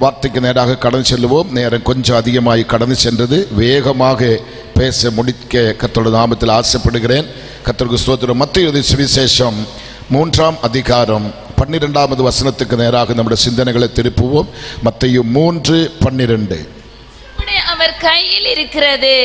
வார்த்தைக்கு நேராக கடந்து செல்லுவோம். நேரம் கொஞ்சம் அதிகமாய் கடந்து சென்றது. வேகமாக பேச முடிக்க கர்த்தருடைய நாமத்தில் ஆசைப்படுகிறேன். கர்த்தருக்கு ஸ்தோத்திரம். மத்தேயு சுவிசேஷம் 3ஆம் அதிகாரம் 12வது வசனத்துக்கு நேராக நம்முடைய சிந்தனைகளை திருப்புவோம். மத்தேயு 3:12. அவர் கையில் இருக்கிறது.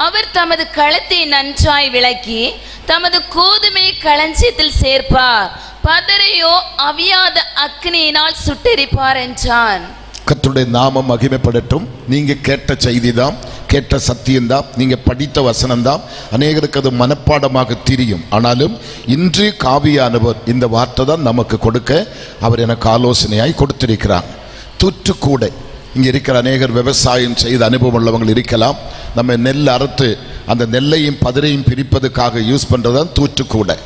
அவர் தமது களத்தை நன்றாய் விளக்கி தமது கோதுமை களஞ்சியத்தில் சேர்ப்பார், பதரையோ அவியாத அக்னியினால் சுட்டெரிப்பார் என்றான். கர்த்தருடைய நாமம் மகிமைப்படட்டும். நீங்க கேட்ட செய்தி தான், கேட்ட சத்தியம்தான், நீங்க படித்த வசனம்தான். அநேகருக்கு அது மனப்பாடமாக தெரியும். ஆனாலும் இன்று காவியானவர் இந்த வார்த்தை தான் நமக்கு கொடுக்க அவர் எனக்கு ஆலோசனையாய் கொடுத்திருக்கிறார். தூற்றுக்கூடை. இங்கே இருக்கிற அநேகர் விவசாயம் செய்த அனுபவம் உள்ளவங்க இருக்கலாம். நம்ம நெல் அறுத்து அந்த நெல்லையும் பதரையும் பிரிப்பதுக்காக யூஸ் பண்ணுறது தூற்றுக்கூடை.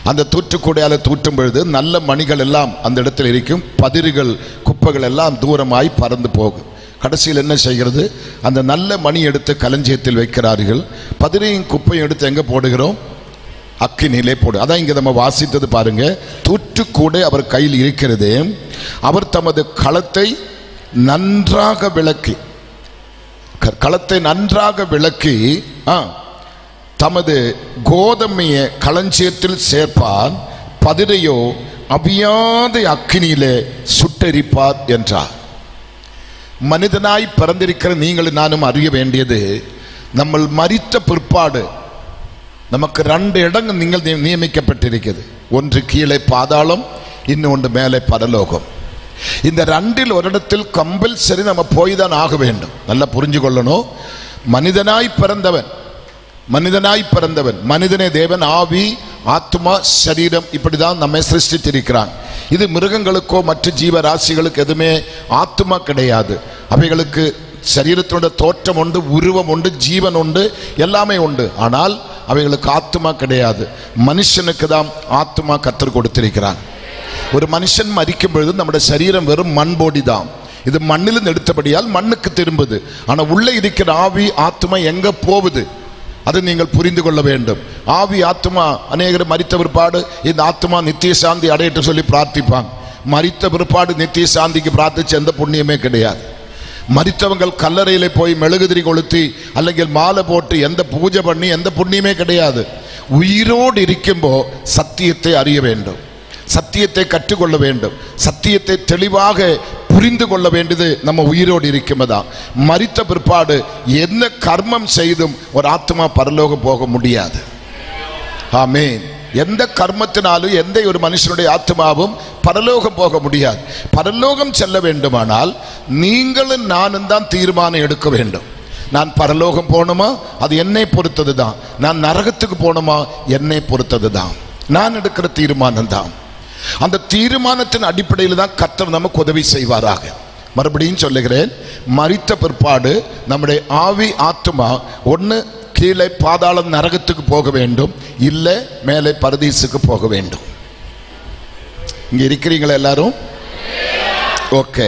அந்த தூற்றுக்கூடையால் தூற்றும் பொழுது நல்ல மணிகள் எல்லாம் அந்த இடத்துல இருக்கும், பதிர்கள் குப்பைகள் எல்லாம் தூரமாய் பறந்து போகும். கடைசியில் என்ன செய்கிறது? அந்த நல்ல மணி எடுத்து களஞ்சியத்தில் வைக்கிறார்கள். பதிரையும் குப்பையும் எடுத்து எங்கே போடுகிறோம்? அக்கினிலே போடு. அதான் இங்கே நம்ம வாசித்தது பாருங்க. தூற்றுக்கூடை அவர் கையில் இருக்கிறது. அவர் தமது களத்தை நன்றாக விளக்கி தமது கோதுமையை களஞ்சியத்தில் சேர்ப்பார், பதிரையோ அவியாத அக்கினியிலே சுட்டெரிப்பார் என்றார். மனிதனாய் பிறந்திருக்கிற நீங்களும் நானும் அறிய வேண்டியது, நம்ம மரித்த பிற்பாடு நமக்கு 2 இடங்கள் நீங்கள் நியமிக்கப்பட்டிருக்கிறது. ஒன்று கீழே பாதாளம், இன்னொன்று மேலே பரலோகம். இந்த 2இல் ஒரு இடத்தில் கம்பல்சரி நம்ம போய் தான் ஆக வேண்டும். நல்லா புரிஞ்சு கொள்ளணும். மனிதனாய் பிறந்தவன் மனிதனே தேவன் ஆவி ஆத்மா சரீரம் இப்படிதான் நம்மை சிருஷ்டித்திருக்கிறான். இது மிருகங்களுக்கோ மற்ற ஜீவராசிகளுக்கு எதுவுமே ஆத்மா கிடையாது. அவைகளுக்கு சரீரத்தோட தோற்றம் உண்டு, உருவம் உண்டு, ஜீவன் உண்டு, எல்லாமே உண்டு. ஆனால் அவைகளுக்கு ஆத்மா கிடையாது. மனுஷனுக்கு தான் ஆத்மா கர்த்தர் கொடுத்திருக்கிறான். ஒரு மனுஷன் மரிக்கும் பொழுது நம்முடைய சரீரம் வெறும் மண் போடி தான். இது மண்ணிலிருந்து எடுத்தபடியால் மண்ணுக்கு திரும்புது. ஆனால் உள்ளே இருக்கிற ஆவி ஆத்மா எங்க போகுது அது நீங்கள் புரிந்து கொள்ள வேண்டும். ஆவி ஆத்மா அநேகர் மரித்த பிற்பாடு இந்த ஆத்மா நித்திய சாந்தி அடையட்டு சொல்லி பிரார்த்திப்பாங்க. மரித்த பிற்பாடு நித்திய சாந்திக்கு பிரார்த்திச்ச எந்த புண்ணியமே கிடையாது. மரித்தவங்கள் கல்லறையில போய் மெழுகுதிரி கொளுத்தி அல்லது மாலை போட்டு எந்த பூஜை பண்ணி எந்த புண்ணியமே கிடையாது. உயிரோடு இருக்கும்போ சத்தியத்தை அறிய வேண்டும், சத்தியத்தை கற்றுக்கொள்ள வேண்டும், சத்தியத்தை தெளிவாக புரிந்து கொள்ள வேண்டியது நம்ம உயிரோடு இருக்கும்போதான். மரித்த பிற்பாடு என்ன கர்மம் செய்தும் ஒரு ஆத்மா பரலோகம் போக முடியாது. ஆமென். எந்த கர்மத்தினாலும் எந்த ஒரு மனுஷனுடைய ஆத்மாவும் பரலோகம் போக முடியாது. பரலோகம் செல்ல வேண்டுமானால் நீங்களும் நானும் தான் தீர்மானம் எடுக்க வேண்டும். நான் பரலோகம் போகணுமா? அது என்னை பொறுத்தது தான். நான் நரகத்துக்கு போகணுமா? என்னை பொறுத்தது தான். நான் எடுக்கிற தீர்மானம் தான். அந்த தீர்மானத்தின் அடிப்படையில் தான் கர்த்தர் நமக்கு உதவி செய்வாராக. மறுபடியும் சொல்லுகிறேன், மரித்த பிற்பாடு நம்முடைய ஆவி ஆத்மா ஒன்று கீழே பாதாளம் நரகத்துக்கு போக வேண்டும், இல்லை மேலே பரதீசுக்கு போக வேண்டும். இங்க இருக்கிறீங்களா எல்லாரும்? ஓகே.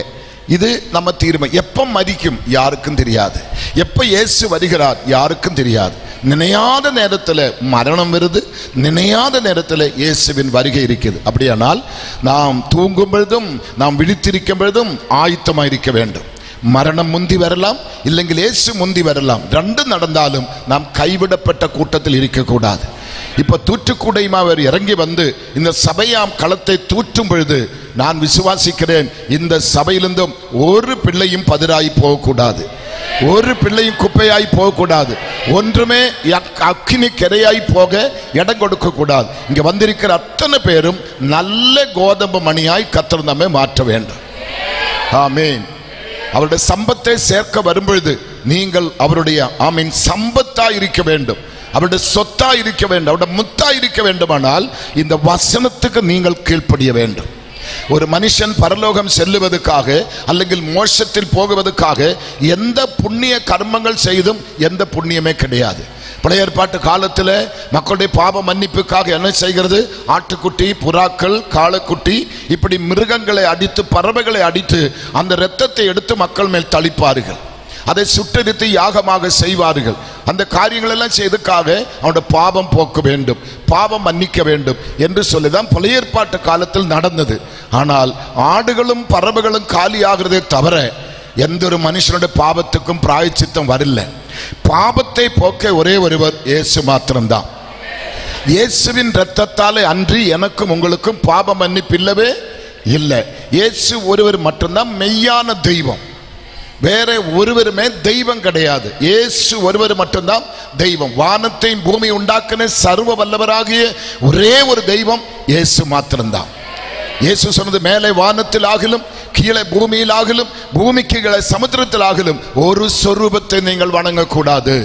இது நம்ம தீர்மானம். எப்ப மரிக்கும் யாருக்கும் தெரியாது. எப்ப இயேசு வருகிறார் யாருக்கும் தெரியாது. நினையாத நேரத்தில் மரணம் வருது, நினையாத நேரத்தில் இயேசுவின் வருகை இருக்குது. அப்படியானால் நாம் தூங்கும் பொழுதும் நாம் விழித்திருக்கும் பொழுதும் ஆயத்தமாக இருக்க வேண்டும். மரணம் முந்தி வரலாம், இல்லைங்கள் இயேசு முந்தி வரலாம். 2 நடந்தாலும் நாம் கைவிடப்பட்ட கூட்டத்தில் இருக்கக்கூடாது. இப்ப தூற்றுக்கூடையுமா அவர் இறங்கி வந்து இந்த சபையாம் களத்தை தூற்றும் பொழுது நான் விசுவாசிக்கிறேன், இந்த சபையிலிருந்தும் ஒரு பிள்ளையும் பதிராய் போகக்கூடாது, ஒரு பிள்ளையும் குப்பையாய் போகக்கூடாது, ஒன்றுமே அக்கினி கரையாய் போக இடம் கொடுக்க கூடாது. இங்க வந்திருக்கிற அத்தனை பேரும் நல்ல கோதம்பு மணியாய் கர்த்தர் நம்மை மாற்ற வேண்டும். ஆமீன். அவருடைய சம்பத்தை சேர்க்க வரும்பொழுது நீங்கள் அவருடைய ஆமீன் சம்பத்தா இருக்க வேண்டும், அவருடைய சொத்தா இருக்க வேண்டும், அவருடைய முத்தா இருக்க வேண்டுமானால் இந்த வசனத்துக்கு நீங்கள் கீழ்ப்படிய வேண்டும். ஒரு மனுஷன் பரலோகம் செல்லுவதற்காக அல்லது மோட்சத்தில் போகுவதற்காக எந்த புண்ணிய கர்மங்கள் செய்தும் எந்த புண்ணியமே கிடையாது. பழைய ஏற்பாட்டு காலத்தில் மக்களுடைய பாவ மன்னிப்புக்காக என்ன செய்கிறது? ஆட்டுக்குட்டி, புறாக்கள், காளைக்குட்டி இப்படி மிருகங்களை அடித்து பறவைகளை அடித்து அந்த இரத்தத்தை எடுத்து மக்கள் மேல் தளிப்பார்கள். அதை சுட்டெரித்து யாகமாக செய்வார்கள். அந்த காரியங்கள் எல்லாம் செய்ததுக்காக அவனுடைய பாவம் போக்க வேண்டும், பாவம் மன்னிக்க வேண்டும் என்று சொல்லிதான் பழைய ஏற்பாட்டு காலத்தில் நடந்தது. ஆனால் ஆடுகளும் பறவைகளும் காலியாகிறதே தவிர எந்த ஒரு மனுஷனுடைய பாவத்துக்கும் பிராயச்சித்தம் வரல. பாவத்தை போக்க ஒரே ஒருவர் இயேசு மாத்திரம்தான். இயேசுவின் இரத்தத்தாலே அன்றி எனக்கும் உங்களுக்கும் பாவ மன்னிப்பு இல்லவே இல்லை. இயேசு ஒருவர் மட்டும்தான் மெய்யான தெய்வம், வேற ஒருவருமே தெய்வம் கிடையாது. இயேசு ஒருவர் மட்டும்தான் தெய்வம். வானத்தையும் பூமி உண்டாக்கின சர்வ வல்லவராகிய ஒரே ஒரு தெய்வம் இயேசு மாத்திரம்தான். இயேசு சொன்னது, மேலே வானத்தில் ஆகிலும் கீழே பூமியில் ஆகிலும் பூமிக்கு கீழே சமுத்திரத்தில் ஆகிலும் ஒரு சொரூபத்தை நீங்கள் வணங்கக்கூடாது,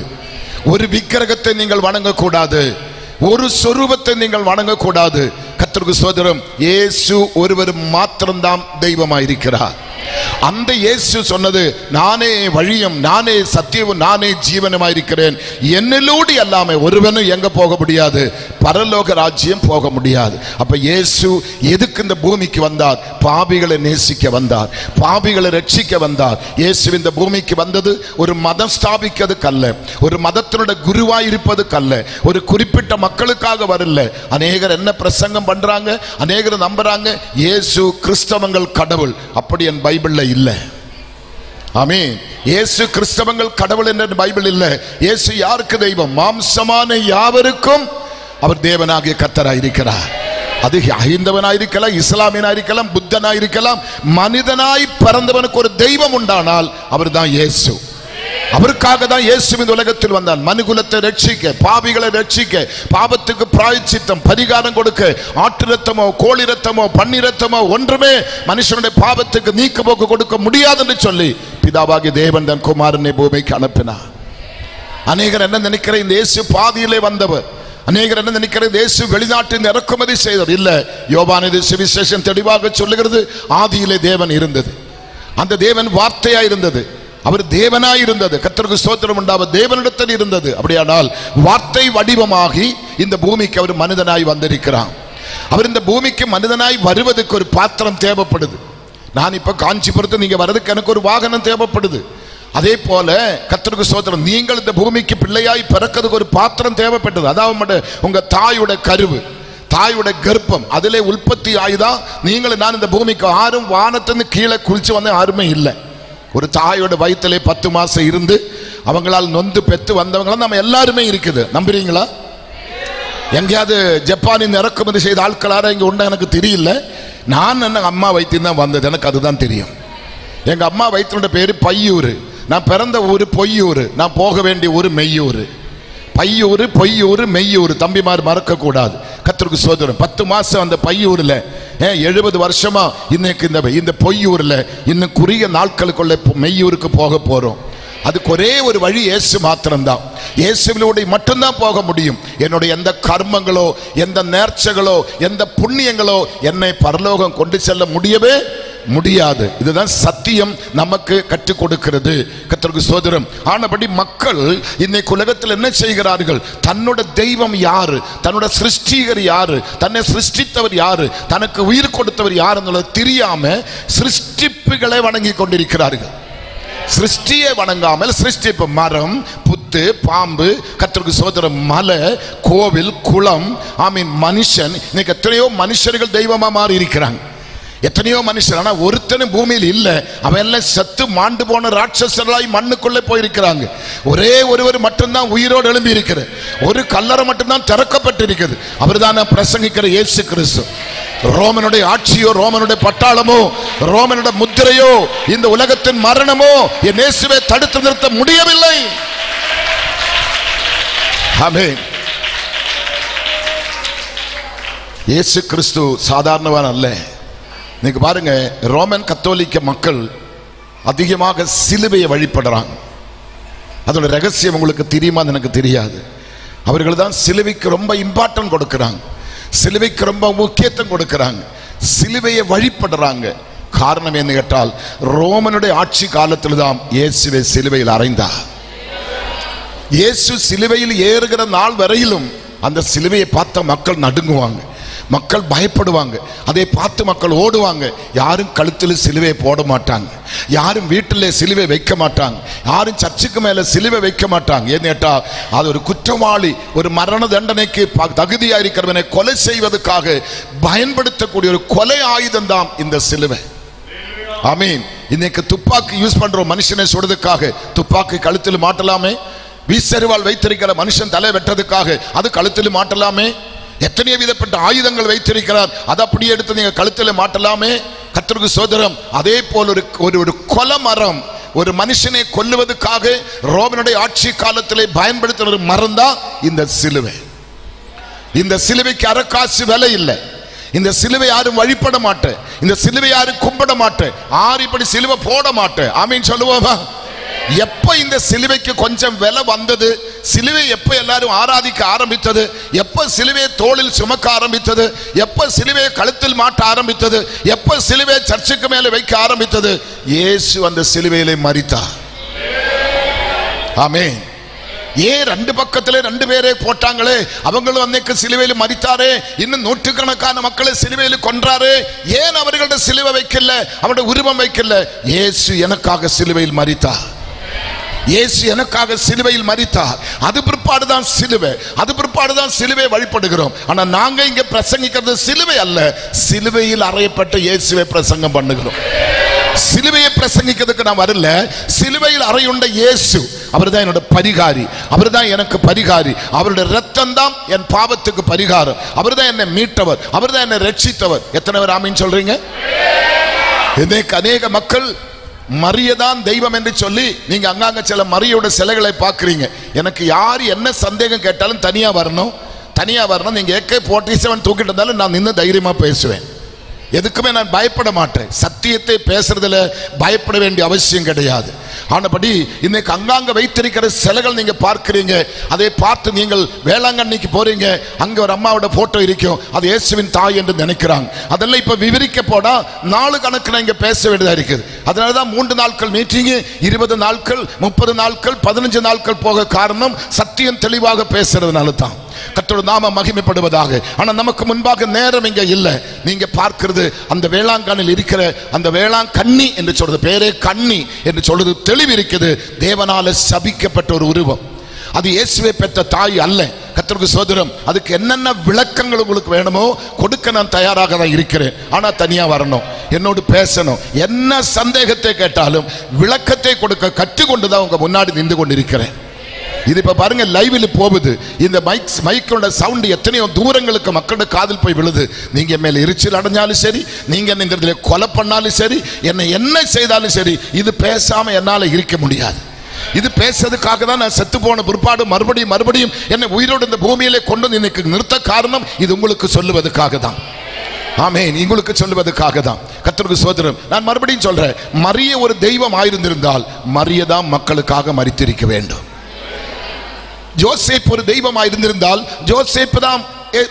ஒரு விக்கிரகத்தை நீங்கள் வணங்கக்கூடாது, ஒரு சொரூபத்தை நீங்கள் வணங்கக்கூடாது. கர்த்தருக்கு ஸ்தோத்திரம். இயேசு ஒருவர் மாத்திரம்தான் தெய்வமாயிருக்கிறார். அந்த இயேசு சொன்னது, நானே வழியும் நானே சத்தியமும் நானே ஜீவனுமாயிருக்கிறேன், என்னிலூடி அல்லாம ஒருவனும் எங்க போக முடியாது, பரலோக ராஜ்யம் போக முடியாது. அப்ப இயேசு எதுக்கு இந்த பூமிக்கு வந்தார்? பாவிகளை நேசிக்க வந்தார், பாவிகளை ரட்சிக்க வந்தார். இயேசு இந்த பூமிக்கு வந்தது ஒரு மதம் ஸ்தாபிக்கிறதுக்கல்ல, ஒரு மதத்தினுடைய குருவாயிருப்பதுக்கல்ல, ஒரு குறிப்பிட்ட மக்களுக்காக வரல. அநேகர் என்ன பிரசங்கம் பண்றாங்க, அநேகர் நம்புறாங்க இயேசு கிறிஸ்தவங்கள் கடவுள். அப்படி என் பைபிள்ல இல்ல. ஆமென். இயேசு கிறிஸ்தவங்கள் கடவுள் என்ற பைபிள் இல்ல. இயேசு யாருக்கு தெய்வம்? மாம்சமான யாவருக்கும் அவர் தேவனாகிய கர்த்தராயிருக்கிறார். அது ஹைந்தவனாயிருக்கலாம், இஸ்லாமியனாயிருக்கலாம், புத்தனாயிருக்கலாம், மனிதனாய் பிறந்தவனுக்கு ஒரு தெய்வம் உண்டானால் அவர் தான் இயேசு. அவருக்காக தான் இயேசு இந்த உலகத்தில் வந்தார், மனுகுலத்தை ரட்சிக்க, பாவிகளை ரட்சிக்க, பாவத்துக்கு பிராயச்சித்தம் பரிகாரம் கொடுக்க. ஆட்டு ரத்தமோ கோழி ரத்தமோ பன்னி ரத்தமோ ஒன்றுமே மனுஷனுடைய பாவத்துக்கு நீக்க போக்கு கொடுக்க முடியாது என்று சொல்லி பிதாவாகிய தேவன் தன் குமாரனை பூமிக்கு அனுப்பினார். அநேகர் என்ன நினைக்கிற, இந்த இயேசு பாதியிலே வந்தவர். அநேகர் என்ன நினைக்கிற, இயேசு வெளிநாட்டில் இறக்குமதி செய்தவர். இல்ல, யோவான் சுவிசேஷம் தெளிவாக சொல்லுகிறது, ஆதியிலே தேவன் இருந்தது, அந்த தேவன் வார்த்தையா இருந்தது, அவர் தேவனாய் இருந்தது. கர்த்தருக்கு ஸ்தோத்திரம் உண்டாவது, தேவனிடத்தில் இருந்தது. அப்படியானால் வார்த்தை வடிவமாகி இந்த பூமிக்கு அவர் மனிதனாய் வந்திருக்கிறார். அவர் இந்த பூமிக்கு மனிதனாய் வருவதற்கு ஒரு பாத்திரம் தேவைப்படுது. நான் இப்ப காஞ்சிபுரத்து நீங்க வர்றதுக்கு எனக்கு ஒரு வாகனம் தேவைப்படுது. அதே போல கர்த்தருக்கு ஸ்தோத்திரம், நீங்கள் இந்த பூமிக்கு பிள்ளையாய் பிறக்கிறதுக்கு ஒரு பாத்திரம் தேவைப்பட்டது. அதாவது உங்க தாயோட கருவு, தாயோட கர்ப்பம், அதிலே உற்பத்தி ஆயுதான் நீங்கள் நான் இந்த பூமிக்கு. யாரும் வானத்திலிருந்து கீழே குளிச்சு வந்து யாருமே இல்லை. ஒரு தாயோட வயிற்றிலே 10 மாசம் இருந்து அவங்களால் நொந்து பெற்று வந்தவங்களாம் நம்ம எல்லாருமே இருக்குது. நம்புறீங்களா? எங்கேயாவது ஜப்பானின் இறக்குமதி செய்த ஆட்களார இங்க உண்டா எனக்கு தெரியல. நான் என்ன அம்மா வயிற்றில் தான் வந்தது, எனக்கு அதுதான் தெரியும். எங்க அம்மா வயிற்றினுடைய பேரு பையூர். நான் பிறந்த ஊர் பொய்யூர், நான் போக வேண்டிய ஊர் மெய்யூர். பையூர் பொய்யூர் மெய்யூர், தம்பிமார் மறக்க கூடாது. கர்த்தருக்கு ஸ்தோத்திரம். 10 மாசம் அந்த பையூர்ல 70 வருஷமா இன்னைக்கு இந்த பொய்யூர்ல இன்னும் குறுகிய நாட்களுக்குள்ள மெய்யூருக்கு போக போறோம். அதுக்கு ஒரே ஒரு வழி இயேசு மாத்திரம்தான். இயேசுவிலோடு மட்டும்தான் போக முடியும். என்னுடைய எந்த கர்மங்களோ எந்த நேர்ச்சைகளோ எந்த புண்ணியங்களோ என்னை பரலோகம் கொண்டு செல்ல முடியவே முடியாது. இதுதான் சத்தியம் நமக்கு கற்றுக் கொடுக்கிறது. கர்த்தருக்கு ஸ்தோத்திரம். ஆனபடி மக்கள் இன்னைக்கு உலகத்தில் என்ன செய்கிறார்கள்? தன்னோட தெய்வம் யாரு, தன்னோட சிருஷ்டிகர் யாரு, தன்னை சிருஷ்டித்தவர் யாரு, தனக்கு உயிர் கொடுத்தவர் யாருன்னு தெரியாம சிருஷ்டிப்புகளை வணங்கி கொண்டிருக்கிறார்கள். சிருஷ்டியை வணங்காமல் சிருஷ்டிப்பு, மரம் புத்து பாம்பு, கர்த்தருக்கு ஸ்தோத்திரம், மலை கோவில் குளம், மனுஷன். இன்னைக்கு எத்தனையோ மனுஷர்கள் தெய்வமா மாறி இருக்கிறாங்க. எத்தனையோ மனுஷர், ஆனா ஒருத்தனும் பூமியில் இல்ல. அவன் எல்லாம் செத்து மாண்டு போன ராட்சசர்களாய் மண்ணுக்குள்ளே போயிருக்கிறாங்க. ஒரே ஒருவர் மட்டும்தான் உயிரோடு எழும்பி இருக்கிற, ஒரு கல்லறை மட்டும்தான் திறக்கப்பட்டிருக்கிறது. அவர் தான் பிரசங்கிக்கிற இயேசு கிறிஸ்து. ரோமனுடைய ஆட்சியோ ரோமனுடைய பட்டாளமோ ரோமனுடைய முத்திரையோ இந்த உலகத்தின் மரணமோ என் இயேசுவை தடுத்து நிறுத்த முடியவில்லை. ஆமென். இயேசு கிறிஸ்து சாதாரணவான் அல்ல. இன்னைக்கு பாருங்க, ரோமன் கத்தோலிக்க மக்கள் அதிகமாக சிலுவையை வழிபடுறாங்க. அதோட ரகசியம் உங்களுக்கு தெரியுமான்னு எனக்கு தெரியாது. அவர்கள் தான் சிலுவைக்கு ரொம்ப இம்பார்ட்டன்ட் கொடுக்கிறாங்க, சிலுவைக்கு ரொம்ப முக்கியத்துவம் கொடுக்கிறாங்க, சிலுவையை வழிபடுறாங்க. காரணம் என்ன கேட்டால், ரோமனுடைய ஆட்சி காலத்தில் தான் இயேசுவை சிலுவையில் அறைந்தார். இயேசு சிலுவையில் ஏறுகிற நாள் வரையிலும் அந்த சிலுவையை பார்த்த மக்கள் நடுங்குவாங்க. மக்கள் பயப்படுவாங்க, அதை பார்த்து மக்கள் ஓடுவாங்க. யாரும் கழுத்தில் சிலுவை போட மாட்டாங்க, யாரும் வீட்டில் சிலுவை வைக்க மாட்டாங்க, யாரும் சர்ச்சுக்கு மேல சிலுவை வைக்க மாட்டாங்க. ஏன்னு கேட்டா அது ஒரு குற்றவாளி, ஒரு மரண தண்டனைக்கு தகுதியா இருக்கிறவனை கொலை செய்வதற்காக பயன்படுத்தக்கூடிய ஒரு கொலை ஆயுதம் தான் இந்த சிலுவை. ஆமீன். இன்னைக்கு துப்பாக்கி யூஸ் பண்ற மனுஷனை சுடுறதுக்காக துப்பாக்கி கழுத்தில் மாட்டலாமே, வீசறிவால் வைத்திருக்கிற மனுஷன் தலை வெட்டதுக்காக அது கழுத்தில் மாட்டலாமே, எத்தனையோ விதப்பட்ட ஆயுதங்கள் வைத்திருக்கிறார், அதை அப்படியே எடுத்து நீங்க கழுத்தில் மாட்டலாமே. கர்த்தருக்கு ஸ்தோத்திரம். அதே போல் ஒரு கொலமரம், ஒரு மனுஷனை கொல்லுவதற்காக ரோமனுடைய ஆட்சி காலத்திலே பயன்படுத்தின ஒரு மரம் தான் இந்த சிலுவை. இந்த சிலுவைக்கு அரைக்காசு விலை இல்லை. இந்த சிலுவை யாரும் வழிபட மாட்டேன், இந்த சிலுவை யாரும் கும்பிட மாட்டேன், ஆறு இப்படி சிலுவை போட மாட்டேன். ஆமீன் சொல்லுவோமா? எப்ப இந்த சிலுவைக்கு கொஞ்சம் விலை வந்தது, சிலுவை எப்ப எல்லாரும் ஆராதிக்க ஆரம்பித்தது, எப்ப சிலுவையை தோளில் சுமக்க ஆரம்பித்தது, எப்ப சிலுவையை கழுத்தில் மாட்ட ஆரம்பித்தது, எப்ப சிலுவையை சர்ச்சுக்கு மேலே வைக்க ஆரம்பித்தது, இயேசு அந்த சிலுவையிலே மரித்தார். ஆமென். ஏன் ரெண்டு பக்கத்திலே ரெண்டு பேரே போட்டாங்களே, அவங்களும் அன்னைக்கு சிலுவையில் மரித்தாரே, இன்னும் நூற்றுக்கணக்கான மக்களை சிலுவையில் கொன்றாரே, ஏன் அவர்களோட சிலுவை வைக்கல, அவருடைய உருவம் வைக்கல? இயேசு எனக்காக சிலுவையில் மரித்தார், இயேசு எனக்காக சிலுவையில் மரித்தார். அது பிற்பாடுதான் சிலுவை, அது பிற்பாடுதான் சிலுவை வழிபடுகிறோம். ஆனா நாங்க இங்க பிரசங்கிக்கிறது சிலுவை அல்ல, சிலுவையில் அறையப்பட்ட இயேசுவை பிரசங்கம் பண்ணுகிறோம். சிலுவையை பிரசங்கிக்கிறதுக்கு நான் வரல, சிலுவையில் அறையுண்ட இயேசு அவர்தான் என்னோட பரிகாரி, அவர்தான் எனக்கு பரிகாரி, அவருடைய ரத்தம் தான் என் பாவத்துக்கு பரிகாரம், அவர்தான் என்னை மீட்டவர், அவர்தான் என்னை ரட்சித்தவர். எத்தனை பேர் ஆமீன் சொல்றீங்க? இன்னைக்கு அநேக மக்கள் மரியதான் தெய்வம் என்று சொல்லி நீங்க அங்காங்க சில மரியோட சிலைகளை பார்க்குறீங்க. எனக்கு யார் என்ன சந்தேகம் கேட்டாலும் தனியா வரணும், தனியா வரணும். நீங்க AK-47 தூக்கிட்டு இருந்தாலும் நான் நின்று தைரியமா பேசுவேன், எதுக்குமே நான் பயப்பட மாட்டேன். சத்தியத்தை பேசுறதுல பயப்பட வேண்டிய அவசியம் கிடையாது. ஆனபடி இன்னைக்கு அங்காங்க வைத்திருக்கிற சிலைகள் நீங்க பார்க்கிறீங்க, அதை பார்த்து நீங்கள் வேளாங்கண்ணிக்கு போறீங்க, அங்க ஒரு அம்மாவோட போட்டோ இருக்கும், அது இயேசுவின் தாய் என்று நினைக்கிறாங்க. அதெல்லாம் இப்ப விவரிக்க போனா நாலு கணக்குல இங்க பேச வேண்டியதா இருக்குது. அதனாலதான் 3 நாட்கள் மீட்டிங், 20 நாட்கள், 30 நாட்கள், 15 நாட்கள் போக காரணம் சத்தியம் தெளிவாக பேசுறதுனால தான். கர்த்தருடைய நாமம் மகிமைப்படுவதாக. ஆனா நமக்கு முன்பாக நேரம் இங்க இல்லை. நீங்க பார்க்கிறது அந்த வேளாங்கண்ணில் இருக்கிற அந்த வேளாங்கண்ணி என்று சொல்றது, பேரே கண்ணி என்று சொல்றது தெளிவு இருக்குது. தேவனால சபிக்கப்பட்ட ஒரு உருவம், அது இயேசுவை பெற்ற தாய் அல்ல. கர்த்தருக்கு ஸ்தோத்திரம். அதுக்கு என்னென்ன விளக்கங்கள் உங்களுக்கு வேணுமோ கொடுக்க நான் தயாராக தான் இருக்கிறேன். ஆனா தனியா வரணும், என்னோடு பேசணும், என்ன சந்தேகத்தை கேட்டாலும் விளக்கத்தை கொடுக்க கற்றுக்கொண்டுதான் உங்க முன்னாடி நின்று கொண்டு இருக்கிறேன். இது இப்ப பாருங்க, லைவில் போகுது. இந்த மைக்கோட சவுண்ட் எத்தனையோ தூரங்களுக்கு மக்களோட காதில் போய் விழுது. நீங்க மேல எரிச்சல் அடைஞ்சாலும் சரி, நீங்க இந்த இடத்துல கொலை பண்ணாலும் சரி, என்ன செய்தாலும் சரி, இது பேசாம என்னால இருக்க முடியாது. இது பேசுறதுக்காக தான் நான் செத்து போன பிற்பாடு மறுபடியும் என்னை உயிரோடு இந்த பூமியிலே கொண்டு இன்னைக்கு நிறுத்த காரணம் இது உங்களுக்கு சொல்லுவதற்காக தான். ஆமென். உங்களுக்கு சொல்லுவதற்காக தான். கர்த்தருக்கு ஸ்தோத்திரம். நான் மறுபடியும் சொல்றேன், மரிய ஒரு தெய்வம் ஆயிருந்திருந்தால் மரியதான் மக்களுக்காக மரித்திருக்க வேண்டும். யோசேப்பு ஒரு தெய்வமாக இருந்திருந்தால் யோசேப்பு தான்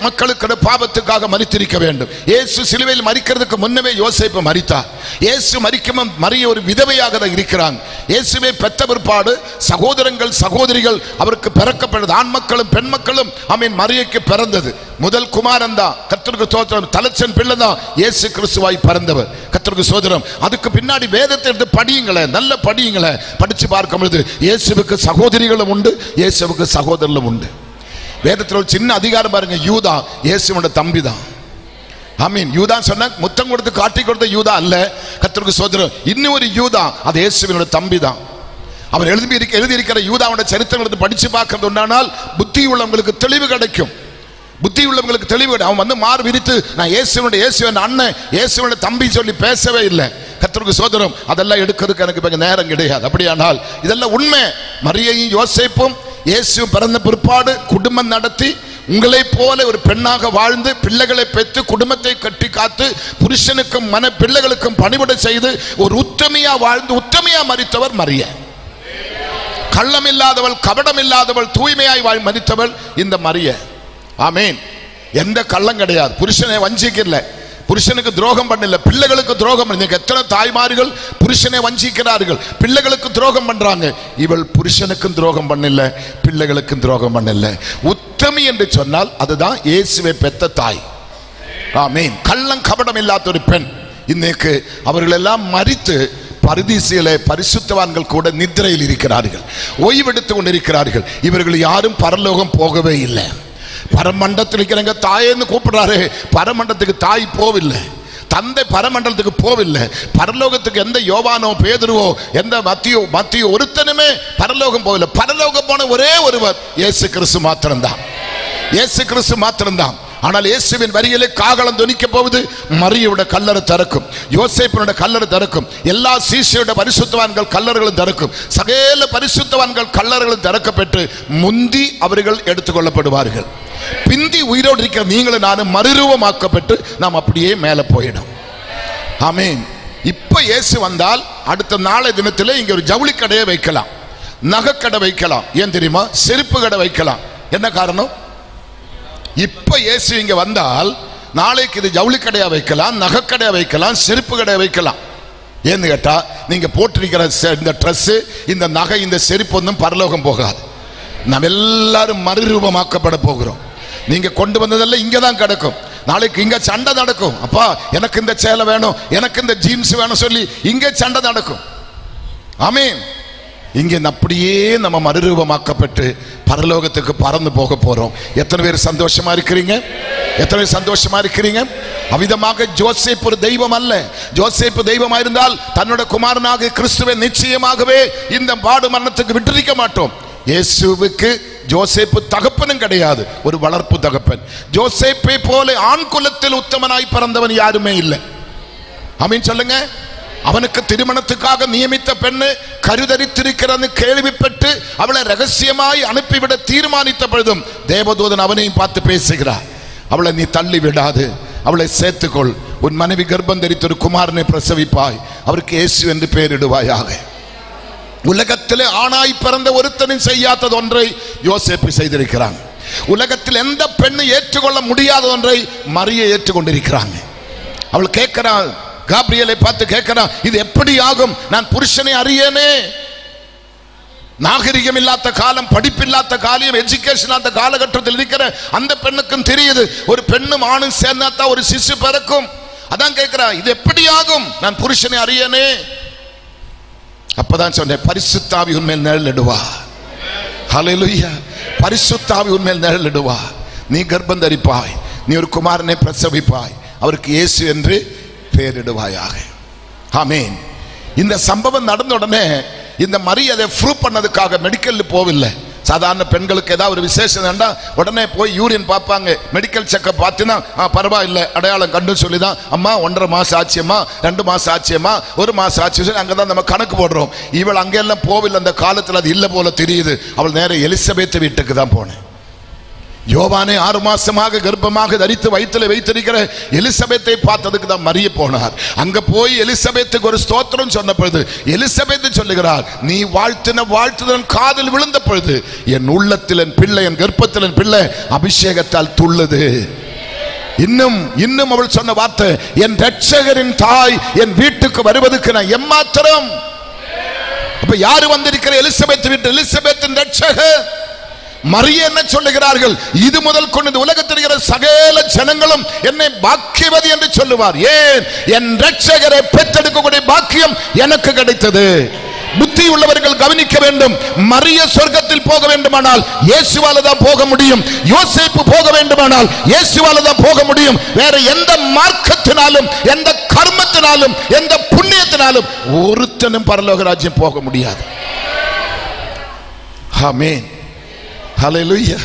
மக்களுக்கு பாவத்துக்காக மரித்திருக்க வேண்டும். இயேசு சிலுவையில் மரிக்கிறதுக்கு முன்னவே யோசேப்பு மரித்தார். இயேசு மரிக்கும் மரிய ஒரு விதவையாக தான் இருக்கிறாங்க. இயேசுவை பெற்ற பிற்பாடு சகோதரங்கள் சகோதரிகள் அவருக்கு பிறக்கப்பட்டது, ஆண் மக்களும் பெண் மக்களும். ஆமென். மரியைக்கு பிறந்தது முதல் குமாரன் தான். கர்த்தருக்கு ஸ்தோத்திரம். தலைச்சன் பிள்ளை தான் இயேசு கிறிஸ்துவாய் பிறந்தவர். கர்த்தருக்கு ஸ்தோத்திரம். அதுக்கு பின்னாடி வேதத்தை எடுத்து படியுங்களேன், நல்ல படியுங்களேன். படிச்சு பார்க்கும் பொழுது இயேசுவுக்கு சகோதரிகளும் உண்டு, இயேசுவுக்கு சகோதரர்களும் உண்டு. வேதத்தில் ஒரு சின்ன அதிகாரம் பாருங்க, யூதா இயேசுவோட தம்பி தான். ஆமீன். யூதா சொன்ன முத்தம் கொடுத்து காட்டி கொடுத்த யூதா அல்ல. கர்த்தருக்கு ஸ்தோத்திரம். இன்னும் ஒரு யூதா, அது இயேசுவினோட தம்பி தான். அவர் எழுதியிருக்கிற யூதாவோட சரித்திரத்தை படிச்சு பார்க்கறது உண்டானால் புத்தி உள்ளவங்களுக்கு தெளிவு கிடைக்கும். புத்தி உள்ளவங்களுக்கு தெளிவு. அவன் வந்து மாறு விரித்து நான் இயேசுவின் அண்ணன், இயேசுவின் தம்பி சொல்லி பேசவே இல்லை. கர்த்தருக்கு ஸ்தோத்திரம். அதெல்லாம் எடுக்கிறதுக்கு எனக்கு நேரம் கிடையாது. அப்படியானால் இதெல்லாம் உண்மை. மரியையும் யோசேப்பும் இயேசு பிறந்த பிற்பாடு குடும்பம் நடத்தி உங்களை போல ஒரு பெண்ணாக வாழ்ந்து பிள்ளைகளை பெற்று குடும்பத்தை கட்டி காத்து புருஷனுக்கும் மன பிள்ளைகளுக்கும் பணிவிட செய்து ஒரு உத்தமையா வாழ்ந்து உத்தமையா மரித்தவர் மரிய. கள்ளம் இல்லாதவள், கபடம் இல்லாதவள், தூய்மையாய் மரித்தவள் இந்த மரிய. ஆமேன். எந்த கள்ளம் கிடையாது. புருஷனை வஞ்சிக்கல, புருஷனுக்கு துரோகம் பண்ணல, பிள்ளைகளுக்கு துரோகம் பண்ண. எத்தனை தாய்மார்கள் புருஷனை வஞ்சிக்கிறார்கள், பிள்ளைகளுக்கு துரோகம் பண்றாங்க. இவள் புருஷனுக்கும் துரோகம் பண்ணல, பிள்ளைகளுக்கும் துரோகம் பண்ணல. உத்தமி என்று சொன்னால் அதுதான் இயேசுவை பெற்ற தாய். ஆமென். கள்ளம் கபடம் இல்லாத ஒரு பெண். இன்னைக்கு அவர்கள் எல்லாம் மரித்து பரதீசிலே பரிசுத்தவான்கள் கூட நித்திரையில் இருக்கிறார்கள், ஓய்வெடுத்து கொண்டிருக்கிறார்கள். இவர்கள் யாரும் பரலோகம் போகவே இல்லை. பரமண்டத்தில் இருக்கிறவங்க தாயேன்னு கூப்பிடுறாரு, பரமண்டத்துக்கு தாய் போவில்லை, தந்தை பரமண்டலத்துக்கு போவில்லை. பரலோகத்துக்கு எந்த யோவானோ பேதுருவோ எந்த மத்தியோ ஒருத்தனுமே பரலோகம் போவில்லை. பரலோகம் போன ஒரே ஒருவர் இயேசு கிறிஸ்து மாத்திரம்தான், இயேசு கிறிஸ்து மாத்திரம்தான். ஆனால் இயேசுவின் வரியிலே காகளம் துணிக்க போவது, மரியோட கல்லறை திறக்கும், யோசேப்பினோட கல்லறை திறக்கும், எல்லா சீஷரோட பரிசுத்தவான்கள் கல்லறைகளும் திறக்கும், சகல பரிசுத்தவான்கள் கல்லறைகளும் திறக்கப்பட்டு முந்தி அவர்கள் எடுத்துக்கொள்ளப்படுவார்கள். பிந்தி உயிரோடு இருக்கிற நீங்களும் நானும் மறுரூபமாக்கப்பட்டு நாம் அப்படியே மேலே போயிடும். ஆமென். இப்ப இயேசு வந்தால் அடுத்த நாளை தினத்தில் இங்க ஒரு ஜவுளி கடையை வைக்கலாம், நகைக்கடை வைக்கலாம். ஏன் தெரியுமா? செருப்பு கடை வைக்கலாம். என்ன காரணம்? இப்ப இயேசு இங்க வந்தால் நாளைக்கு இது ஜவுளி கடையா வைக்கலாம், நகைக்கடையா வைக்கலாம், செருப்பு கடையா வைக்கலாம். ஏன்னு கேட்டா நீங்க போட்டிருக்கிற இந்த ட்ரெஸ், இந்த நகை, இந்த செருப்பு ஒன்றும் பரலோகம் போகாது. நாம் எல்லாரும் மறுரூபமாக்கப்பட போகிறோம். நீங்க கொண்டு வந்ததெல்லாம் இங்க தான் கிடக்கும். நாளைக்கு இங்க சண்டை நடக்கும். அப்பா எனக்கு இந்த சேலை வேணும், எனக்கு இந்த ஜீன்ஸ் வேணும் சொல்லி இங்க சண்டை நடக்கும். ஆமென். இங்கே அப்படியே நம்ம மறுரூபமாக்கப்பட்டு பரலோகத்துக்கு பறந்து போக போறோம். எத்தனை பேர் சந்தோஷமா இருக்கிறீங்க? எத்தனை பேர் சந்தோஷமா இருக்கிறீங்க? அவ்விதமாக ஜோசேப் ஒரு தெய்வம் அல்ல. ஜோசேப் தெய்வமா இருந்தால் தன்னோட குமாரனாக கிறிஸ்துவை நிச்சயமாகவே இந்த பாடு மரணத்துக்கு விட்டிருக்க மாட்டோம். இயேசுவுக்கு ஜோசேப்பு தகப்பனும் கிடையாது, ஒரு வளர்ப்பு தகப்பன். ஜோசேப்பை போல ஆண் குலத்தில் உத்தமனாய் பிறந்தவன் யாருமே இல்லை. ஆமென் சொல்லுங்க. அவனுக்கு திருமணத்துக்காக நியமித்த பெண்ணு கருதரித்திருக்கிறது கேள்விப்பட்டு அவளை ரகசியமாய் அனுப்பிவிட தீர்மானித்த பொழுதும் தேவதூதன் அவனையும் பார்த்து பேசுகிறார். அவளை நீ தள்ளி விடாது, அவளை சேர்த்துக்கொள், உன் மனைவி கர்ப்பம் தரித்த ஒரு குமாரனை பிரசவிப்பாய், அவருக்கு இயேசு என்று பெயரிடுவாயாக. உலகத்திலே ஆணாய் பிறந்த ஒருத்தனும் செய்யாதது ஒன்றை யோசேப்பு செய்திருக்கிறாங்க. உலகத்தில் எந்த பெண்ணு ஏற்றுக்கொள்ள முடியாத ஒன்றை மரியை ஏற்றுக்கொண்டிருக்கிறாங்க. அவள் கேட்கிறாள், காப்ரியலை பார்த்து கேட்கிறான், இது எப்படி ஆகும்? நான் புருஷனை அறியேனே. நாகரிகம் இல்லாத காலம், படிப்பில்லாத காலம், எஜுகேஷன் இல்லாத காலகட்டத்தில் இருக்கிற அந்த பெண்ணுக்கும் தெரியுது ஒரு பெண்ணும் ஆணும் சேர்ந்தாத்தான் ஒரு சிசு பிறக்கும். அதான் கேட்கிறா, இது எப்படி ஆகும்? நான் புருஷனை அறியேனே. அப்பதான் சொன்னேன், பரிசுத்தாவி உன்மேல் நிழலிடுவா. ஹல்லேலூயா. பரிசுத்தாவி உன்மேல் நிழலிடுவா. நீ கர்ப்பம் தரிப்பாய், நீ ஒரு குமாரனை பிரசவிப்பாய், அவருக்கு இயேசு என்று பெயரிடுவாயாக. ஆமென். இந்த சம்பவம் நடந்த உடனே இந்த மரியை அதை ப்ரூவ் பண்ணதுக்காக மெடிக்கல் போவில்லை. சாதாரண பெண்களுக்கு ஏதாவது ஒரு விசேஷம் வேண்டா உடனே போய் யூரின் பார்ப்பாங்க, மெடிக்கல் செக்கப் பார்த்தினா பரவாயில்லை அடையாளம் கண்டு சொல்லி தான் அம்மா 1.5 மாசம் ஆச்சியம்மா, 2 மாசம் ஆச்சியம்மா, 1 மாசம் ஆச்சு சொல்லி அங்கே தான் நம்ம கணக்கு போடுறோம். இவள் அங்கெல்லாம் போவில்லை. அந்த காலத்தில் அது இல்லை போல தெரியுது. அவள் நேர எலிசபெத் வீட்டுக்கு தான் போனேன். யோவானை 6 மாசமாக கர்ப்பமாக தரித்து வயிற்றில் வைத்திருக்கிற எலிசபெத்தை பார்த்ததுக்கு தான் மரிய போனார். அங்க போய் எலிசபெத்துக்கு ஒரு ஸ்தோத்திரம் சொன்ன பொழுது எலிசபெத் சொல்லுகிறார், நீ வாழ்த்தின வாழ்த்துதல் காதில் விழுந்த பொழுது என் உள்ளத்தில் என் பிள்ளை, என் கர்ப்பத்தில் என் பிள்ளை அபிஷேகத்தால் துள்ளது. இன்னும் அவள் சொன்ன வார்த்தை, என் ரட்சகரின் தாய் என் வீட்டுக்கு வருவதற்கு நான் எம்மாத்திரம். அப்ப யாரு வந்திருக்கிற? எலிசபெத் வீட்டு எலிசபெத்தின் ரட்சகர். மரியா என்ன சொல்லுகிறார்கள்? இது முதல் கொண்டு உலகத்தில் இருக்கிற சகல ஜனங்களும் என்னை பாக்கியவதி என்று சொல்லுவார். ஏன்? என் ரட்சகரை பெற்றெடுக்கக்கூடிய பாக்கியம் எனக்கு கிடைத்தது. புத்தி உள்ளவர்கள் கவனிக்க வேண்டும். மரியா சொர்க்கத்தில் போக வேண்டுமானால் இயேசுவால தான் போக முடியும். யோசேப்பு போக வேண்டுமானால் இயேசுவால தான் போக முடியும். வேற எந்த மார்க்கத்தினாலும், எந்த கர்மத்தினாலும், எந்த புண்ணியத்தினாலும் ஒருத்தனும் பரலோக ராஜ்யம் போக முடியாது. ஆமென். ஹல்லேலூயா.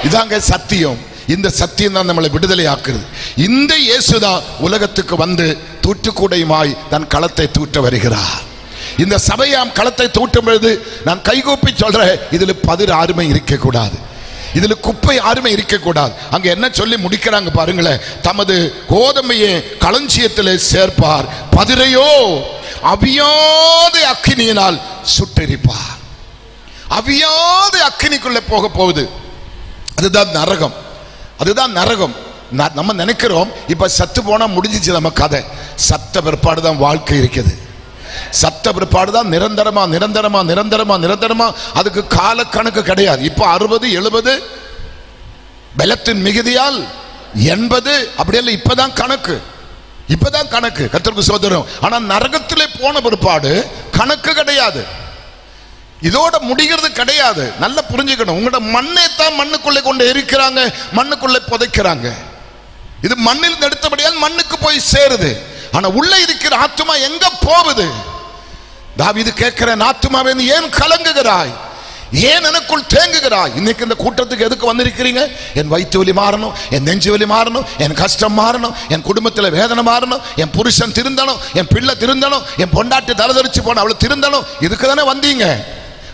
இதாங்க சத்தியம். இந்த சத்தியம் தான் நம்மளை விடுதலை ஆக்குறது. இந்த இயேசுதான் உலகத்துக்கு வந்து தூற்றுக்கூடையுமாய் தன் களத்தை தூற்ற வருகிறார். இந்த சபையாம் களத்தை தூட்டும் பொழுது நான் கைகூப்பி சொல்றேன், இதுல பதிர் ஆறுமை இருக்கக்கூடாது, இதுல குப்பை ஆறுமை இருக்கக்கூடாது. அங்க என்ன சொல்லி முடிக்கிறாங்க பாருங்களேன், தமது கோதுமையை களஞ்சியத்திலே சேர்ப்பார், பதிரையோ அவியாத அக்கினியினால் சுட்டெரிப்பார். அவியாத அக்கினிக்குள்ள போக போகுது. அதுதான் நரகம். அதுதான் நரகம். நம்ம நினைக்கிறோம் இப்ப சத்து போனா முடிஞ்சிச்சு நம்ம கதை. சத்த பிற்பாடு தான் வாழ்க்கை இருக்குது. சத்த பிற்பாடு தான் நிரந்தரமா நிரந்தரமா நிரந்தரமா நிரந்தரமா. அதுக்கு கால கணக்கு கிடையாது. இப்ப 60 70 பலத்தின் மிகுதியால் 80 அப்படியெல்லாம் இப்பதான் கணக்கு, இப்பதான் கணக்கு. கர்த்தருக்கு ஸ்தோத்திரம். ஆனா நரகத்திலே போன பிற்பாடு கணக்கு கிடையாது, இதோட முடிகிறது கிடையாது. நல்லா புரிஞ்சுக்கணும். உங்களோட மண்ணை தான் மண்ணுக்குள்ளே கொண்டு எரிக்கிறாங்க, மண்ணுக்குள்ளே புதைக்கிறாங்க. இது மண்ணில் எடுத்தபடியால் மண்ணுக்கு போய் சேருது. ஆனா உள்ள இருக்கிற ஆத்துமா எங்க போகுது? தாவீது கேட்கிறேன், ஆத்துமாவே நீ ஏன் கலங்குகிறாய், ஏன் எனக்குள் தேங்குகிறாய்? இன்னைக்கு இந்த கூட்டத்துக்கு எதுக்கு வந்திருக்கிறீங்க? என் வயிற்று வலி மாறணும், என் நெஞ்சு வலி மாறணும், என் கஷ்டம் மாறணும், என் குடும்பத்தில் வேதனை மாறணும், என் புருஷன் திருந்தணும், என் பிள்ளை திருந்தணும், என் பொண்டாட்டி தலைதறிச்சு போன அவளை திருந்தணும். இதுக்கு தானே வந்தீங்க.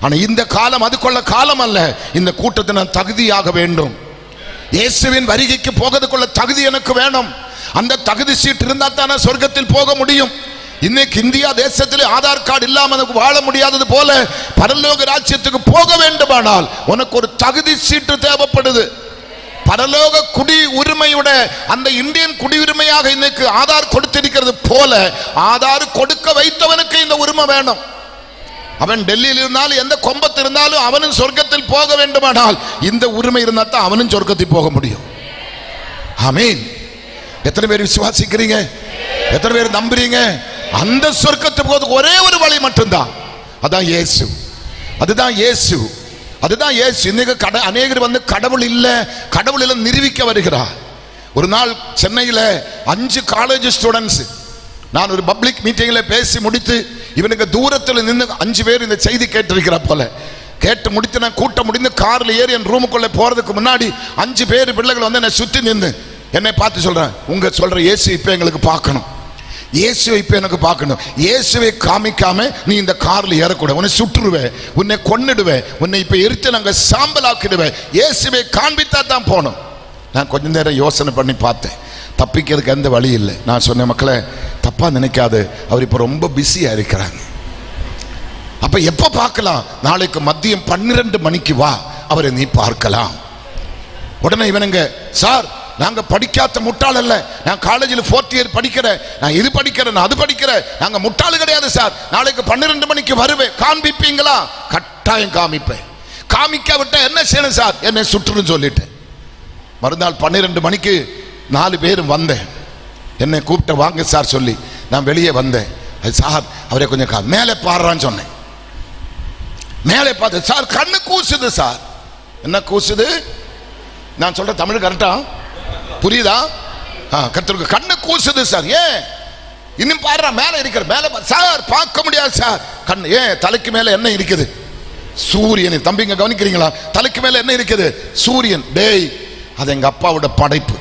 ஆனா இந்த காலம் அதுக்குள்ள காலம் அல்ல. இந்த கூட்டத்தை நான் தகுதியாக வேண்டும். இயேசுவின் வருகைக்கு போகிறதுக்குள்ள தகுதி எனக்கு வேணும். அந்த தகுதி சீட் இருந்தா தானே சொர்க்கத்தில் போக முடியும். இன்னைக்கு இந்தியா தேசத்திலே ஆதார் கார்டு இல்லாம வாழ முடியாதது போல பரலோக ராஜ்யத்துக்கு போக வேண்டுமானால் உனக்கு ஒரு தகுதி சீட்டு தேவைப்படுது. பரலோக குடி உரிமையோட அந்த இந்தியன் குடியுரிமையாக இன்னைக்கு ஆதார் கொடுத்திருக்கிறது போல ஆதார் கொடுக்க வைத்தவனுக்கு இந்த உரிமை வேணும். அவன் டெல்லியில் இருந்தாலும் எந்த கொம்பத்தில் இருந்தாலும் அவனும் சொர்க்கத்தில் போக வேண்டுமானால் இந்த உரிமை இருந்தால் தான் அவனும் சொர்க்கத்தில் போக முடியும். ஆமீன். எத்தனை பேர் விசுவாசிக்கிறீங்க? எத்தனை பேர் நம்புறீங்க? அந்த சொர்க்கத்துக்கு போறதுக்கு ஒரே ஒரு வழி மட்டும்தான், அதான் இயேசு. அதுதான் இயேசு, அதுதான் இயேசு. இன்னைக்கு அநேகர் வந்து கடவுள் இல்ல கடவுள் இல்ல நிரூபிக்க வருகிறார். ஒரு நாள் சென்னையில் 5 காலேஜ் ஸ்டூடெண்ட்ஸ், நான் ஒரு பப்ளிக் மீட்டிங்ல பேசி முடித்து இவனுக்கு தூரத்தில் நின்று 5 பேர் இந்த செய்தி கேட்டிருக்கிற போல கேட்டு முடித்து நான் கூட்டம் முடிந்து கார்ல ஏறி என் ரூமுக்குள்ள போறதுக்கு முன்னாடி 5 பேர் பிள்ளைகள் வந்து என்னை சுத்தி நின்று என்னை பார்த்து சொல்றேன், உங்க சொல்ற இயேசு இப்ப எங்களுக்கு பார்க்கணும், இயேசுவை இப்ப எனக்கு பார்க்கணும். இயேசுவை காமிக்காம நீ இந்த கார்ல ஏறக்கூடாது, உன்னை சுற்றுருவேன், உன்னை கொன்னிடுவேன், உன்னை இப்ப எரித்து நாங்க சாம்பலாக்கிடுவேன், இயேசுவை காண்பித்தா தான் போகணும். நான் கொஞ்ச நேரம் யோசனை பண்ணி பார்த்தேன், தப்பிக்கிறதுக்கு எந்த வழி இல்லை. நான் சொன்ன மக்களை தப்பா நினைக்காது, அவர் இப்ப ரொம்ப பிஸியா இருக்கிறாங்க. அப்ப எப்ப பார்க்கலாம்? நாளைக்கு மதியம் 12 மணிக்கு வா, அவரை நீ பார்க்கலாம். உடனே இவனுங்க, சார் நாங்க படிக்காத முட்டாள் அல்ல, நான் காலேஜில் 4th இயர் படிக்கிறேன், நான் இது படிக்கிறேன், நான் அது படிக்கிறேன், நாங்க முட்டாள் கிடையாது சார், நாளைக்கு 12 மணிக்கு வருவேன், காண்பிப்பீங்களா? கட்டாயம் காமிப்பேன். காமிக்க விட்ட என்ன செய்யணும் சார்? என்னை சுற்றுன்னு சொல்லிட்டேன். மறுநாள் 12 மணிக்கு 4 பேரும் வந்தேன். என்னை கூப்பிட்ட வாங்க சார் சொல்லி நான் வெளியே வந்தேன். அது சார் அவரை கொஞ்சம் மேலே பாடுறான்னு சொன்னேன். மேலே பார்த்து, சார் கண்ணு கூசுது சார். என்ன கூசுது? நான் சொல்ற தமிழ் கரெக்டா புரியுதா? கர்த்தருக்கு கண்ணு கூசுது சார். ஏன்? இன்னும் பாடுறா, மேலே இருக்கிற மேலே சார் பார்க்க முடியாது சார். கண்ணு ஏன்? தலைக்கு மேலே என்ன இருக்குது? சூரியன். தம்பிங்க கவனிக்கிறீங்களா? தலைக்கு மேலே என்ன இருக்குது? சூரியன். டேய், அது எங்க அப்பாவோட படைப்பு.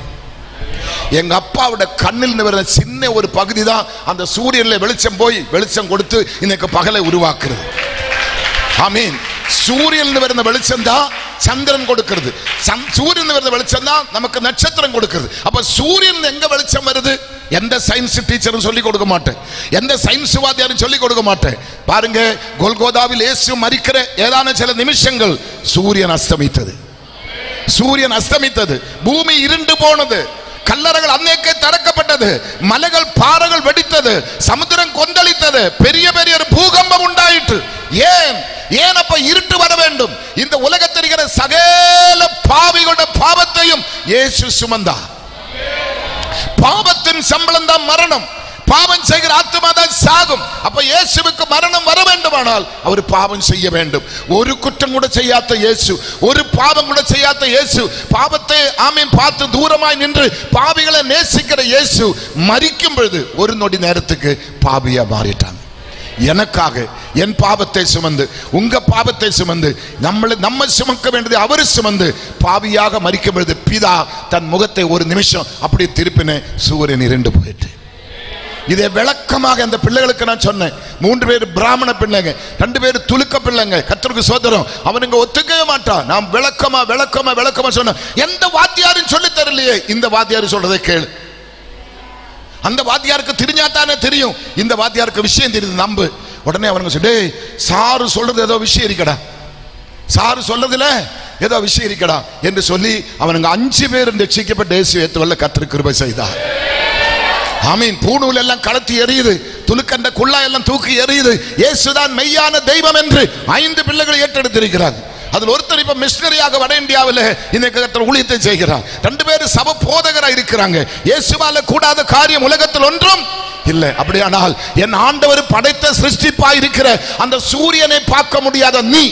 எங்க அப்பாவோட கண்ணில் வர சின்ன ஒரு பகுதி தான் அந்த சூரியன்ல வெளிச்சம் போய் வெளிச்சம் கொடுத்து இன்னைக்கு பகலை உருவாக்குறது. ஆமீன். சூரியன் வருந்த வெளிச்சம் தான் சந்திரன் கொடுக்கிறது, சூரியன் வருந்த வெளிச்சம் தான் நமக்கு நட்சத்திரம் கொடுக்கிறது. அப்ப சூரியன் எங்க வெளிச்சம் வருது? எந்த சயின்ஸ் டீச்சரும் சொல்லி கொடுக்க மாட்டேன், எந்த சயின்ஸ் வாத்தியாரும் சொல்லி கொடுக்க மாட்டேன். பாருங்க, கோல்கோதாவில் இயேசு மரிக்கிற ஏதான சில நிமிஷங்கள் சூரியன் அஸ்தமித்தது. சூரியன் அஸ்தமித்தது, பூமி இருண்டு போனது, கல்லறைகள் அன்னைக்கே திறக்கப்பட்டது, மலைகள் பாறைகள் வெடித்தது, சமுத்திரம் கொந்தளித்தது, பெரிய பெரிய பூகம்பம் உண்டாயிற்று. ஏன்? ஏன் அப்ப இருட்டு வர வேண்டும்? இந்த உலகத்தில் இருக்கிற சகல பாவிகளுடைய பாவத்தையும் இயேசு சுமந்தார். பாவத்தின் சம்பளம் தான் மரணம், பாவம் செய்கிற ஆத்துமா தான் சாகும். அப்ப இயேசுவுக்கு மரணம் வர வேண்டுமானால் அவர் பாவம் செய்ய வேண்டும். ஒரு குற்றம் கூட செய்யாத இயேசு, ஒரு பாவம் கூட செய்யாத இயேசு, பாவத்தை ஆமீன் பார்த்து தூரமாய் நின்று பாவிகளை நேசிக்கிற இயேசு மரிக்கும் பொழுது ஒரு நொடி நேரத்துக்கு பாவியா மாறிட்டாங்க. எனக்காக என் பாவத்தை சுமந்து உங்க பாவத்தை சுமந்து நம்ம சுமக்க வேண்டியது அவர் சுமந்து பாவியாக மரிக்கும் பொழுது பிதா தன் முகத்தை ஒரு நிமிஷம் அப்படி திருப்பின, சூரியன் இருண்டு போயிட்டு. இதை விளக்கமாக அந்த பிள்ளைகளுக்கு நான் சொன்னேன். 3 பேர் பிராமண பிள்ளைங்க, 2 பேர் துலுக்க பிள்ளைங்க. கர்த்தருக்கு சோதரம், அவனுங்க ஒத்துக்கவே மாட்டான். நான் விளக்கமா விளக்கமா விளக்கமா சொன்னேன். எந்த வாத்தியாரும் சொல்லி தரலையே, இந்த வாத்தியாரு சொல்றதை கேளு. அந்த வாத்தியாருக்கு தெரிஞ்சாத்தானே தெரியும், இந்த வாத்தியாருக்கு விஷயம் தெரியுது, நம்பு. உடனே அவனுங்க சொல்லி, சாரு சொல்றது ஏதோ விஷயம் இருக்கடா, சாரு சொல்றதுல ஏதோ விஷயம் இருக்கடா என்று சொல்லி அவனுங்க 5 பேர் ரட்சிக்கப்பட்ட இயேசு ஏத்துவல்ல கர்த்தர் கிருபை செய்தார். ஆமீன். பூணூல் எல்லாம் கலத்தி எறியுது, துலுக்கண்ட குள்ளா எல்லாம் தூக்கி எறியுது. இயேசுதான் மெய்யான தெய்வம் என்று 5 பிள்ளைகளை ஏற்றெடுத்திருக்கிறார். அதில் ஒருத்தர் இப்ப மிஷனரியாக வட இந்தியாவில் இன்னைக்கு கர்த்தர் ஊழியத்தை செய்கிறார். 2 பேர் சபை போதகரா இருக்கிறாங்க. இயேசுவால கூடாத காரியம் உலகத்தில் ஒன்றும் இல்லை. அப்படியானால் என் ஆண்டவர் படைத்த சிருஷ்டிப்பாய் இருக்கிற அந்த சூரியனை பார்க்க முடியாத நீ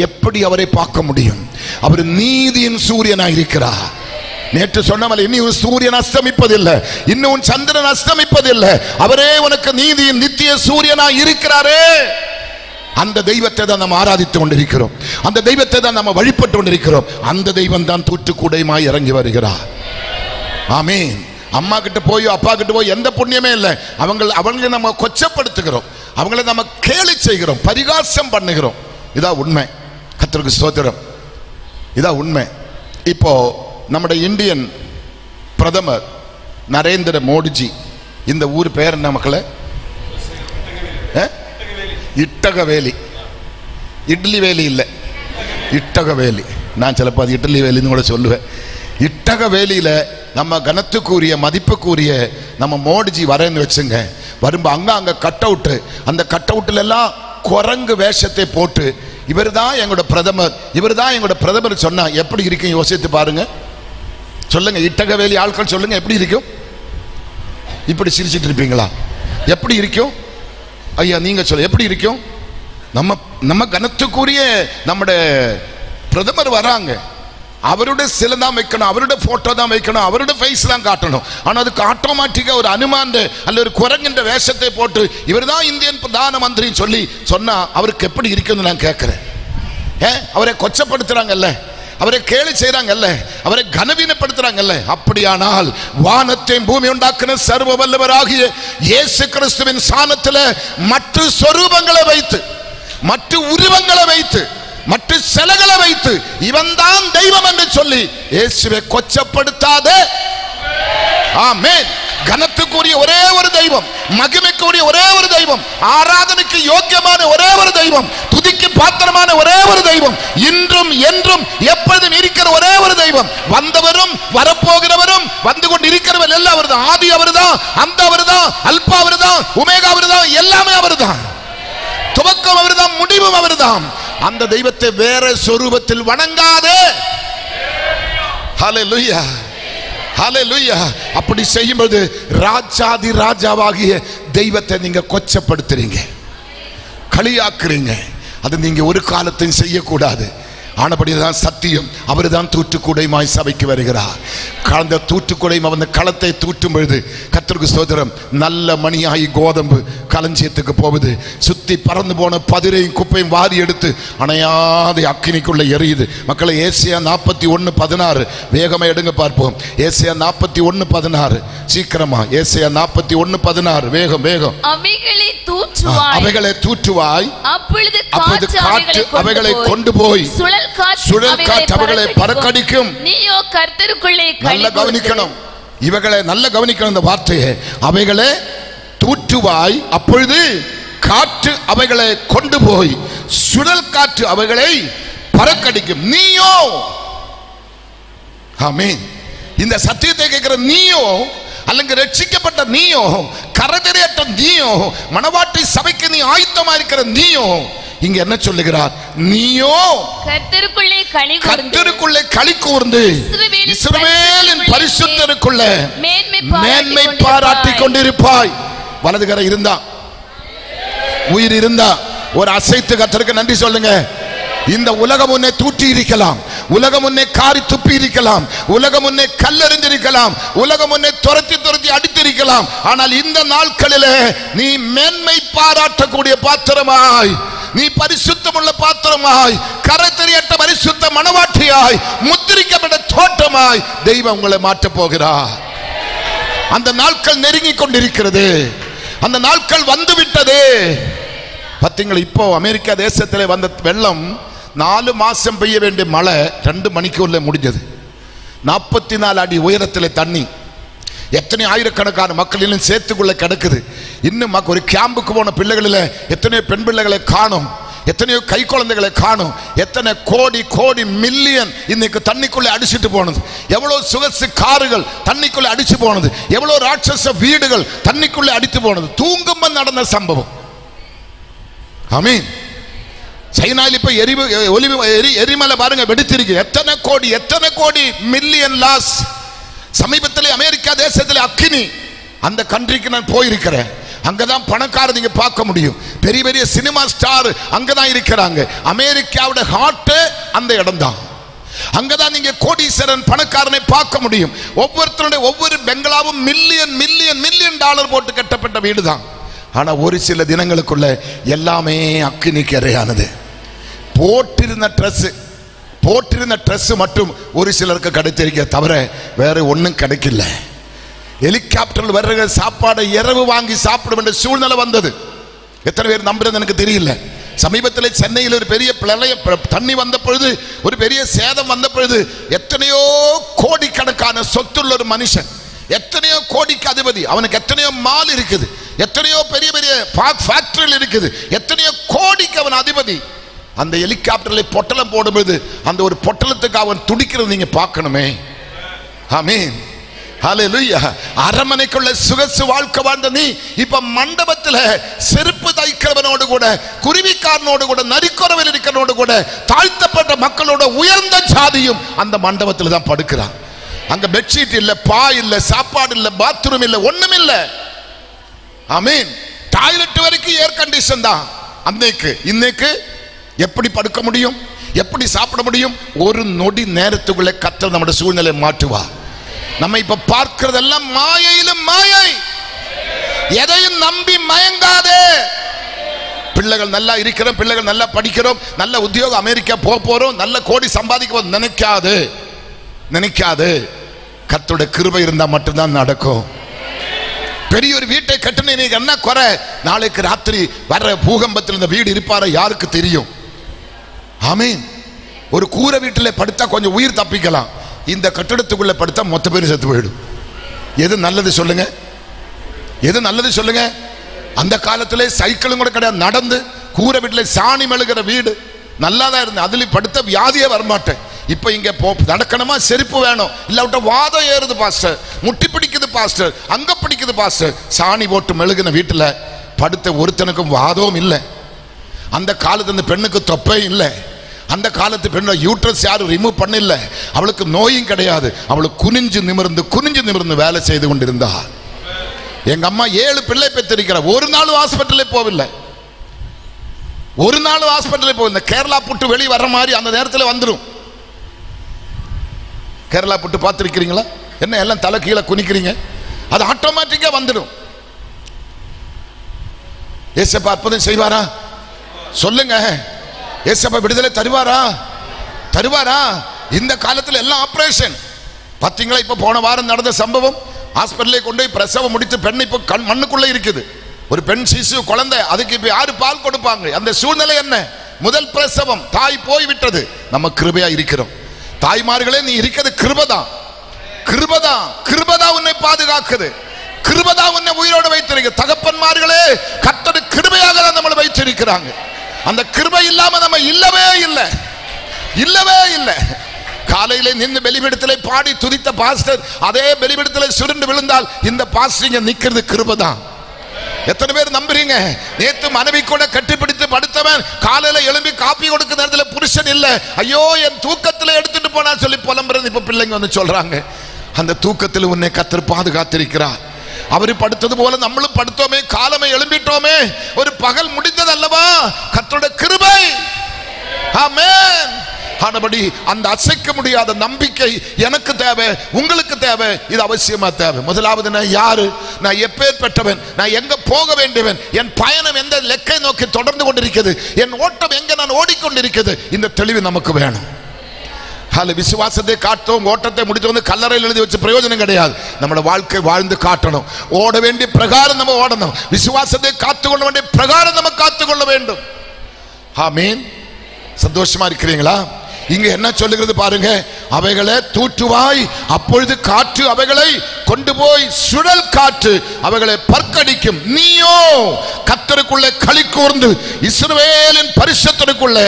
எப்படி அவரை பார்க்க முடியும்? அவர் நீதியின் சூரியனாய் இருக்கிறார். நேற்று சொன்னவள் இன்னும் சூரியன் அஸ்தமிப்பதில்லை, இன்னும் சந்திரன் அஸ்தமிப்பதில்லை. அவரே உனக்கு நீதியின் நித்திய சூரியனாய் இருக்கிறாரே. அந்த தெய்வத்தை தான் நம்ம ஆராதித்துக் கொண்டிருக்கிறோம். அந்த தெய்வத்தை தான் நம்ம வழிபட்டு கொண்டிருக்கிறோம். அந்த தெய்வம் தான் தூற்றுக்கூடையுமாய் இறங்கி வருகிறார். ஆமென். அம்மா கிட்ட போய் அப்பா கிட்ட போய் எந்த புண்ணியமே இல்லை. அவங்களை நம்ம கொச்சப்படுத்துகிறோம், அவங்களை நம்ம கேலி செய்கிறோம், பரிகாசம் பண்ணுகிறோம். இதான் உண்மை. கர்த்தருக்கு ஸ்தோத்திரம். இதான் உண்மை. இப்போ நம்முடைய இந்தியன் பிரதமர் நரேந்திர மோடிஜி, இந்த ஊர் பேர் என்ன மக்களே? இட்டகவேலி. இட்லி வேலி இல்லை, இட்டகவேலி. நான் சிலப்போ அது இட்லி வேலின்னு கூட சொல்லுவேன். இட்டகவேலியில நம்ம கனத்துக்குரிய மதிப்புக்குரிய நம்ம மோடிஜி வரேன்னு வச்சுங்க. வரும்போது அங்க கட் அவுட்டு, அந்த கட் அவுட்ல எல்லாம் குரங்கு வேஷத்தை போட்டு இவர் தான் எங்களோட பிரதமர், இவர் தான் எங்களோட பிரதமர் சொன்னா எப்படி இருக்கும் யோசித்து பாருங்க. சொல்லுங்க, இட்டகவேலி ஆட்கள் சொல்லுங்க, எப்படி இருக்கும்? இப்படி சிரிச்சிட்டு இருப்பீங்களா? எப்படி இருக்கும் ஐயா? நீங்க சொல்ல எப்படி இருக்கும்? நம்ம கனத்துக்குரிய நம்முடைய பிரதமர் வராங்க, அவருடைய சிலை தான் வைக்கணும், அவருடைய போட்டோ தான் வைக்கணும், அவருடைய ஃபேஸ் தான் காட்டணும். ஆனால் அதுக்கு ஆட்டோமேட்டிக்கா ஒரு அனுமான் அல்ல ஒரு குரங்கின்ற வேஷத்தை போட்டு இவர் தான் இந்தியன் பிரதான மந்திரின்னு சொல்லி சொன்னா அவருக்கு எப்படி இருக்குன்னு நான் கேட்கிறேன். அவரை கொச்சப்படுத்துறாங்கல்ல, அவரை கேலி செய்றாங்கல்ல, அவரை கனவீனப்படுத்துறாங்கல்ல. அப்படியானால் வானத்தையும் பூமி உண்டாக்கின சர்வ வல்லவராகிய இயேசு கிறிஸ்துவின் சாணத்தில் மற்ற சொரூபங்களை வைத்து, மற்ற உருவங்களை வைத்து, மற்ற சிலைகளை வைத்து இவன் தான் தெய்வம் என்று சொல்லி இயேசுவை கொச்சப்படுத்தாதே. ஆமென். கனத்துக்குரிய ஒரே ஒரு தெய்வம், மகிமைக்குரிய ஒரே ஒரு தெய்வம், ஆராதனைக்கு யோக்கியமான ஒரே ஒரு தெய்வம், துதிக்கு பாத்திரமான ஒரே ஒரு தெய்வம், இன்றும் என்றும் எப்பொழுதும் இருக்கிற ஒரே ஒரு தெய்வம், வந்தவரும் வரப்போகிறவரும் வந்து கொண்டு இருக்கிறவர் எல்லாம் அவர்தான். ஆதி அவர்தான், அந்த அவர்தான், அல்பா அவர்தான், உமேகா அவர்தான், எல்லாமே அவர்தான். துவக்கம் அவர்தான், முடிவும் அவர்தான். அந்த தெய்வத்தை வேற சொரூபத்தில் வணங்காதே. ஹல்லேலூயா, ஹல்லேலூயா. அப்படி செய்யும்போது ராஜாதி ராஜாவாகிய தெய்வத்தை நீங்க கொச்சப்படுத்துறீங்க, களியாக்குறீங்க. அது நீங்க ஒரு காலத்தையும் செய்யக்கூடாது. ஆனபடிதான் சத்தியம். அவர் தான் தூற்றுக்கூடையுமாய் சபைக்கு வருகிறார். கலந்த தூற்றுக்கூடையும் அவன் களத்தை தூற்றும் பொழுது கர்த்தருக்கு ஸ்தோத்திரம், நல்ல மணியாகி கோதம்பு களஞ்சியத்துக்கு போகுது. சுத்தி பறந்து போன பதிரையும் குப்பையும் வாரி எடுத்து அணையாத அக்கினிக்குள்ள எரியுது. மக்களை ஏசியா 41:16 வேகமா எடுங்க பார்ப்போம். ஏசியா 41:16 சீக்கிரமா. ஏசியா 41:16 வேகம் வேகம். அவைகளை தூற்றுவாய், அப்பொழுது காற்று அவைகளை கொண்டு போய் சுழல் காற்று அவைகளை பறக்கடிக்கும். நீயோ கர்த்தருக்குள்ளே நல்ல கவனிக்கணும், இவைகளை நல்ல கவனிக்கணும் இந்த வார்த்தையை. அவைகளை தூற்றுவாய், அப்பொழுது காற்று அவைகளை கொண்டு போய் சுழல் காற்று அவைகளை பறக்கடிக்கும். நீயோ, ஆமென். இந்த சத்தியத்தை கேட்கிற நீயோ, அல்லங்க ரட்சிக்கப்பட்ட நீயோ, கரதரையற்ற நீயோ, மணவாட்டி சபைக்கு நீ ஆயத்தமா இருக்கிற நீயோ, இங்க என்ன சொல்லுகிறார்? நீயோ கர்த்தருக்குள்ளே களி கூர்ந்து இஸ்ரவேலின் பரிசுத்தருக்குள்ள மேன்மை பாராட்டி கொண்டிருப்பாய். வலதுகரை இருந்தா, உயிர் இருந்தா ஒரு அசைத்து கர்த்தருக்கு நன்றி சொல்லுங்க. இந்த உலகம் உன்னை தூற்றி இருக்கலாம், உலகம் உன்னை காரி துப்பி இருக்கலாம், உலகம் உன்னை கல்லெறிந்திருக்கலாம், உலகம் உன்னை துரத்தி துரத்தி அடித்திருக்கலாம். ஆனால் இந்த நாட்களிலே நீ மேன்மை பாராட்டக்கூடிய பாத்திரமாய், நீ பரிசுத்தமுள்ள பாத்திரமாய், கரை தெரியட்ட பரிசுத்த மணவாட்டியாய், முத்திரிக்கப்பட்ட தோட்டமாய் தெய்வம் உங்களை மாற்றப் போகிறார். அந்த நாட்கள் நெருங்கி கொண்டிருக்கிறது, அந்த நாட்கள் வந்துவிட்டது. பார்த்தீங்களா, இப்போ அமெரிக்கா தேசத்திலே வந்த வெள்ளம் 4 மாசம் பெய்ய வேண்டிய மழை 2 மணிக்குள்ள முடிஞ்சது. 44 அடி உயரத்தில் தண்ணி. எத்தனை ஆயிரக்கணக்கான மக்கள் இன்னும் சேர்த்துக்குள்ள கிடக்குது. இன்னும் ஒரு கேம்புக்கு போன பிள்ளைகளில் எத்தனையோ பெண் பிள்ளைகளை காணும், எத்தனையோ கை குழந்தைகளை காணும். எத்தனை கோடி கோடி மில்லியன் இன்னைக்கு தண்ணிக்குள்ளே அடிச்சுட்டு போனது. எவ்வளவு சுகசு கார்கள் தண்ணிக்குள்ளே அடிச்சு போனது, எவ்வளவு ராட்சச வீடுகள் தண்ணிக்குள்ளே அடித்து போனது. தூங்கும்போது நடந்த சம்பவம். ஆமீன். சைனாவில் இப்ப எரிமலை பாருங்க வெடித்திருக்கு. எத்தனை கோடி மில்லியன் லாஸ். சமீபத்தில் அமெரிக்கா தேசத்தில் அக்கினி. அந்த கண்ட்ரிக்கு நான் போயிருக்கிறேன். அங்கதான் பணக்காரர் நீங்க பார்க்க முடியும். பெரிய பெரிய சினிமா ஸ்டார் அங்கதான் இருக்கிறாங்க. அமெரிக்காவோட ஹார்ட் அந்த இடம் தான். அங்கதான் நீங்க கோடீஸ்வரன் பணக்காரனை பார்க்க முடியும். ஒவ்வொருத்தருடைய ஒவ்வொரு பெங்களாவும் மில்லியன் டாலர் போட்டு கட்டப்பட்ட வீடு தான். ஆனா ஒரு சில தினங்களுக்குள்ள எல்லாமே அக்கினிக்கு இரையானது. போட்டிருந்த ட்ரெஸ் மட்டும் ஒரு சிலருக்கு கிடைத்திருக்க தவிர வேற ஒன்றும் கிடைக்கல. ஹெலிகாப்டரில் வர்ற சாப்பாடை இரவு வாங்கி சாப்பிடும் என்ற சூழ்நிலை வந்தது. எத்தனை பேர் நம்புறது எனக்கு தெரியல. சமீபத்தில் சென்னையில் ஒரு பெரிய தண்ணி வந்த பொழுது, ஒரு பெரிய சேதம் வந்த பொழுது, எத்தனையோ கோடிக்கணக்கான சொத்துள்ள ஒரு மனுஷன், எத்தனையோ கோடிக்கு அதிபதி, அவனுக்கு எத்தனையோ மால் இருக்குது, எத்தனையோ பெரிய பெரிய ஃபேக்டரிகள் இருக்குது, எத்தனையோ கோடிக்கு அவன் அதிபதி. அந்த ஹெலிகாப்டரில் பொட்டலம் போடும்போது அந்த ஒரு பொட்டலத்துக்கு அவன் துடிக்கிறது நீங்க பார்க்கணுமே. ஆமென், ஹல்லேலூயா. அரமனைக்குள்ள சுகசு வாழ்க்கை வாழ்ந்த நீ இப்ப மண்டபத்தில் செருப்பு தைக்கிறவனோடு கூட, குருவிக்காரனோடு கூட, நரிக்குறவில் இருக்கிறனோடு கூட, தாழ்த்தப்பட்ட மக்களோட உயர்ந்த ஜாதியும் அந்த மண்டபத்தில் தான் படுக்கிறான். அங்க பெட்ஷீட் இல்ல, பா இல்ல, சாப்பாடு இல்ல, பாத்ரூம் இல்ல, ஒண்ணும் இல்ல. ஆமென். டாய்லெட் வரைக்கும் ஏர் கண்டிஷன் தான். அன்னைக்கு இன்னைக்கு எப்படி படுக்க முடியும், எப்படி சாப்பிட முடியும்? ஒரு நொடி நேரத்துக்குள்ள கர்த்தர் நம்முடைய சூழ்நிலை மாற்றுவா. நம்ம இப்ப பார்க்கிறதெல்லாம் மாயையிலும் மாயை. எதையும் நம்பி மயங்காதே. பிள்ளைகள் நல்லா இருக்கிறோம், பிள்ளைகள் நல்லா படிக்கிறோம், நல்ல உத்தியோகம், அமெரிக்கா போறோம், நல்ல கோடி சம்பாதிக்க நினைக்காது. கர்த்தருடைய கிருபை இருந்தா மட்டும்தான் நடக்கும். பெரிய ஒரு வீட்டை கட்டின என்ன குறை? நாளைக்கு ராத்திரி வர்ற பூகம்பத்தில் இந்த வீடு இருப்பார யாருக்கு தெரியும்? ஆமென். ஒரு கூரை வீட்டில் படுத்தா கொஞ்சம் உயிர் தப்பிக்கலாம். இந்த கட்டிடத்துக்குள்ள படுத்தா மொத்த பேர் செத்து போயிடும். எது நல்லது சொல்லுங்க? எது நல்லது சொல்லுங்க? அந்த காலத்திலே சைக்கிளும் கூட கிடையாது. நடந்து கூரை வீட்டில் சாணி மெழுகிற வீடு நல்லா தான் இருந்தது. அதுல படுத்த வியாதியே வரமாட்டேன். இப்ப இங்க நடக்கணுமா செருப்பு வேணும், இல்லாவிட்ட வாதம் ஏறுது பாஸ்டர், முட்டி பிடிக்குது பாஸ்டர், அங்க பிடிக்குது பாஸ்டர். சாணி போட்டு மெழுகின வீட்டுல படுத்த ஒருத்தனுக்கும் வாதமும் இல்லை. அந்த காலத்து அந்த பெண்ணுக்கு தொப்பையும் இல்லை. அந்த காலத்து பெண்ணோட யூட்ரஸ் யாரும் ரிமூவ் பண்ணல. அவளுக்கு நோயும் கிடையாது. அவளுக்கு குனிஞ்சு நிமிர்ந்து வேலை செய்து கொண்டிருந்தா. எங்க அம்மா 7 பிள்ளை பெற்றிருக்கிறார். ஒரு நாள் ஹாஸ்பிட்டலே போவில்லை. கேரளா புட்டு வெளியே வர்ற மாதிரி அந்த நேரத்தில் வந்துடும். கேரளா புட்டு பார்த்துருக்கிறீங்களா? என்ன எல்லாம் தலை கீழே குனிக்கிறீங்க? அது ஆட்டோமேட்டிக்கா வந்துடும். ஏசப்பா அற்புதம் செய்வாரா? சொல்லுங்க. ஏசப்பா விடுதலை தருவாரா? இந்த காலத்தில் எல்லாம் ஆபரேஷன். பாத்தீங்களா? இப்ப போன வாரம் நடந்த சம்பவம். ஹாஸ்பிட்டலே கொண்டு போய் பிரசவம் முடித்து பெண் இப்ப மண்ணுக்குள்ள இருக்குது. ஒரு பெண் சிசு குழந்தை, அதுக்கு இப்ப யாரு பால் கொடுப்பாங்க? அந்த சூழ்நிலை என்ன? முதல் பிரசவம், தாய் போய் விட்டது. நம்ம கிருபையா இருக்கிறோம். தாய்மார்களே, நீ இருக்கிறது கிருபதா உன்னை பாதுகாக்குது. கிருபதா உன்னை உயிரோடு வைத்திருக்கு. தகப்பன்மார்களே, கர்த்தர் கிருபையாக தான் நம்மளை வைத்திருக்கிறாங்க. அந்த கிருபை இல்லாம நம்ம இல்லவே இல்லை. காலையில நின்று பலிபீடத்திலே பாடி துதித்த பாஸ்டர் அதே பலிபீடத்திலே சுருண்டு விழுந்தால் இந்த பாஸ்டர் நிக்கிறது கிருபைதான். எத்தனை பேர் நம்புறீங்க? நேத்து மனைவி கூட கட்டிப்பிடித்து படுத்தவன் காலையில எழும்பி காப்பி கொடுக்க நேரத்தில் புருஷன் இல்ல, ஐயோ என் தூக்கத்தில் எடுத்துட்டு போனா சொல்லி புலம்புறது இப்ப பிள்ளைங்க வந்து சொல்றாங்க. அந்த தூக்கத்தில் உன்னை கர்த்தர் பாதுகாத்திருக்கிறார். அவரு படுத்தது போல நம்மளும் படுத்தோமே, காலமே எழும்பிட்டோமே, ஒரு பகல் முடிந்தது அல்லவா? கர்த்தருடைய கிருபை. ஆமென். ஆனபடி அந்த அசைக்க முடியாத நம்பிக்கை எனக்கு தேவை, உங்களுக்கு தேவை, இது அவசியமா தேவை. முதலாவது நான் யாரு, நான் எப்பேற்பட்டவன், நான் எங்க போக வேண்டியவன், என் பயணம் எந்த லெக்கை நோக்கி தொடர்ந்து கொண்டிருக்கிறது, என் ஓட்டம் எங்க நான் ஓடிக்கொண்டிருக்கிறது, இந்த தெளிவு நமக்கு வேணும். விசுவாசத்தை காட்டும், ஓட்டத்தை முடித்து வந்து கல்லறையில் எழுதி வச்சு பிரயோஜனம் கிடையாது. நம்மளோட வாழ்க்கை வாழ்ந்து காட்டணும். ஓட வேண்டிய பிரகாரம் நம்ம ஓடணும். விசுவாசத்தை காத்துக்கொள்ள வேண்டிய பிரகாரம் நம்ம காத்துக்கொள்ள வேண்டும். ஆமென். சந்தோஷமா இருக்கிறீங்களா? இங்க என்ன சொல்லுகிறது பாருங்க. அவைகளை தூற்றுவாய், அப்பொழுது காற்று அவைகளை கொண்டு போய் சுழல் காற்று அவைகளை பற்கடிக்கும். நீயோ கர்த்தருக்குள்ளே களி கூர்ந்து இஸ்ரவேலின் பரிசுத்தருக்குள்ளே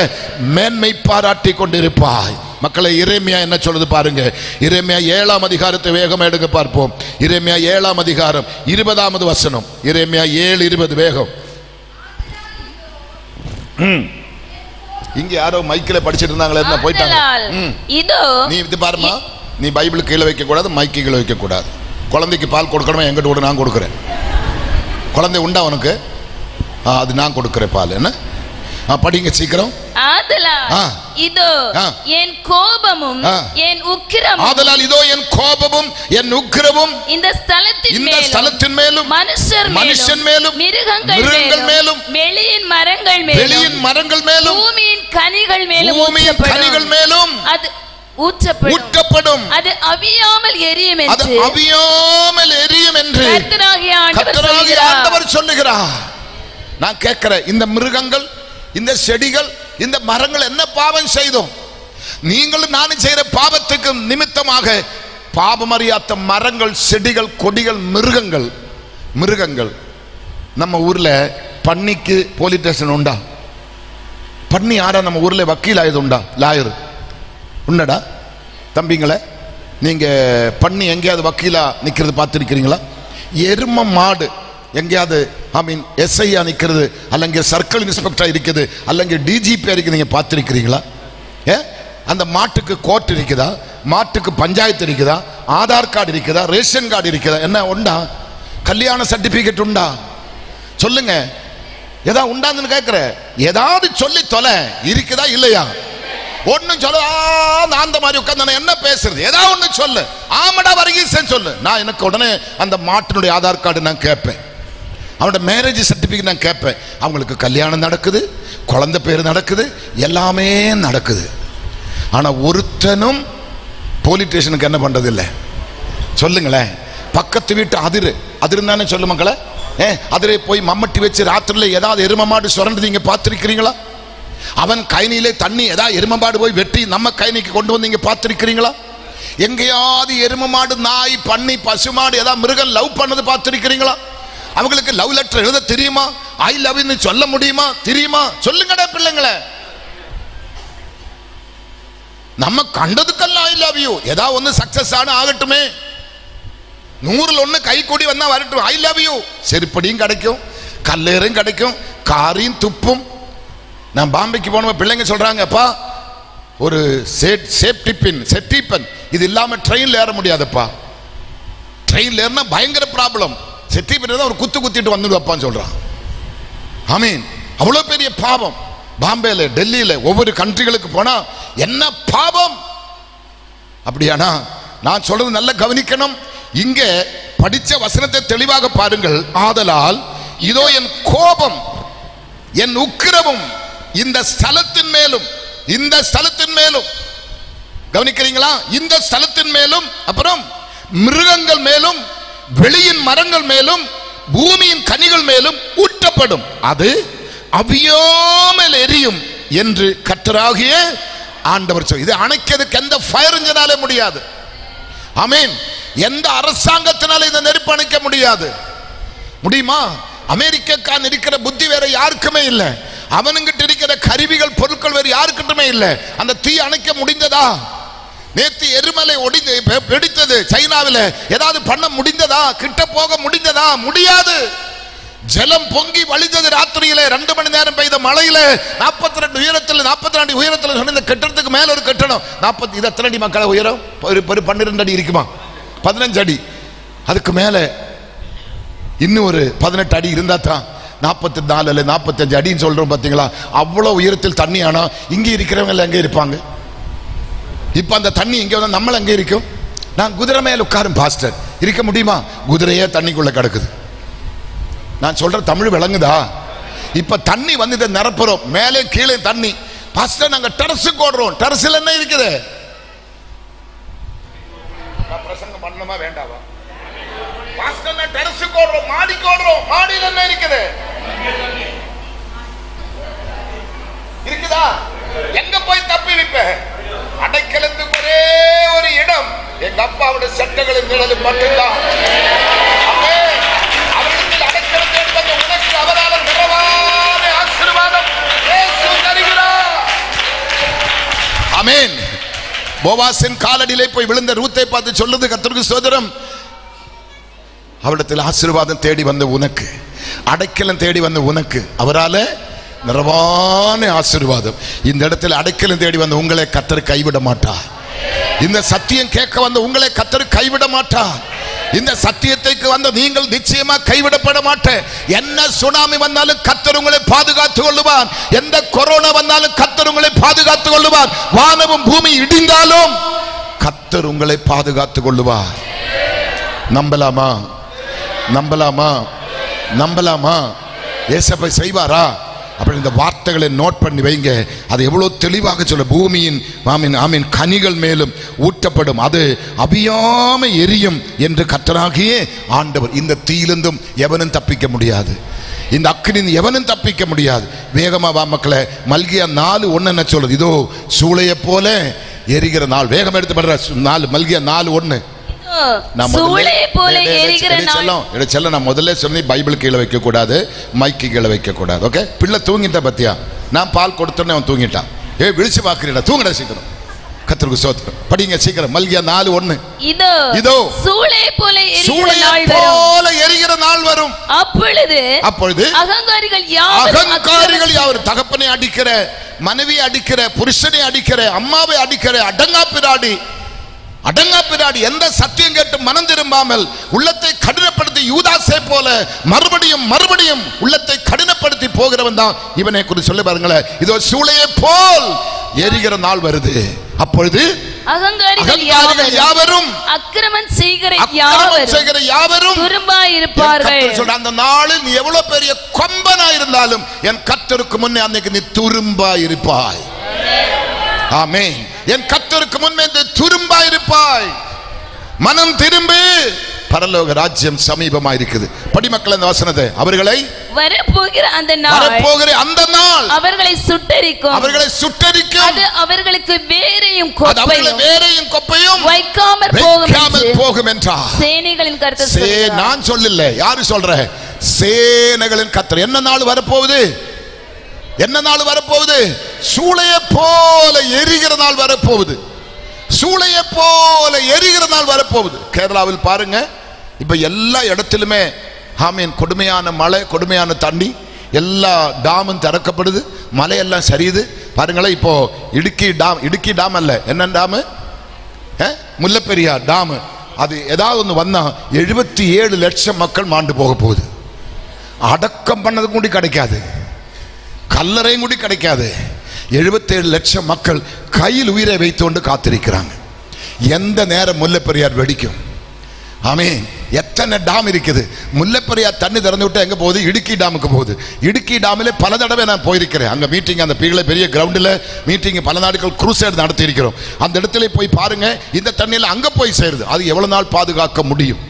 மேன்மை பாராட்டி கொண்டிருப்பாய். மக்களை, எரேமியா என்ன சொல்றது பாருங்க. எரேமியா 7ஆம் அதிகாரத்தை வேகம் எடுங்க பார்ப்போம். எரேமியா 7ஆம் அதிகாரம் 20வது வசனம். எரேமியா 7:20 வேகம். இங்க யாரோ மைக்கில படிச்சிட்டு இருந்தாங்களே, என்ன போயிட்டாங்க. இதோ நீ இது பாருமா, நீ பைபிள் கீழே வைக்க கூடாது, மைக்கு கீழே வைக்க கூடாது. குழந்தைக்கு பால் கொடுக்கணுமா, எங்கிட்ட கூட நான் கொடுக்குறேன். குழந்தை உண்டா உனக்கு? அது நான் கொடுக்குறேன் பால். என்ன படிங்க சீக்கிரம். இதோ என் கோபமும் என் உக்கிரமும், ஆதலால் இதோ என் கோபமும் என் உக்கிரமும் இந்த ஸ்தலத்தின் மேலும் மனுஷன் மேலும் மிருகங்கள் மேலும் வெளியின் மரங்கள் மேலும் பூமியின் கனிகள் மேலும் அது ஊற்றப்படும். அது அவியாமல் எரியும் என்று கர்த்தராகிய ஆண்டவர் சொல்லுகிறார். நான் கேட்கிறேன், இந்த மிருகங்கள், இந்த செடிகள், இந்த மரங்கள் என்ன பாவம் செய்தோம்? நீங்களும் நானும் செய்கிற பாவத்துக்கு நிமித்தமாக பாவம் அறியாத மரங்கள், செடிகள், கொடிகள், மிருகங்கள். நம்ம ஊர்ல பன்னிக்கு போலீஸ் ஸ்டேஷன் உண்டா? பன்னி யாரா நம்ம ஊர்ல வக்கீல் ஆயுது உண்டா? லாயர் உண்டடா தம்பிங்களே? நீங்க பன்னி எங்கேயாவது வக்கீலா நிக்கிறது பார்த்துருக்கிறீங்களா? எரும மாடு எங்கேயாவது எஸ்ஐயா நிற்கிறது, அல்லங்க சர்க்கிள் இன்ஸ்பெக்டர் இருக்குது, அல்லங்க டிஜிபி இருக்குது, நீங்க பார்த்துருக்கிறீங்களா? அந்த மாட்டுக்கு கோர்ட் இருக்குதா? மாட்டுக்கு பஞ்சாயத்து இருக்குதா? ஆதார் கார்டு இருக்குதா? ரேஷன் கார்டு இருக்குதா? என்ன உண்டா? கல்யாண சர்டிபிகேட் உண்டா? சொல்லுங்க, ஏதாவது உண்டான்னு கேட்கிற. ஏதாவது சொல்லி தொலை, இருக்குதா இல்லையா? ஒன்னும் சொல்ல, அந்த மாதிரி உட்காந்து என்ன பேசுறது? ஏதாவது ஒண்ணு சொல்லு. ஆமடா வருகீசன் சொல்லு. நான் எனக்கு உடனே அந்த மாட்டினுடைய ஆதார் கார்டு நான் கேட்பேன், அவனோட மேரேஜ் சர்டிபிகேட் நான் கேட்பேன். அவங்களுக்கு கல்யாணம் நடக்குது, குழந்தை பேர் நடக்குது, எல்லாமே நடக்குது. ஆனா ஒருத்தனும் போலீஸ் ஸ்டேஷனுக்கு என்ன பண்றது இல்லை. சொல்லுங்களேன், பக்கத்து வீட்டு அதிரு தானே சொல்லு மக்களை. அதிரே போய் மம்மட்டி வச்சு ராத்திரில ஏதாவது எரும மாடு சுரண்டு நீங்க பார்த்திருக்கிறீங்களா? அவன் கைனிலே தண்ணி ஏதாவது எரும மாடு போய் வெட்டி நம்ம கைனிக்கு கொண்டு வந்து நீங்க பார்த்திருக்கிறீங்களா? எங்கேயாவது எரும மாடு, நாய், பன்னி, பசுமாடு ஏதாவது மிருகம் லவ் பண்ணது பார்த்திருக்கிறீங்களா? அவங்களுக்கு லவ் லெட்டர் எழுத தெரியுமா? ஐ லவ் யூ சொல்ல முடியுமா? தெரியுமா? சொல்லுங்கடா பிள்ளைங்களே. நம்ம கண்டதுக்கெல்லாம் ஐ லவ் யூ. ஏதாவது ஒன்று சக்சஸ் ஆன ஆகட்டுமே, 100ல் 1 கை கூடி வந்தா வரட்டும். ஐ லவ் யூ செருப்படியும் கிடைக்கும், கல்லேரும் கிடைக்கும், காரியும் துப்பும். நான் பாம்பேக்கு போன பிள்ளைங்க சொல்றாங்க, அப்பா ஒரு சேஃப்டி பின் இது இல்லாம ட்ரெயின்ல ஏற முடியாதுப்பா. ட்ரெயின்ல ஏறினா பயங்கர ப்ராப்ளம். செட்டி பின் ஒரு குத்திட்டு வந்துடுவாப்பான்னு சொல்றான். ஆமீன். அவ்வளவு பெரிய பாவம். பாம்பேல, டெல்லியில, ஒவ்வொரு கண்ட்ரிகளுக்கு போனா என்ன பாவம். அப்படியானா நான் சொல்றது நல்ல கவனிக்கணும். இங்க படிச்ச வசனத்தை தெளிவாக பாருங்கள். ஆதலால் இதோ என் கோபம் என் உக்கிரமும் இந்த ஸ்தலத்தின் மேலும் கவனிக்கிறீங்களா? இந்த ஸ்தலத்தின் மேலும், அப்புறம் மிருகங்கள் மேலும், வெளியின் மரங்கள் மேலும், பூமியின் கனிகள் மேலும் ஊற்றப்படும். அது அவியாமல் எரியும் என்று கர்த்தராகிய ஆண்டவர் சொல். இது அணைக்கிறதுக்கு எந்த ஃபயர் இன்ஜினாலே முடியாது. ஆமென். எந்த அரசாங்கத்தினால இதை நெருப்பு அணைக்க முடியாது. முடியுமா? அமெரிக்காக்கான் இருக்கிற புத்தி வேற யாருக்குமே இல்லை. அவனுங்கிட்ட இருக்கிற கருவிகள், பொருட்கள் வேறு யாருக்கிட்டுமே இல்லை. அந்த தீ அணைக்க முடிந்ததா? நேத்து எருமலை வெடித்தது சைனாவில். ஏதாவது பண்ண முடிந்ததா? கிட்ட போக முடிந்ததா? முடியாது. ஜலம் பொங்கி வழிந்தது ராத்திரியில 2 மணி நேரம் பெய்த மழையில 42 உயரத்தில் 42 அடி உயரத்தில் சொன்ன இந்த கட்டடத்துக்கு மேல ஒரு கட்டணம் 40 இது எத்தனை அடி மக்களை உயரம்? ஒரு 12 அடி இருக்குமா? 15 அடி. அதுக்கு மேல இன்னும் ஒரு 18 அடி இருந்தா தான் 44 அல்ல 45 அடின்னு சொல்றோம். பாத்தீங்களா? அவ்வளவு உயரத்தில் தண்ணி. ஆனா இங்க இருக்கிறவங்க எங்க இருப்பாங்க? இப்ப அந்த தண்ணி இங்க வந்து நம்மள எங்க இருக்கும்? நான் குதிரை மேல உட்காரும் பாஸ்டர், இருக்க முடியுமா? குதிரையே தண்ணிக்குள்ள கிடக்குது. நான் சொல்ற தமிழ் விளங்குதா? இப்ப தண்ணி வந்து நிரப்புறோம், மேலே கீழே தண்ணி. பாஸ்டர் நாங்க டெரஸுக்கு ஓடுறோம். டெரஸ்ல என்ன இருக்குது? பிரசங்கம் பண்ணணுமா வேண்டாவா? பாஸ்டர் நான் டெரஸுக்கு ஓடுறோம், மாடிக்கு ஓடுறோம். மாடியில் என்ன இருக்குது? இருக்குதா? எங்க போய் தப்பி நிப்ப? அடைக்கலத்துக்கு ஒரே ஒரு இடம் எங்க அப்பாவுடைய சட்டங்களின் நிழல் மட்டும்தான். அவர்களுக்கு அடைக்கலத்தை என்பது உனக்கு அவரால் நிறைவான ஆசீர்வாதம் இயேசு தருகிறார். ஆமென். போவாசின் காலடியிலே போய் விழுந்த ரூத்தை பார்த்து சொல்லுது, கர்த்தருக்கு ஸ்தோத்திரம், அவரிடத்தில் ஆசீர்வாதம் தேடி வந்த உனக்கு, அடைக்கலம் தேடி வந்த உனக்கு அவரால் நிறைவான ஆசீர்வாதம். இந்த இடத்தில் அடைக்கலம் தேடி வந்த உங்களை கர்த்தர் கைவிட மாட்டார். இந்த சத்தியம் கேட்க வந்த உங்களை கர்த்தர் கைவிட மாட்டார். இந்த சத்தியத்துக்கு வந்த நீங்கள் நிச்சயமா கைவிடப்பட மாட்டேன். என்ன சுனாமி வந்தாலும் கர்த்தர் உங்களை பாதுகாத்துக் கொள்ளுவார். எந்த கொரோனா வந்தாலும் கர்த்தர் உங்களை பாதுகாத்துக் கொள்ளுவார். வானமும் பூமி இடிந்தாலும் கர்த்தர் உங்களை பாதுகாத்துக் கொள்ளுவார். நம்பலாமா? நம்பலாமா? நம்பலாமா? ஏசப்பா செய்வாரா? அப்படி இந்த வார்த்தைகளை நோட் பண்ணி வைங்க. அது எவ்வளவு தெளிவாக சொல்ல, பூமியின் ஆமீன் கனிகள் மேலும் ஊற்றப்படும், அது அபியாம எரியும் என்று கர்த்தராகிய ஆண்டவர். இந்த தீயிலிருந்தும் எவனும் தப்பிக்க முடியாது. இந்த அக்கினின் எவனும் தப்பிக்க முடியாது. வேகமா வா மக்களே. மல்கியா 4:1 என்ன சொல்லுது? இதோ சூளையை போல எரிகிற நாள். வேகம் எடுத்து பண்ற 4 மல்கியா 4:1. நான் முதல்ல சொன்னி பைபிள் கீழே வைக்க கூடாது, மைக்கு கீழே வைக்க கூடாது. ஓகே, பிள்ளை தூங்கிட்ட பத்தியா? நான் பால் கொடுத்தோன்னே அவன் தூங்கிட்டான். விழிச்சு பாக்குறீடா, தூங்கடா சீக்கிரம். கர்த்தருக்கு ஸ்தோத்திரம். படிங்க சீக்கிரம். மல்கியா 4:1. இதோ சூளையை போல எரிகிற நாள் வரும். அப்பொழுது அகங்காரிகள் யாவர், தகப்பனை அடிக்கிற, மனைவி அடிக்கிற, புருஷனை அடிக்கிற, அம்மாவை அடிக்கிற அடங்கா பிராடி எந்த சத்தியம் கேட்டு மனம் திரும்பாமல் உள்ளத்தை கடினப்படுத்தி யூதாசை போல மறுபடியும் உள்ளத்தை கடினப்படுத்தி போகிறவன் தான் இவனை குறித்து சொல்லி பாருங்களேன். இதோ சூளையை போல் எரிகிற நாள் வருது. அப்பொழுது அகங்காரிகள் யாவரும் அக்கிரமம் செய்கிற யாவரும் துரும்பாயிருப்பார்கள். அந்த நாளில் நீ எவ்வளவு பெரிய கொம்பனா இருந்தாலும் என் கர்த்தருக்கு முன்னே அன்னைக்கு நீ துரும்பாயிருப்பாய். ஆமென். என் கர்த்தருக்கு முன்னே துரும்பா இருப்பாய். மனம் திரும்பு, பரலோக ராஜ்யம் சமீபமாக இருக்குது. படிமக்கள் அந்த வசனத்தை, அவர்களை வரப்போகிற அந்த நாள் அவர்களை சுட்டெரிக்கும். அது அவர்களுக்கு வேரையும் கொப்பையும் வைக்காமல் போகும் என்றார் சேனைகளின் கர்த்தர். நான் சொல்லல, யாரு சொல்ற? சேனைகளின் கர்த்தர். என்ன நாள் வரப்போகுது? என்ன நாள் வரப்போகுது? சூளையை போல எரிகிற நாள் வரப்போகுது. சூளையை போல எரிகிற நாள் வரப்போகுது. கேரளாவில் பாருங்க, இப்ப எல்லா இடத்திலுமே ஆமீன் கொடுமையான மழை, கொடுமையான தண்ணி, எல்லா டாமும் திறக்கப்படுது, மலையெல்லாம் சரியுது. பாருங்களேன், இப்போ இடுக்கி டாம் அல்ல, என்ன டாமு? முல்லைப்பெரியார் டாமு. அது ஏதாவது ஒன்று வந்தா 77 லட்சம் மக்கள் மாண்டு போக போகுது. அடக்கம் பண்ணது கூட கிடைக்காது, கல்லறையும் கூட கிடைக்காது. 77 லட்சம் மக்கள் கையில் உயிரை வைத்துக்கொண்டு காத்திருக்கிறாங்க. எந்த நேரம் முல்லைப்பெரியார் வெடிக்கும்? ஆமென். எத்தனை டாம் இருக்குது. முல்லைப்பெரியார் தண்ணி திறந்து விட்டு எங்க போகுது? இடுக்கி டாமுக்கு போகுது. இடுக்கி டாமில் பல தடவை நான் போயிருக்கிறேன். அங்க மீட்டிங், அந்த பெரிய கிரவுண்டில் மீட்டிங், பல நாட்கள் குரூசைட் நடத்தி இருக்கிறோம். அந்த இடத்துல போய் பாருங்க, இந்த தண்ணியில் அங்க போய் சேருது. அது எவ்வளவு நாள் பாதுகாக்க முடியும்?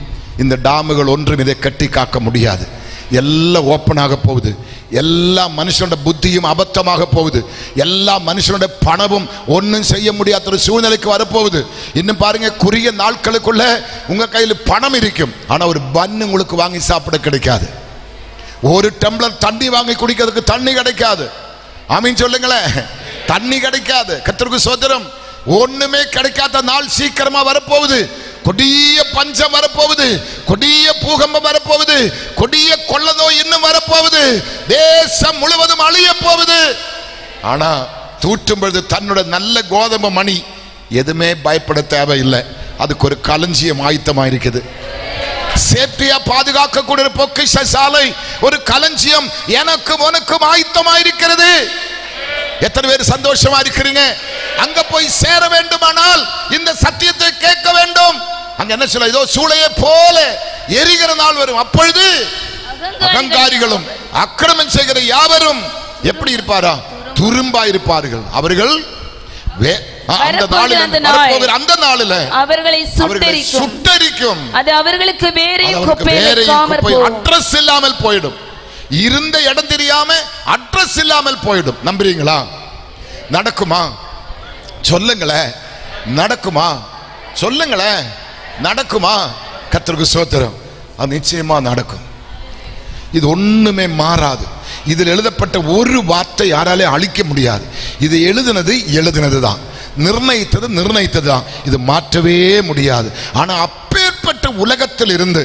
இந்த டாமுகள் ஒன்றும் இதை கட்டி காக்க முடியாது. எல்லாம் ஓப்பனாக போகுது. எல்லா மனுஷனோட புத்தியும் அபத்தமாக போகுது. எல்லா மனுஷனோட பணமும் ஒன்றும் செய்ய முடியாத ஒரு சூழ்நிலைக்கு வரப்போகுது. இன்னும் பாருங்க, குறுகிய நாட்களுக்குள்ள உங்க கையில் பணம் இருக்கும், ஆனா ஒரு பன் உங்களுக்கு வாங்கி சாப்பிட கிடைக்காது. ஒரு டம்ளர் தண்ணி வாங்கி குடிக்கிறதுக்கு தண்ணி கிடைக்காது. ஆமீன் சொல்லுங்களேன். தண்ணி கிடைக்காது. கர்த்தருக்கு ஸ்தோத்திரம். ஒண்ணுமே கிடைக்காத நாள் சீக்கிரமா வரப்போகுது. கொடிய பஞ்சம் வரப்போகுது, கொடிய பூகம்பம் வரப்போகுது, கொடிய கொள்ள நோய் இன்னும் வரப்போகுது. தேசம் முழுவதும் அழிய போகுது. ஆனா தூற்றும் பொழுது தன்னுடைய நல்ல கோதுமை மணி எதுவுமே பயப்பட தேவையில்லை. அதுக்கு ஒரு களஞ்சியம் ஆயத்தமா இருக்குது. சேஃப்டியா பாதுகாக்கக்கூடிய பொக்கிஷ சாலை, ஒரு களஞ்சியம் எனக்கும் உனக்கும் ஆயத்தமா இருக்கிறது. எத்தனை பேர் சந்தோஷமா இருக்கிறீங்க? அங்க போய் சேர வேண்டுமானால் இந்த சத்தியத்தை கேட்க வேண்டும். அங்க என்ன சொல்ல? இதோ சூளையை போல எரிகிற நாள் வரும். அப்பொழுது அகங்காரிகளும் அக்கிரமம் செய்கிற யாவரும் எப்படி இருப்பாரா? துரும்பா இருப்பார்கள். அவர்கள் அந்த நாளில் அவர்களை சுட்டெரிக்கும். அது அவர்களுக்கு வேரையும் கொப்பையும் அட்ரஸ் இல்லாமல் போயிடும். இருந்த இடம் தெரியாம அட்ரஸ் இல்லாமல் போயிடும். நம்புறீங்களா? நடக்குமா? சொல்லுங்களேன். நடக்குமா? சொல்லுங்களேன். நடக்குமா? கர்த்தருக்கு ஸ்தோத்திரம். அது நிச்சயமா நடக்கும். இது ஒண்ணுமே மாறாது. இதில் எழுதப்பட்ட ஒரு வார்த்தை யாராலே அழிக்க முடியாது. இது எழுதினது தான், நிர்ணயித்தது தான். இது மாற்றவே முடியாது. ஆனா அப்பேற்பட்ட உலகத்தில் இருந்து,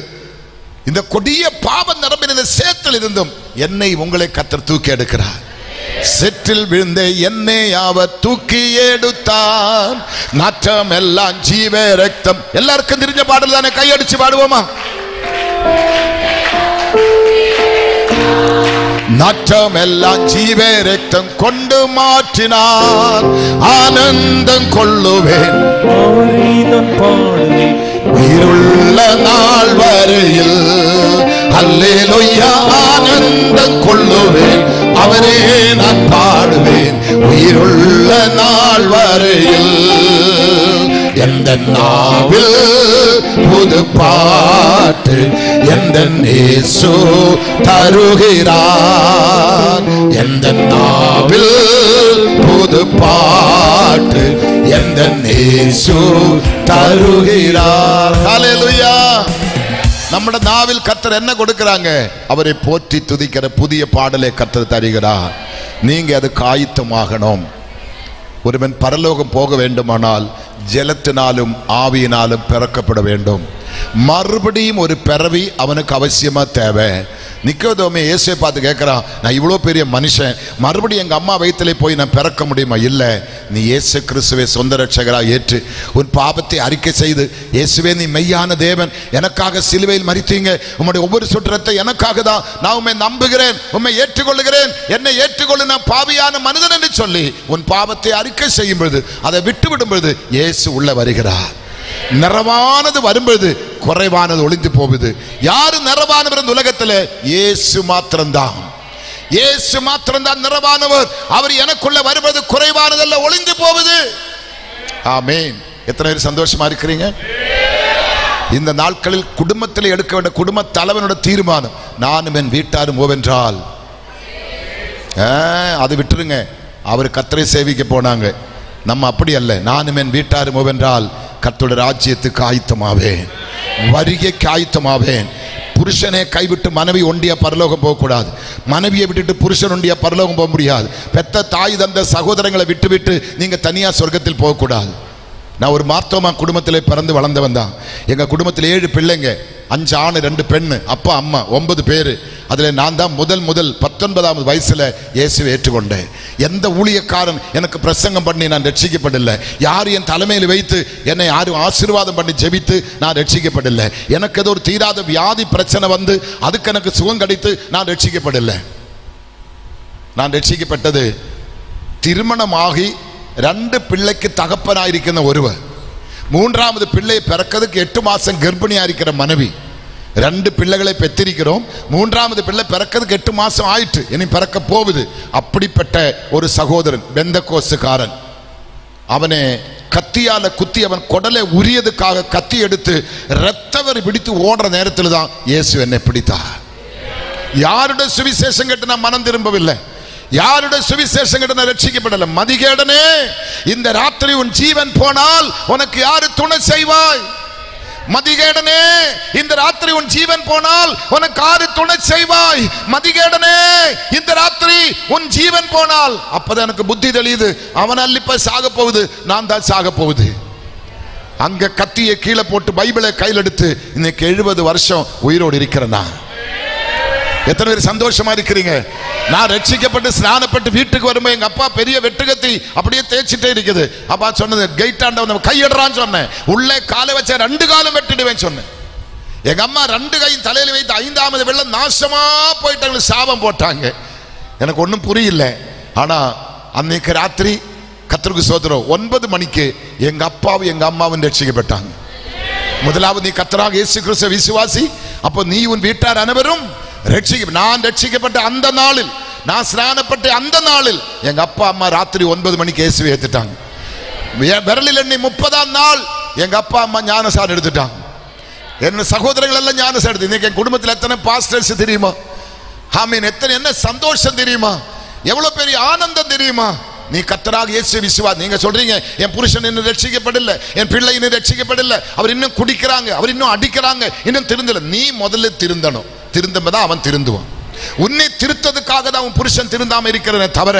இந்த கொடிய பாவ நிரம்பின சேத்தில் இருந்தும் என்னை உங்களை கர்த்தர் தூக்கி எடுக்கிறார். செற்றில் விழுந்த என்னை அவர் தூக்கி எடுத்தார். நாற்றம் எல்லாம் ஜீவ ரத்தம். எல்லாருக்கும் தெரிஞ்ச பாடல் தானே, கையடிச்சு பாடுவோமா? நாற்றம் எல்லாம் ஜீவ ரத்தம் கொண்டு மாற்றினார். ஆனந்தம் கொள்ளுவேன் உயிருள்ள நாள் வரையில். அல்லேலூயா. ஆனந்தம் கொள்ளுவேன், அவரே நான் பாடுவேன் உயிருள்ள நாள் வரையில். எந்த நாவில் புது பாட்டு எந்த இயேசு தருகிறார். எந்த நாவில் புது பாட்டு எந்த இயேசு தருகிறார். ஹல்லேலூயா. നമ്മുടെ നാവിൽ കർത്തർ என்ன கொடுக்கறாங்க? அவரை போற்றி துதிக்கிற புதிய பாடலை கர்த்தர் தருகிறார். நீங்க அது காயித்தமாகணும். ஒருவன் பரலோகம் போக வேண்டுமானால் ஜலத்தினாலும் ஆவியினாலும் பிறக்கப்பட வேண்டும். மறுபடியும் ஒரு பிறவி அவனுக்கு அவசியமா தேவை. நிக்கோதேமே இயேசுவை பார்த்து கேட்கிறான், நான் இவ்வளோ பெரிய மனுஷன், மறுபடியும் எங்கள் அம்மா வயிற்றிலே போய் நான் பிறக்க முடியுமா? இல்லை, நீ இயேசு கிறிஸ்துவை சொந்த ரட்சகராக ஏற்று உன் பாவத்தை அறிக்கை செய்து, இயேசுவே நீ மெய்யான தேவன், எனக்காக சிலுவையில் மரித்தீங்க, உம்முடைய ஒவ்வொரு சுற்றத்தை எனக்காக தான், நான் உண்மை நம்புகிறேன், உண்மை ஏற்றுக்கொள்ளுகிறேன், என்னை ஏற்றுக்கொள்ளு, நான் பாவியான மனிதன் என்று சொல்லி உன் பாவத்தை அறிக்கை செய்யும் பொழுது, அதை விட்டு விடும் பொழுது இயேசு உள்ள வருகிறார். நிறைவானது வரும்பொழுது குறைவானது ஒளிந்து போகுது. யாரு நிறைவானவர் இந்த உலகத்தில்? இயேசு மாத்திரம்தான். இயேசு மாத்திரம்தான் நிறைவானவர். அவர் எனக்குள்ள வருவது குறைவானதல்ல, ஒளிந்து போகுது. ஆமென். எத்தனை பேர் சந்தோஷமா இருக்கிறீங்க? இந்த நாட்களில் குடும்பத்தில் எடுக்க வேண்டிய குடும்ப தலைவனோட தீர்மானம், நானும் என் வீட்டாரும் போவென்றால், அது விட்டுருங்க. அவர் கர்த்தரை சேவிக்க போனாங்க, நம்ம அப்படி அல்ல. நானும் என் வீட்டாரும் போவென்றால் கர்த்தருடைய ராஜ்யத்துக்கு ஆயத்தமாவேன், வருகைக்கு ஆயத்தமாவேன். புருஷனை கைவிட்டு மனைவி ஒண்டியா பரலோகம் போகக்கூடாது. மனைவியை விட்டுட்டு புருஷன் ஒண்டியா பரலோகம் போக முடியாது. பெத்த தாய் தந்த சகோதரங்களை விட்டு விட்டு நீங்க தனியா சொர்க்கத்தில் போகக்கூடாது. நான் ஒரு மார்த்தோமா குடும்பத்தில் பிறந்து வளர்ந்தவன் தான். எங்கள் குடும்பத்தில் 7 பிள்ளைங்க, 5 ஆண் 2 பெண், அப்பா அம்மா 9 பேர். அதில் நான் தான் முதல் 19வது வயசில் இயேசுவை ஏற்றுக்கொண்டேன். எந்த ஊழியக்காரன் எனக்கு பிரசங்கம் பண்ணி நான் ரட்சிக்கப்படவில்லை. யாரும் என் தலைமையில் வைத்து என்னை யாரும் ஆசீர்வாதம் பண்ணி ஜெபித்து நான் ரட்சிக்கப்படவில்லை. எனக்கு ஏதோ ஒரு தீராத வியாதி பிரச்சனை வந்து அதுக்கு எனக்கு சுகம் கிடைத்து நான் ரட்சிக்கப்படவில்லை. நான் ரட்சிக்கப்பட்டது திருமணமாகி 2 பிள்ளைக்கு தகப்பனாயிருக்கிற ஒருவர், 3வது பிள்ளை பிறக்கிறதுக்கு 8 மாசம் கர்ப்பிணியா இருக்கிற மனைவி, 2 பிள்ளைகளை பெற்றிருக்கிறோம். 3வது பிள்ளை பிறக்கிறதுக்கு 8 மாசம் ஆயிட்டு, இனி பிறக்க போகுது. அப்படிப்பட்ட ஒரு சகோதரன், பெந்தகோஸ்துக்காரன், அவனை கத்தியால குத்தி அவன் குடலை உரியதுக்காக கத்தி எடுத்து இரத்தவரி பிடித்து ஓடுற நேரத்தில் தான் இயேசு என்னை பிடித்தார். யாருடைய சுவிசேஷம் கேட்டு நான் மனம் திரும்பவில்லை, யாருடைய சுவிசேஷம் கேட்டு நான் ரட்சிக்கப்படல. மதிகேடனே, இந்த ராத்திரி உன் ஜீவன் போனால் உனக்கு யாரு துணை செய்வாய்? மதிகேடனே, இந்த ராத்திரி உன் ஜீவன் போனால் உனக்கு யாரு துணை செய்வாய்? மதிகேடனே, இந்த ராத்திரி உன் ஜீவன் போனால். அப்பதான் எனக்கு புத்தி தெளியுது, அவன் அல்லிப்ப சாக போகுது, நான் தான் சாக போகுது. அங்க கத்தியை கீழே போட்டு பைபிளை கையில் எடுத்து இன்னைக்கு 70 வருஷம் உயிரோடு இருக்கிறேன். எத்தனை பேர் சந்தோஷமா இருக்கிறீங்க? நான் ரட்சிக்கப்பட்டு ஸ்நானப்பட்டு வீட்டுக்கு வரும்போது எங்க அப்பா பெரிய வெட்டுகத்தி அப்படியே தேய்ச்சிட்டே இருக்குது. அப்பா சொன்னது, கெயிட்டாண்டவன் கையிடுறான்னு சொன்னேன், உள்ளே காலை வச்ச 2 காலும் வெட்டிடுவேன் சொன்னேன். எங்க அம்மா 2 கையும் தலையில வைத்து 5வது வெள்ளம் நாசமா போயிட்டாங்க, சாபம் போட்டாங்க. எனக்கு ஒன்றும் புரியல. ஆனா அன்னைக்கு ராத்திரி கர்த்தருக்கு ஸ்தோத்திரம், 9 மணிக்கு எங்க அப்பாவும் எங்க அம்மாவும் ரட்சிக்கப்பட்டாங்க. முதலாவது நீ கர்த்தராக இயேசு கிறிஸ்துவை விசுவாசி, அப்போ நீ உன் வீட்டார் அனைவரும் நான் ரட்சிக்கப்பட்ட அந்த நாளில், நான் ஸ்நானப்பட்ட அந்த நாளில் எங்க அப்பா அம்மா ராத்திரி 9 மணிக்கு இயேசுவை ஏத்துட்டாங்க. விரலில் எண்ணி 30ஆம் நாள் எங்க அப்பா அம்மா ஞானசாரம் எடுத்துட்டாங்க. என்ன சகோதரர்கள் எல்லாம் ஞானசாரம் எடுத்து. இன்னைக்கு என் குடும்பத்தில் எத்தனை பாஸ்டர்ஸ் தெரியுமா? ஆமீன். எத்தனை என்ன சந்தோஷம் தெரியுமா? எவ்வளவு பெரிய ஆனந்தம் தெரியுமா? நீ கர்த்தராக இயேசு விசுவாசி. நீங்க சொல்றீங்க, என் புருஷன் இன்னும் ரட்சிக்கப்படல, என் பிள்ளை இன்னும் ரட்சிக்கப்படல, அவர் இன்னும் குடிக்கிறாங்க, அவர் இன்னும் அடிக்கிறாங்க, இன்னும் திருந்தல. நீ முதல்ல திருந்தணும். திருந்ததான் அவன் திருந்துவான். உன்னை திருத்ததுக்காக தான் உன் புருஷன் திருந்தாம இருக்கிறத தவிர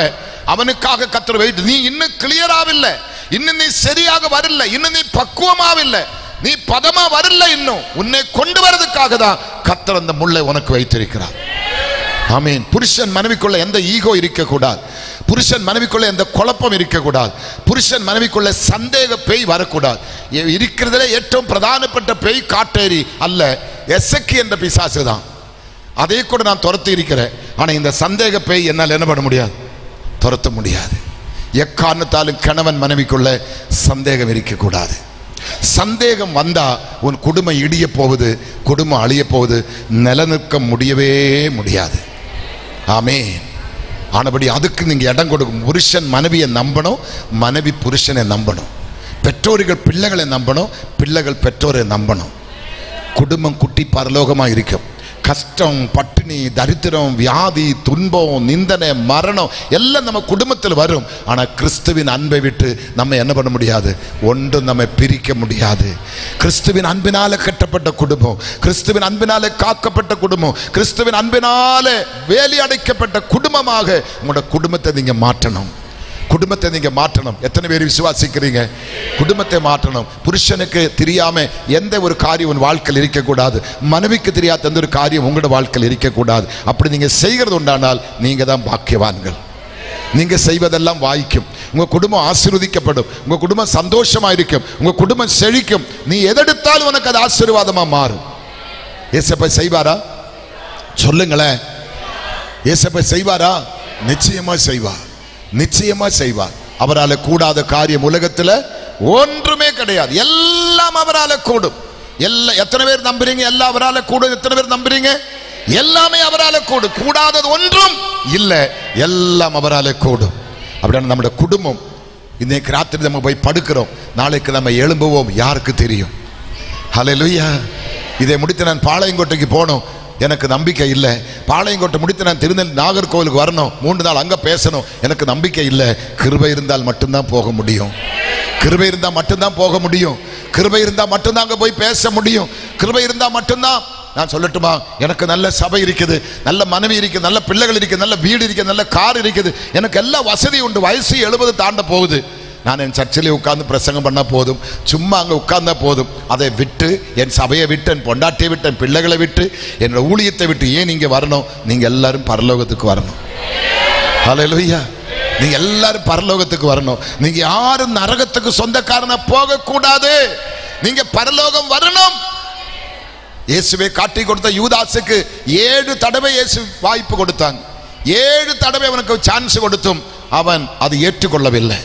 அவனுக்காக கர்த்தர் வெயிட். நீ இன்னும் கிளியராவில்லை, இன்னும் நீ சரியாக வரல, இன்னும் நீ பக்குவமாவில்லை, நீ பதமா வரல. இன்னும் உன்னை கொண்டு வரதுக்காக தான் கர்த்தர் அந்த முள்ளை உனக்கு வைத்திருக்கிறார். ஆமீன். புருஷன் மனைவிக்குள்ள எந்த ஈகோ இருக்க கூடாது. புருஷன் மனைவிக்குள்ள எந்த குழப்பம் இருக்கக்கூடாது. புருஷன் மனைவிக்குள்ள சந்தேக பேய் வரக்கூடாது. இருக்கிறதுல ഏറ്റവും பிரதானப்பட்ட பேய் காட்டேரி அல்ல, எசக்கி என்ற பிசாசு தான். அதை கூட நான் துரத்தி இருக்கிறேன். ஆனா இந்த சந்தேக பேய் என்னால் என்ன பண்ண முடியாது, துரத்த முடியாது. எக்காரணத்தாலும் கணவன் மனைவிக்குள்ள சந்தேகம் இருக்கக்கூடாது. சந்தேகம் வந்தா உன் குடும்பம் இடிய போகுது, குடும்பம் அழிய போகுது, நிலநிற்க முடியவே முடியாது. ஆமென். ஆனபடி அதுக்கு நீங்க இடம் கொடுக்கும். புருஷன் மனைவியை நம்பணும், மனைவி புருஷனை நம்பணும், பெற்றோர்கள் பிள்ளைகளை நம்பணும், பிள்ளைகள் பெற்றோரை நம்பணும். குடும்பம் குட்டி பரலோகமா இருக்கும். கஷ்டம், பட்டினி, தரித்திரம், வியாதி, துன்பம், நிந்தனை, மரணம் எல்லாம் நம்ம குடும்பத்தில் வரும். ஆனா கிறிஸ்துவின் அன்பை விட்டு நம்ம என்ன பண்ண முடியாது, ஒன்றும் நம்ம பிரிக்க முடியாது. கிறிஸ்துவின் அன்பினால கட்டப்பட்ட குடும்பம், கிறிஸ்துவின் அன்பினால காக்கப்பட்ட குடும்பம், கிறிஸ்துவின் அன்பினால வேலி அடைக்கப்பட்ட குடும்பமாக உங்களோட குடும்பத்தை நீங்க மாற்றணும். குடும்பத்தை நீங்க மாற்றணும். எத்தனை பேர் விசுவாசிக்கிறீங்க? குடும்பத்தை மாற்றணும். புருஷனுக்கு தெரியாம எந்த ஒரு காரியம் உன் வாழ்க்கையில் இருக்கக்கூடாது, மனைவிக்கு தெரியாத எந்த ஒரு காரியம் உங்களோட வாழ்க்கையில் இருக்கக்கூடாது. அப்படி நீங்க செய்கிறது உண்டானால் நீங்க தான் பாக்கியவான்கள். நீங்க செய்வதெல்லாம் வாய்க்கும். உங்க குடும்பம் ஆசீர்வதிக்கப்படும், உங்க குடும்பம் சந்தோஷமா இருக்கும், உங்க குடும்பம் செழிக்கும். நீ எதெடுத்தாலும் உனக்கு அது ஆசீர்வாதமா மாறும். ஏசப்பா செய்வாரா? சொல்லுங்களேன். ஏசப்பா செய்வாரா? நிச்சயமா செய்வார், நிச்சயமா செய்வார். அவரால் கூடாத காரியம் உலகத்தில் ஒன்றுமே கிடையாது. எல்லாம் அவரால் கூடும். எத்தனை பேர் நம்புறீங்க? எல்லாம் அவரால் கூடும். எத்தனை பேர் நம்புறீங்க? எல்லாமே அவரால் கூடும். கூடாதது ஒன்றும் இல்லை, எல்லாம் அவரால் கூடும். அப்படின்னா நம்முடைய குடும்பம், இன்னைக்கு ராத்திரி நம்ம போய் படுக்கிறோம், நாளைக்கு நம்ம எழும்புவோம், யாருக்கு தெரியும்? ஹல்லேலூயா. இதை முடித்து நான் பாளையங்கோட்டைக்கு போனோம், எனக்கு நம்பிக்கை இல்லை. பாளையங்கோட்டை முடித்து நான் திருநெல் நாகர்கோவிலுக்கு வரணும், 3 நாள் அங்கே பேசணும், எனக்கு நம்பிக்கை இல்லை. கிருபை இருந்தால் மட்டும்தான் போக முடியும். கிருபை இருந்தால் மட்டும்தான் போக முடியும். கிருபை இருந்தால் மட்டும்தான் அங்கே போய் பேச முடியும். கிருபை இருந்தால் மட்டும்தான். நான் சொல்லட்டுமா, எனக்கு நல்ல சபை இருக்குது, நல்ல மனைவி இருக்குது, நல்ல பிள்ளைகள் இருக்குது, நல்ல வீடு இருக்குது, நல்ல கார் இருக்குது, எனக்கு எல்லா வசதி உண்டு. வயசு 70 தாண்ட போகுது. நான் என் சர்ச்சிலே உட்கார்ந்து பிரசங்கம் பண்ண போதும், சும்மா அங்கே உட்கார்ந்தா போதும். அதை விட்டு, என் சபையை விட்டு, என் பொண்டாட்டியை விட்டு, என் பிள்ளைகளை விட்டு, என்னோட ஊழியத்தை விட்டு ஏன் நீங்க வரணும்? நீங்க எல்லாரும் பரலோகத்துக்கு வரணும். ஹல்லேலூயா. நீங்க எல்லாரும் பரலோகத்துக்கு வரணும். நீங்க யாரும் நரகத்துக்கு சொந்தக்காரனா போக கூடாது. நீங்க பரலோகம் வரணும். இயேசுவை காட்டி கொடுத்த யூதாசுக்கு 7 தடவை இயேசு வாய்ப்பு கொடுத்தாங்க. 7 தடவை அவனுக்கு சான்ஸ் கொடுத்தும் அவன் அதை ஏற்றுக்கொள்ளவில்லை.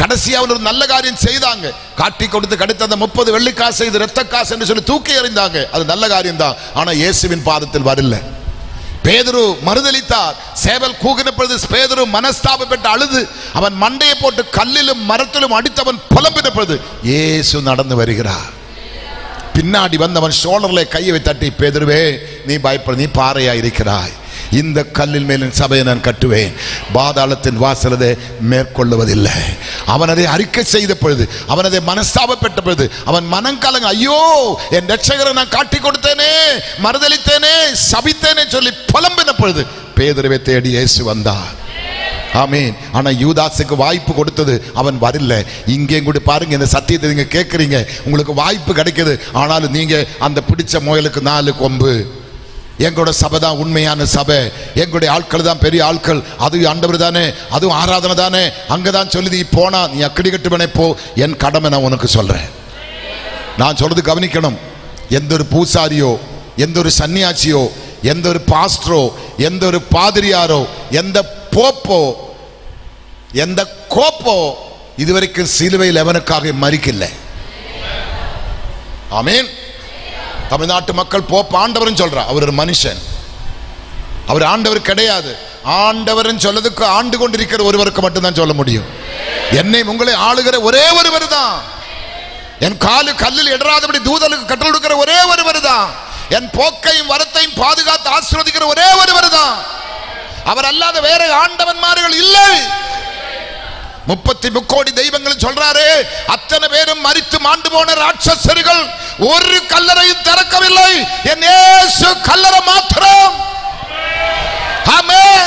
கடைசியாக ஒரு நல்ல காரியம் செய்தாங்க. காட்டி கொடுத்து கிடைத்த அந்த 30 வெள்ளிக்காசு இது இரத்த காசு என்று சொல்லி தூக்கி எறிந்தாங்க. அது நல்ல காரியம் தான். ஆனா இயேசுவின் பாதத்தில் வரல. பேதுரு மறுதலித்தார். சேவல் கூகின பொழுது பேதுரு மனஸ்தாபப்பட்டு அழுது அவன் மண்டையை போட்டு கல்லிலும் மரத்திலும் அடித்தவன் புலம்பின பொழுது இயேசு நடந்து வருகிறார். பின்னாடி வந்தவன் ஷோல்டர்ல கையை தட்டி, பேதுருவே நீ பயப்பட, நீ பாறையா இருக்கிறாய், இந்த கல்லின் மேலின் சபையை நான் கட்டுவேன், பாதாளத்தின் வாசலதை மேற்கொள்ளுவதில்லை. அவன் அதை அறிக்கை செய்த பொழுது, அவன் அதை மனஸ்தாபப்பட்ட பொழுது, அவன் மனம் கலங்க, ஐயோ என் ரட்சகரை நான் காட்டி கொடுத்தேனே, மறுதலித்தேனே, சபித்தேனே சொல்லி புலம்பின பொழுது பேதுருவை தேடி இயேசு வந்தார். ஆமீன். ஆனா யூதாசுக்கு வாய்ப்பு கொடுத்தது, அவன் வரல. இங்கே கூட பாருங்க, இந்த சத்தியத்தை நீங்க கேட்கறீங்க, உங்களுக்கு வாய்ப்பு கிடைக்குது. ஆனாலும் நீங்க அந்த பிடிச்ச முயலுக்கு 4 கொம்பு. எங்களோட சபை தான் உண்மையான சபை, எங்களுடைய ஆட்கள் தான் பெரிய ஆட்கள், அது ஆண்டவர் தானே, அதுவும் ஆராதனை தானே, அங்கதான் சொல்லி நீ போனா நீ அக்கடி கட்டுவனே போ. என் கடமை நான் உனக்கு சொல்றேன். நான் சொல்றது கவனிக்கணும். எந்த ஒரு பூசாரியோ, எந்த ஒரு சன்னியாசியோ, எந்த ஒரு பாஸ்டரோ, எந்த ஒரு பாதிரியாரோ, எந்த போப்போ, எந்த கோப்போ இதுவரைக்கும் சிலுவையில் எவனுக்காக மரிக்கல. ஆமீன். தமிழ்நாட்டு மக்கள் போப் ஆண்டவர்னு சொல்றா, அவர் ஒரு மனுஷன், அவர் ஆண்டவர் கிடையாது. ஆண்டவர் சொல்லதுக்கு ஆண்டு கொண்டிருக்கிற ஒருவருக்கு மட்டும்தான் சொல்ல முடியும். என்னை உங்களை ஆளுகிற ஒரே ஒருவர் தான். என் காலு கல்லில் இடராதபடி தூதலுக்கு கட்டளை கொடுக்கிற ஒரே ஒருவர் தான். என் போக்கையும் வரத்தையும் பாதுகாத்து ஆசீர்வதிக்கிற ஒரே ஒருவர் தான். அவர் அல்லாத வேற ஆண்டவன்மார்கள் இல்லை. 33 கோடி தெய்வங்கள் சொல்றாரு, அத்தனை பேரும் மரித்து மாண்டு போன ராட்சசர்கள் ஒரு கல்லறையும் திறக்கவில்லை. என் இயேசு கல்லறை மாத்திரம். ஆமென்.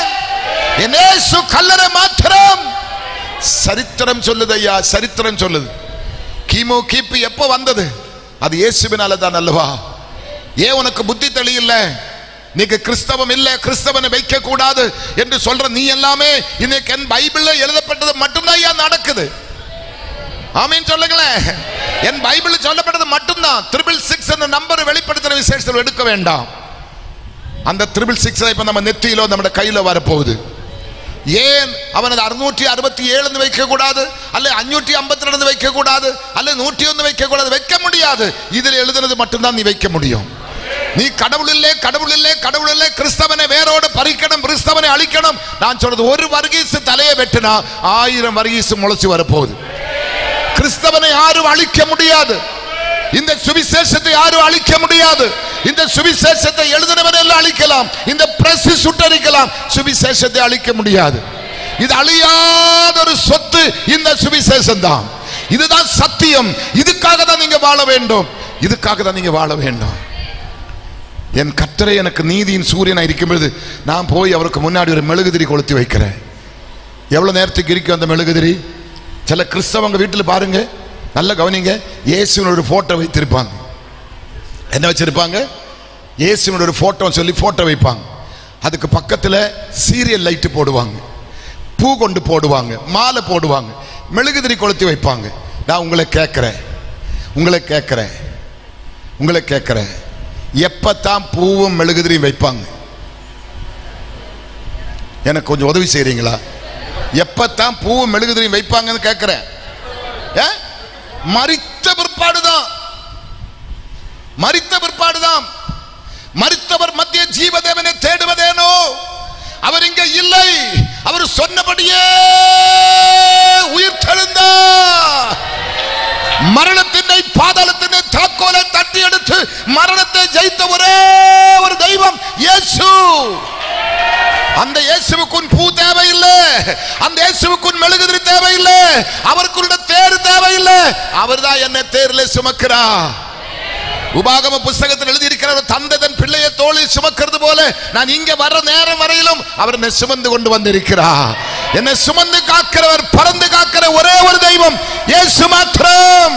என் இயேசு கல்லறை மாத்திரம். சரித்திரம் சொல்லுது ஐயா, சரித்திரம் சொல்லுது. கிமு கிபி எப்ப வந்தது? அது இயேசுவினால தான் அல்லவா? ஏன் உனக்கு புத்தி தெளியல? நீங்க கிறிஸ்தவம் இல்ல, கிறிஸ்தவனை வைக்க கூடாது என்று சொல்ற நீ எல்லாமே இன்னைக்கு என் பைபிள்ல எழுதப்பட்டது மட்டும்தான் நடக்குது. ஆமீன் சொல்லுங்களேன். என் பைபிள் சொல்லப்பட்டது மட்டும்தான். 666 என்ற நம்பர் வெளிப்படுத்துற விசேஷத்தில் எடுக்க வேண்டாம். அந்த 666 இப்ப நம்ம நெத்தியிலோ நம்ம கையில வரப்போகுது. ஏன் அவனது 667 வைக்க கூடாது, அல்ல 552 வைக்க கூடாது, அல்ல 101 வைக்க கூடாது? வைக்க முடியாது. இதில் எழுதுனது மட்டும்தான் நீ வைக்க முடியும். நீ கடவுள் இல்லை, கடவுள் இல்லை, கடவுள் இல்லை, கிறிஸ்தவனை வேரோடு பறிக்கணும், கிறிஸ்தவனை அழிக்கணும். நான் சொல்றது ஒரு வர்கீஸ் தலையை வெட்டினா 1000 வர்கீஸ் முளைச்சு வரப்போகுது. கிறிஸ்தவனை யாரும் அழிக்க முடியாது. இந்த சுவிசேஷத்தை யாரும் அழிக்க முடியாது. இந்த சுவிசேஷத்தை எழுதினவன் எல்லாம் அழிக்கலாம், இந்த பிரஸ் சுட்டரிக்கலாம், சுவிசேஷத்தை அழிக்க முடியாது. இது அழியாத ஒரு சொத்து இந்த சுவிசேஷம் தான். இதுதான் சத்தியம். இதுக்காக தான் நீங்க வாழ வேண்டும், இதுக்காக தான் நீங்க வாழ வேண்டும். என் கர்த்தரே எனக்கு நீதியின் சூரியனா இருக்கும்போது நான் போய் அவருக்கு முன்னாடி ஒரு மெழுகுதிரி கொளுத்தி வைக்கிறேன். எவ்வளவு நேரத்துக்கு இருக்கும் அந்த மெழுகுதிரி? சில கிறிஸ்தவங்க வீட்டில் பாருங்க, நல்ல கவனிங்க, இயேசுவினோட போட்டோ வைத்திருப்பாங்க. என்ன வச்சிருப்பாங்க? இயேசுவினோட போட்டோ சொல்லி போட்டோ வைப்பாங்க. அதுக்கு பக்கத்தில் சீரியல் லைட்டு போடுவாங்க, பூ கொண்டு போடுவாங்க, மாலை போடுவாங்க, மெழுகுதிரி கொளுத்தி வைப்பாங்க. நான் உங்களை கேட்கிறேன், எப்பத்தான் பூவும் மெழுகுதிரியும் வைப்பாங்க? எனக்கு கொஞ்சம் உதவி செய்றீங்களா? எப்பத்தான் பூவும் மெழுகுதிரியும் வைப்பாங்கன்னு கேட்கிறேன். மரித்த பிற்பாடுதான். மரித்தவர் மத்திய ஜீவதேவனை தேடுவதேனோ? அவர் இங்க இல்லை. அவர் சொன்னபடியே உயிர்த்தெழுந்தார். மரணத்தினை பாதாளத்தினை தாக்கோலை தட்டி எடுத்து மரணத்தை ஜெயித்த ஒரே ஒரு தெய்வம் இயேசு. அந்த இயேசுவுக்கு பூ தேவையில்லை, அந்த இயேசுவுக்கு மெழுகுதிரி தேவையில்லை, அவருக்குள்ள தேர் தேவையில்லை. அவர்தான் என்னை தேரில் சுமக்கிறார். உபாகம புஸ்தகத்தில் எழுதியிருக்கிற தந்தை தன் பிள்ளையை தோளில் சுமக்கிறது போல நான் இங்க வர நேரம் வரையிலும் அவர் என்னை சுமந்து கொண்டு வந்திருக்கிறார். என்னை சுமந்து காக்கிறவர், பறந்து காக்கிற ஒரே ஒரு தெய்வம் இயேசு மாத்திரம்.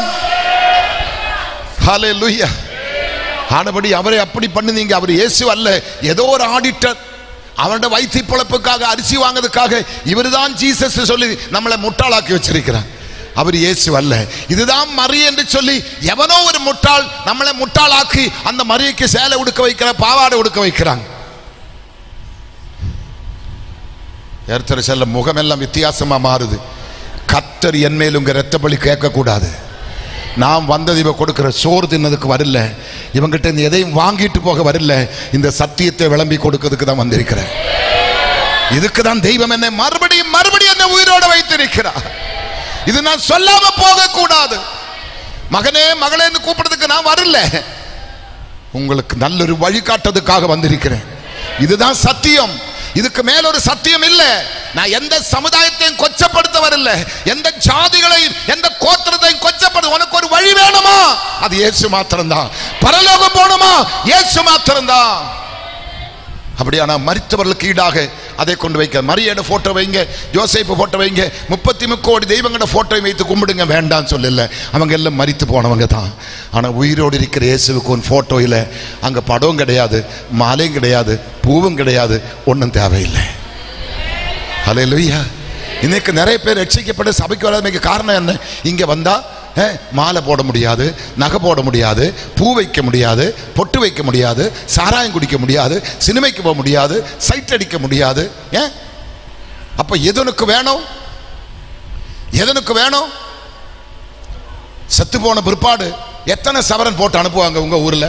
ஹல்லேலூயா. ஆனபடி அவரை அப்படி பண்ணுனீங்க. அவர் இயேசு அல்ல, ஏதோ ஒரு ஆடிட்டர். அவனோட வயிற்று பொழப்புக்காக, அரிசி வாங்கிறதுக்காக இவர்தான் ஜீசஸ் சொல்லி நம்மளை முட்டாளாக்கி வச்சிருக்கிறார். அவர் இயேசு அல்ல. இதுதான் மரி என்று சொல்லி எவனோ ஒரு முட்டாள் நம்மளை முட்டாளாக்கி அந்த மரிக்கு சேலை உடுக்க வைக்கிற, பாவாடை உடுக்க வைக்கிறாங்க. ஏற்ற செல்ல முகமெல்லாம் வித்தியாசமா மாறுது. கர்த்தர் என் மேல் உங்க இரத்த பலி கேட்க கூடாது. நாம் வந்தது இவ கொடுக்கிற சோறு தின்னதுக்கு வரல, இவங்கிட்ட இந்த எதையும் வாங்கிட்டு போக வரல, இந்த சத்தியத்தை விளம்பி கொடுக்கிறதுக்கு தான் வந்திருக்கிறேன். இதுக்கு தான் தெய்வம் என்னை மறுபடியும் என்னை உயிரோட வைத்திருக்கிறார். இது நான் சொல்லாம போக கூடாது. மகனே மகளேன்னு கூப்பிடுறதுக்கு நான் வரல, உங்களுக்கு நல்லொரு வழிகாட்டுறதுக்காக வந்திருக்கிறேன். இதுதான் சத்தியம். இதுக்கு மேல ஒரு சத்தியம் இல்லை. நான் எந்த சமுதாயத்தையும் கொச்சப்படுத்த வரல, எந்த ஜாதிகளையும் எந்த கோத்திரத்தையும் கொச்சப்படுத்த. உனக்கு ஒரு வழி வேணுமா? அது இயேசு மாத்திரம்தான். பரலோகம் போகணுமா? இயேசு மாத்திரம்தான். அப்படியானா மரித்தவர்களுக்கு ஈடாக அதை கொண்டு வைக்க. மரியோட போட்டோ வைங்க, யோசேப்பு போட்டோ வைங்க, 33 கோடி தெய்வங்களோட போட்டோ வைத்து கும்பிடுங்க, வேண்டாம் சொல்லல. அவங்க எல்லாம் மரித்து போனவங்க தான். ஆனா உயிரோடு இருக்கிற இயேசுவுக்கு ஒரு போட்டோ இல்லை. அங்க படமும் கிடையாது, மாலையும் கிடையாது, பூவும் கிடையாது, ஒன்றும் தேவையில்லை. ஹல்லேலூயா. இன்னைக்கு நிறைய பேர் ரட்சிக்கப்பட்ட சபைக்கு வராதமைக்கு காரணம் என்ன? இங்க வந்தா மாலை போட முடியாது, நகை போட முடியாது, பூ வைக்க முடியாது, பொட்டு வைக்க முடியாது, சாராயம் குடிக்க முடியாது, சினிமைக்கு போக முடியாது, சைட் அடிக்க முடியாது. ஏன்? அப்ப எதனுக்கு வேணும்? செத்து போன பிற்பாடு எத்தனை சவரன் போட்டு அனுப்புவாங்க உங்க ஊர்ல?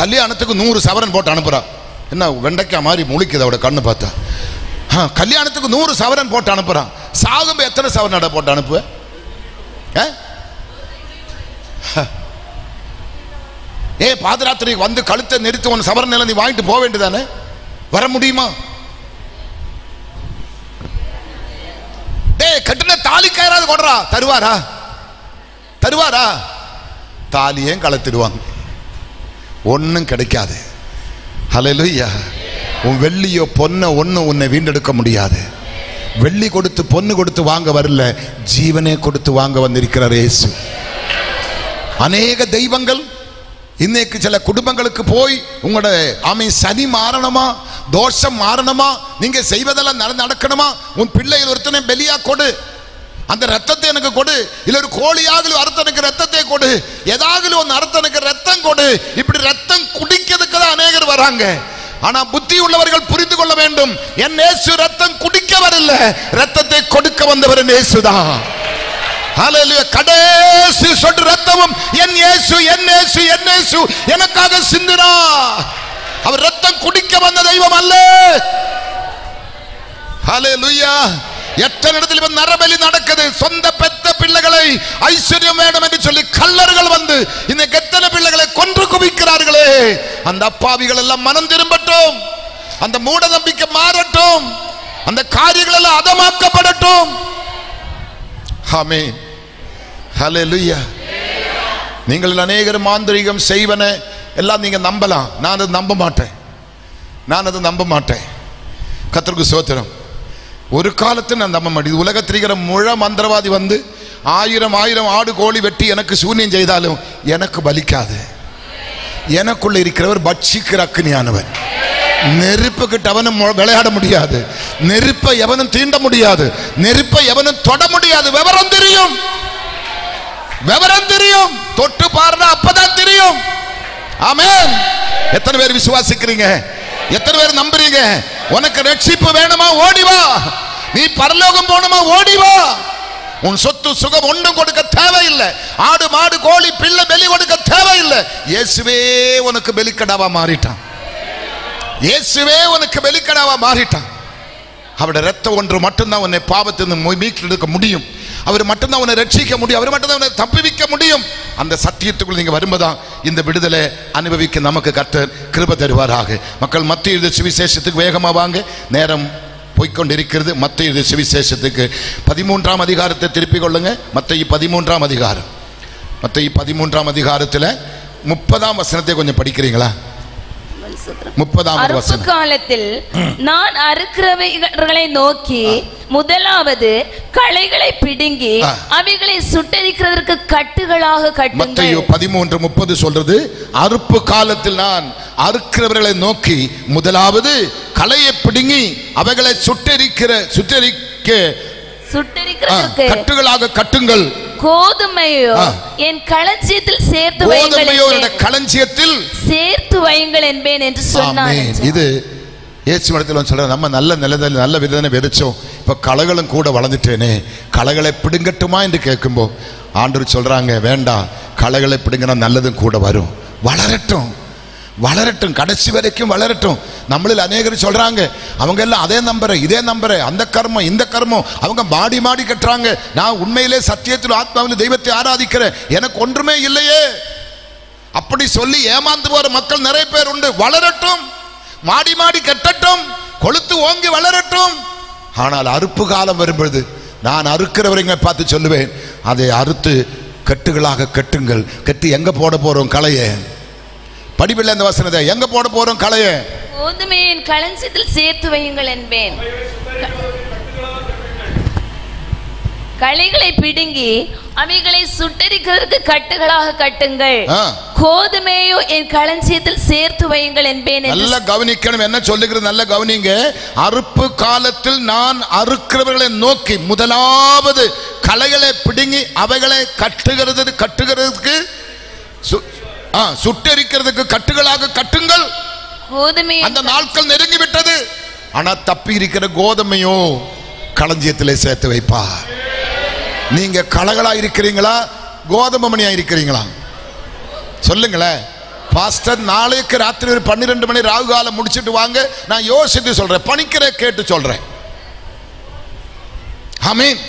கல்யாணத்துக்கு 100 சவரன் போட்டு அனுப்புறா. என்ன வெண்டைக்காய் மாதிரி முழிக்குது அவட கண்ணு பார்த்தா. கல்யாணத்துக்கு 100 சவரன் போட்டு அனுப்புறான். சாகும்பு எத்தனை சவரன் போட்டு அனுப்புவ? பாதராத்திரிக்கு வந்து கழுத்தை நெரித்து உன் சவரன் நிலை நீ வாங்கிட்டு போக வேண்டியதானே? வர முடியுமா? கட்டின தாலி கயிறாவது கொடுறா, தருவாரா? தாலியே கலத்திடுவாங்க, ஒன்னும் கிடைக்காது. ஹல்லேலூயா. உன் வெள்ளியோ பொண்ணோ ஒன்னும் உன்னை வீண்டெடுக்க முடியாது. வெள்ளி கொடுத்து பொண்ணு கொடுத்து வாங்க வரல, ஜீவனே கொடுத்து வாங்க வந்திருக்கிறார் இயேசு. அநேக தெய்வங்கள் இன்னைக்கு சில குடும்பங்களுக்கு போய் உங்களோட சனி மாறணுமா, தோஷம் மாறணுமா, நீங்க செய்வதெல்லாம் நடக்கணுமா, உன் பிள்ளைகள் ஒருத்தனை பலியா கொடு, அந்த ரத்தத்தை எனக்கு கொடு, இல்ல ஒரு கோழியாக அறுத்தனுக்கு ரத்தத்தை கொடு, ஏதாவது ஒன்று அறுத்தனுக்கு ரத்தம் கொடு. இப்படி ரத்தம் குடிக்கிறதுக்கு தான் அநேகர் வராங்க. ஆனா புத்தி உள்ளவர்கள் புரிந்து கொள்ள வேண்டும், என் இயேசு ரத்தம் குடிக்க வரல, ரத்தத்தை கொடுக்க வந்தவர் இயேசுதான். ஹல்லேலூயா. கடைசி சொட்டு ரத்தமும் என் இயேசு என் இயேசு என் இயேசு எனக்காக சிந்தினா. அவர் ரத்தம் குடிக்க வந்த தெய்வம் அல்ல. ஹல்லேலூயா. எத்தனை இடத்தில் இப்ப நரபலி நடக்குது. சொந்த பெத்த பிள்ளைகளை ஐஸ்வர்யம் வேணும் என்று சொல்லி கள்ளர்கள் வந்து இன்னைக்கு எத்தனை பிள்ளைகளை கொன்று குவிக்கிறார்களே. அந்த அப்பாவிகள் எல்லாம் மனம் திரும்பட்டும், அந்த மூட நம்பிக்கை மாறட்டும், அந்த காரியங்கள் எல்லாம் அதமாக்கப்படட்டும். ஆமென். ஹல்லேலூயா. நீங்கள் அநேகர் மாந்திரீகம் செய்வன எல்லாம் நீங்க நம்பலாம். நான் அதை நம்ப மாட்டேன். கர்த்தருக்கு ஸ்தோத்திரம். ஒரு காலத்தில் நான் நம்ப மாட்டேன். உலகத்தில் இருக்கிற முழ மந்திரவாதி வந்து 1000 ஆடு கோழி வெட்டி எனக்கு சூன்யம் செய்தாலும் எனக்கு பலிக்காது. எனக்குள்ள இருக்கிறவர் பட்சிக்கிற அக்னியானவர். நெருப்பு கிட்ட அவனும் விளையாட முடியாது, நெருப்பை எவனும் தீண்ட முடியாது, நெருப்பை எவனும் தொட முடியாது. விவரம் தெரியும், தொட்டு பாருனா அப்பதான் தெரியும். ஆமென். எத்தனை பேர் விசுவாசிக்கிறீங்க? எத்தனை பேர் நம்புறீங்க? உனக்கு ரட்சிப்பு வேணுமா? ஓடி வா. நீ பரலோகம் போகணுமா? ஓடி வா. உன் சொத்து சுகம் ஒன்றும் கொடுக்க தேவையில்லை. ஆடு மாடு கோழி பிள்ளை பலி கொடுக்க தேவையில்லை. இயேசுவே உனக்கு பலிக்கடாவா மாறிட்டான். இயேசுவே உனக்கு பலிக்கடாவா மாறிட்டான். அவருடைய ரத்தம் ஒன்று மட்டும்தான் உன்னை பாவத்திலிருந்து மீட்டெடுக்க முடியும். அவர் மட்டும்தான் உன்னை ரட்சிக்க முடியும். அவர் மட்டும்தான் உன்னை தப்புவிக்க முடியும். அந்த சத்தியத்துக்குள் நீங்க வரும்போதான் இந்த விடுதலை அனுபவிக்க நமக்கு கர்த்தர் கிருபை தருவாராக. மக்கள் மத்திய எழுதிய சுவிசேஷத்துக்கு வேகமா வாங்க, நேரம் போய்கொண்டிருக்கிறது. மத்திய எழுதிய சுவிசேஷத்துக்கு 13ஆம் அதிகாரத்தை திருப்பிக் கொள்ளுங்க. மத்திய 13ஆம் அதிகாரம். மத்திய 13ஆம் அதிகாரத்தில் 30ஆம் வசனத்தை கொஞ்சம் படிக்கிறீங்களா? 30ஆம் வசனம். காலத்தில் நான் அறுக்கிறவைகளை நோக்கி முதலாவது களைகளை பிடுங்கி அவைகளை சுட்டெரிக்கிறதற்கு கட்டுகளாக கட்டுங்கள். மத்தேயு 13:30 சொல்றது, அறுப்பு காலத்தில் நான் அறுக்கிறவர்களை நோக்கி முதலாவது களையை பிடுங்கி அவைகளை சுட்டெரிக்கிறதற்கு கட்டுகளாக கட்டுங்கள். கோதுமையோ என் களஞ்சியத்தில் சேர்த்து வையுங்கள் என்பேன் என்று சொன்னார். இது இயேசுவிடத்தில் சொல்ற, நம்ம நல்ல நிலத்தில் நல்ல விதனை வெறிச்சோம், இப்ப களைகளும் கூட வளர்ந்துட்டேனே, களைகளை பிடுங்கட்டுமா என்று கேட்கும்போ ஆண்டவர் சொல்றாங்க, வேண்டாம், களைகளை பிடுங்கினா நல்லதும் கூட வரும். வளரட்டும், கடைசி வரைக்கும் வளரட்டும். நம்மளில் அநேகர் சொல்றாங்க, அவங்க எல்லாம் அதே நம்புற இதே நம்புற, அந்த கர்மம் இந்த கர்மம், அவங்க மாடி கட்டுறாங்க. நான் உண்மையிலே சத்தியத்தில் ஆத்மாவில் தெய்வத்தை ஆராதிக்கிறேன், எனக்கு ஒன்றுமே இல்லையே. அப்படி சொல்லி ஏமாந்து போற மக்கள் நிறைய பேர் உண்டு. வளரட்டும், மாடி கட்டட்டும், கொளுத்து ஓங்கி வளரட்டும். ஆனால் அறுப்பு காலம் வரும்பொழுது நான் அறுக்கிறவரைங்க பார்த்து சொல்லுவேன், அதை அறுத்து கட்டுகளாக கட்டுங்கள். கட்டி எங்க போட போறோம் களைய? படிப்பில்லை அந்த வசனத்தை. எங்க போட போறோம் களைய? கோதுமையின் களஞ்சியத்தில் சேர்த்து வையுங்கள் என்பேன். களைகளை பிடுங்கி அவைகளை சுட்டெரிக்கிறதற்கு கட்டுகளாக கட்டுங்கள். கோதுமையோ என் களஞ்சியத்தில் சேர்த்து வையுங்கள் என்பேன். நல்ல கவனிக்கணும் என்ன சொல்லுகிறது, நல்ல கவனிங்க. அறுப்பு காலத்தில் நான் அறுக்கிறவர்களை நோக்கி முதலாவது களைகளை பிடுங்கி அவைகளை கட்டுகிறதுக்கு சுட்டெரிக்கிறதுக்கு கட்டுகளாக கட்டுங்கள். கோதுமை அந்த நாட்கள் நெருங்கி விட்டது. ஆனா தப்பி இருக்கிற கோதுமையோ களஞ்சியத்திலே சேர்த்து வைப்பார். நீங்க களைகளா இருக்கிறீங்களா, கோதுமை மணியா இருக்கிறீங்களா? சொல்லுங்களேன். பாஸ்டர், நாளைக்கு ராத்திரி ஒரு 12 மணி ராகு காலம் முடிச்சிட்டு வாங்க, நான் யோசித்து சொல்றேன், பணிக்கிற கேட்டு சொல்றேன். ஆமீன்.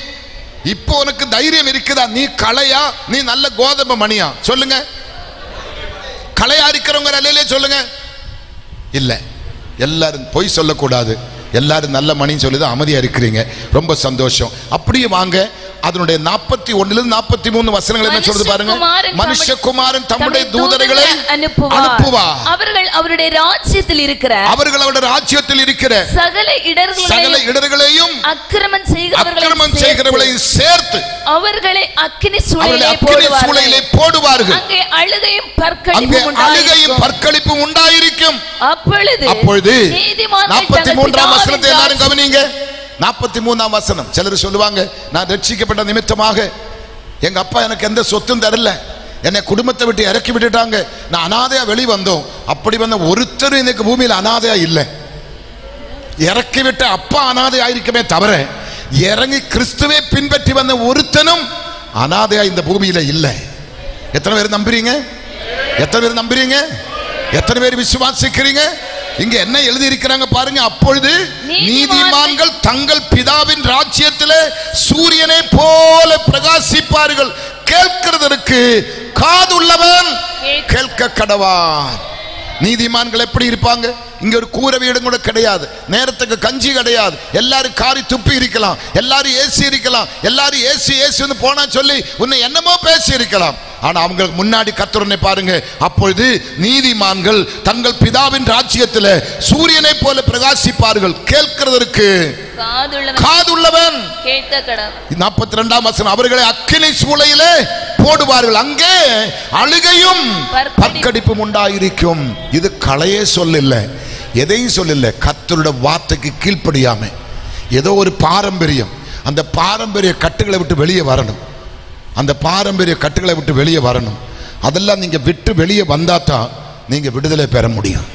இப்போ உனக்கு தைரியம் இருக்குதா? நீ களையா, நீ நல்ல கோதுமை மணியா? சொல்லுங்க. களையா இருக்கிறவங்க அல்லையே சொல்லுங்க. இல்ல, எல்லாரும் பொய் சொல்லக்கூடாது. எல்லாரும் நல்ல மணின்னு சொல்லிதான் அமைதியா இருக்கிறீங்க. ரொம்ப சந்தோஷம். அப்படியே வாங்க. அதனுடைய 41 43 வசனங்கள் என்ன சொல்றது பாருங்க. மனுஷகுமாரன் தம்முடைய தூதர்களை அனுப்புவார். அவர்கள் அவருடைய ராஜ்யத்தில் இருக்கிற சகல இடர்களையும் அக்கிரமம் செய்கிறவர்களையும் சேர்த்து அவர்களை அக்கினி சூளையிலே போடுவார்கள். அங்கே அழுகையும் பற்களிப்பும் உண்டாயிருக்கும். அப்பொழுது 43ஆம் வசனத்தை எல்லாரும் கவனிங்க. 43ஆம் வசனம். சிலர் சொல்லுவாங்க, நான் ரட்சிக்கப்பட்ட நிமித்தமாக எங்க அப்பா எனக்கு எந்த சொத்தும் தரல, என்னை குடும்பத்தை விட்டு இறக்கி விட்டுட்டாங்க, நான் அனாதையா வெளி வந்தோம். அப்படி வந்த ஒருத்தரும் இன்னைக்கு பூமியில் அனாதையா இல்லை. இறக்கி விட்ட அப்பா அனாதை ஆயிருக்கமே தவிர இறங்கி கிறிஸ்துவை பின்பற்றி வந்த ஒருத்தனும் அனாதையா இந்த பூமியில இல்லை. எத்தனை பேர் நம்புறீங்க? எத்தனை பேர் நம்புறீங்க? எத்தனை பேர் விசுவாசிக்கிறீங்க? இங்க என்ன எழுதி இருக்கிறாங்க பாருங்க. அப்பொழுது நீதிமான்கள் தங்கள் பிதாவின் ராஜ்யத்திலே சூரியனை போல பிரகாசிப்பார்கள். கேட்கிறதற்கு காதுள்ளவன் கேட்க கடவான். நீதிமான்கள் எப்படி இருப்பாங்க? இங்க ஒரு கூரை வீடும் கூட கிடையாது, நேரத்துக்கு கஞ்சி கிடையாது, எல்லாரும் காரி துப்பி இருக்கலாம், எல்லாரும் ஏசி இருக்கலாம், எல்லாரும் ஏசி ஏசி போனா சொல்லி உன்னை என்னமோ பேசி இருக்கலாம். ஆனா அவங்களுக்கு முன்னாடி கர்த்தரை பாருங்க. அப்பொழுது நீதிமான்கள் தங்கள் பிதாவின் ராஜ்யத்தில் சூரியனை போல பிரகாசிப்பார்கள். கேட்கிறதற்கு காதுள்ளவன் கேட்க கடவன். 42ஆம் வசனம். அவர்களை அக்கினி சூளையிலே போடுவார்கள். அங்கே அழுகையும் பற்கடிப்பும் உண்டாயிருக்கும். இது கலையே சொல்லல, எதையும் சொல்லல. கர்த்தருடைய வார்த்தைக்கு கீழ்ப்படியாம ஏதோ ஒரு பாரம்பரியம், அந்த பாரம்பரிய கட்டுகளை விட்டு வெளியே வரணும். அந்த பாரம்பரிய கட்டுகளை விட்டு வெளியே வரணும். அதெல்லாம் நீங்க விட்டு வெளியே வந்தாதான் நீங்க விடுதலை பெற முடியும்.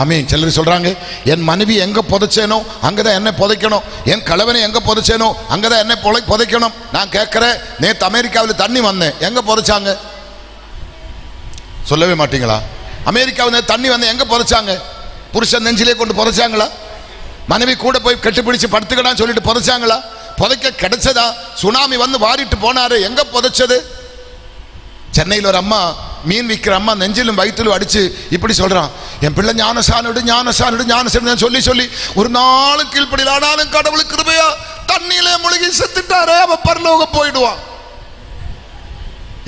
ஆமீன். சிலர் சொல்றாங்க, என் மனைவி எங்க புதைச்சேனோ அங்கதான் என்ன புதைக்கணும், என் கணவனை எங்க புதைச்சேனோ அங்கதான் என்ன புதைக்கணும். நான் கேட்கிறேன், நேற்று அமெரிக்காவில் தண்ணி வந்தேன், எங்க புதைச்சாங்க? சொல்லவே மாட்டீங்களா? அமெரிக்காவில் தண்ணி வந்தேன், எங்க புதைச்சாங்க? புருஷன் நெஞ்சிலே கொண்டு புதைச்சாங்களா? மனைவி கூட போய் கட்டிப்பிடிச்சு படுத்துக்கடான்னு சொல்லிட்டு புதைச்சாங்களா? புதைக்க கிடைச்சதா? சுனாமி வந்து வாரிட்டு போனாரு, எங்க புதைச்சது? சென்னையில் ஒரு அம்மா, மீன் விற்கிற அம்மா, நெஞ்சிலும் வயிற்றிலும் அடிச்சு இப்படி சொல்றான், என் பிள்ளை ஞானசானிடு ஞானசானிடு ஞானசானிடு சொல்லி சொல்லி ஒரு நாளும் கீழ்ப்படியில், ஆனாலும் கடவுளுக்கு கிருபையா தண்ணியிலே முழுகி செத்துட்டாரே, அவன் பரலோகம் போயிடுவான்.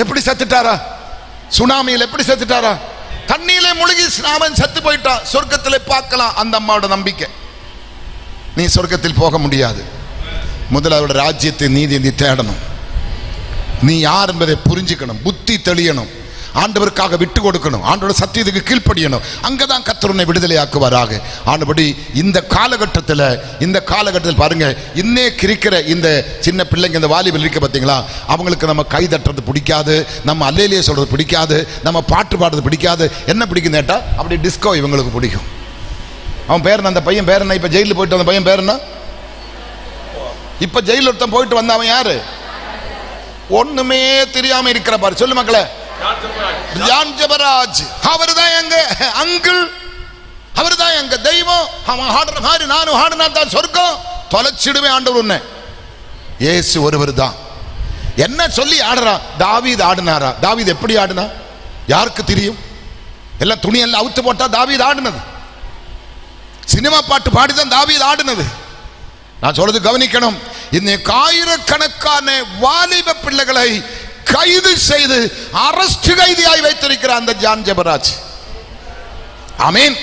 எப்படி செத்துட்டாரா? சுனாமியில் எப்படி செத்துட்டாரா? தண்ணியிலே முழுகி அவன் செத்து போயிட்டான். சொர்க்கத்தில் பார்க்கலாம். அந்த அம்மாவோட நம்பிக்கை. நீ சொர்க்கத்தில் போக முடியாது. முதல்ல அவரோட ராஜ்யத்தை நீதி நீ தேடணும். நீ யார் என்பதை புரிஞ்சுக்கணும், புத்தி தெளியணும், ஆண்டவருக்காக விட்டு கொடுக்கணும், ஆண்டவரோட சத்தியத்துக்கு கீழ்ப்படியணும். அங்கதான் கர்த்தர் உன்னை விடுதலையாக்குவாராக. ஆனபடி இந்த காலகட்டத்தில் பாருங்க, இன்னைக்கு இருக்கிற இந்த சின்ன பிள்ளைங்க, இந்த வாலிபல் இருக்க பார்த்தீங்களா, அவங்களுக்கு நம்ம கை தட்டுறது பிடிக்காது, நம்ம அல்லேலியே சொல்றது பிடிக்காது, நம்ம பாட்டு பாடுறது பிடிக்காது. என்ன பிடிக்கும் கேட்டா, அப்படி டிஸ்கோ இவங்களுக்கு பிடிக்கும். அவன் பேர் என்ன? அந்த பையன் பேர் என்ன? இப்ப ஜெயிலில் போயிட்டு வந்த பையன் பேர் என்ன? இப்ப ஜெயில ஒருத்தன் போயிட்டு வந்த அவன் யாரு? ஒண்ணுமே தெரியாம இருக்கிற பாரு. சொல்லு மக்களே, ஜான் ஜெபராஜ். அவர்தான் எங்க அங்கிள், அவர்தான் எங்க தெய்வம். அவன் ஆடுற மாதிரி நானும் ஆடுனா தான் சொர்க்கம். தொலைச்சிடுவேன் ஆண்டவர் உன்னை. இயேசு ஒருவர் தான். என்ன சொல்லி ஆடுறான்? தாவீது ஆடினாரா? தாவீது எப்படி ஆடினா யாருக்கு தெரியும்? எல்லாம் துணியெல்லாம் அவுத்து போட்டா தாவீது ஆடினது. சினிமா பாட்டு பாடிதான் தாவீது ஆடினது. நான் சொல்றது கவனிக்கணும். இன்னைக்கு ஆயிரக்கணக்கான வாலிப பிள்ளைகளை கைது செய்து அரஸ்ட் கைதியாய் வைத்திருக்கிறார் அந்த ஜான் ஜெபராஜ். ஆமீன்.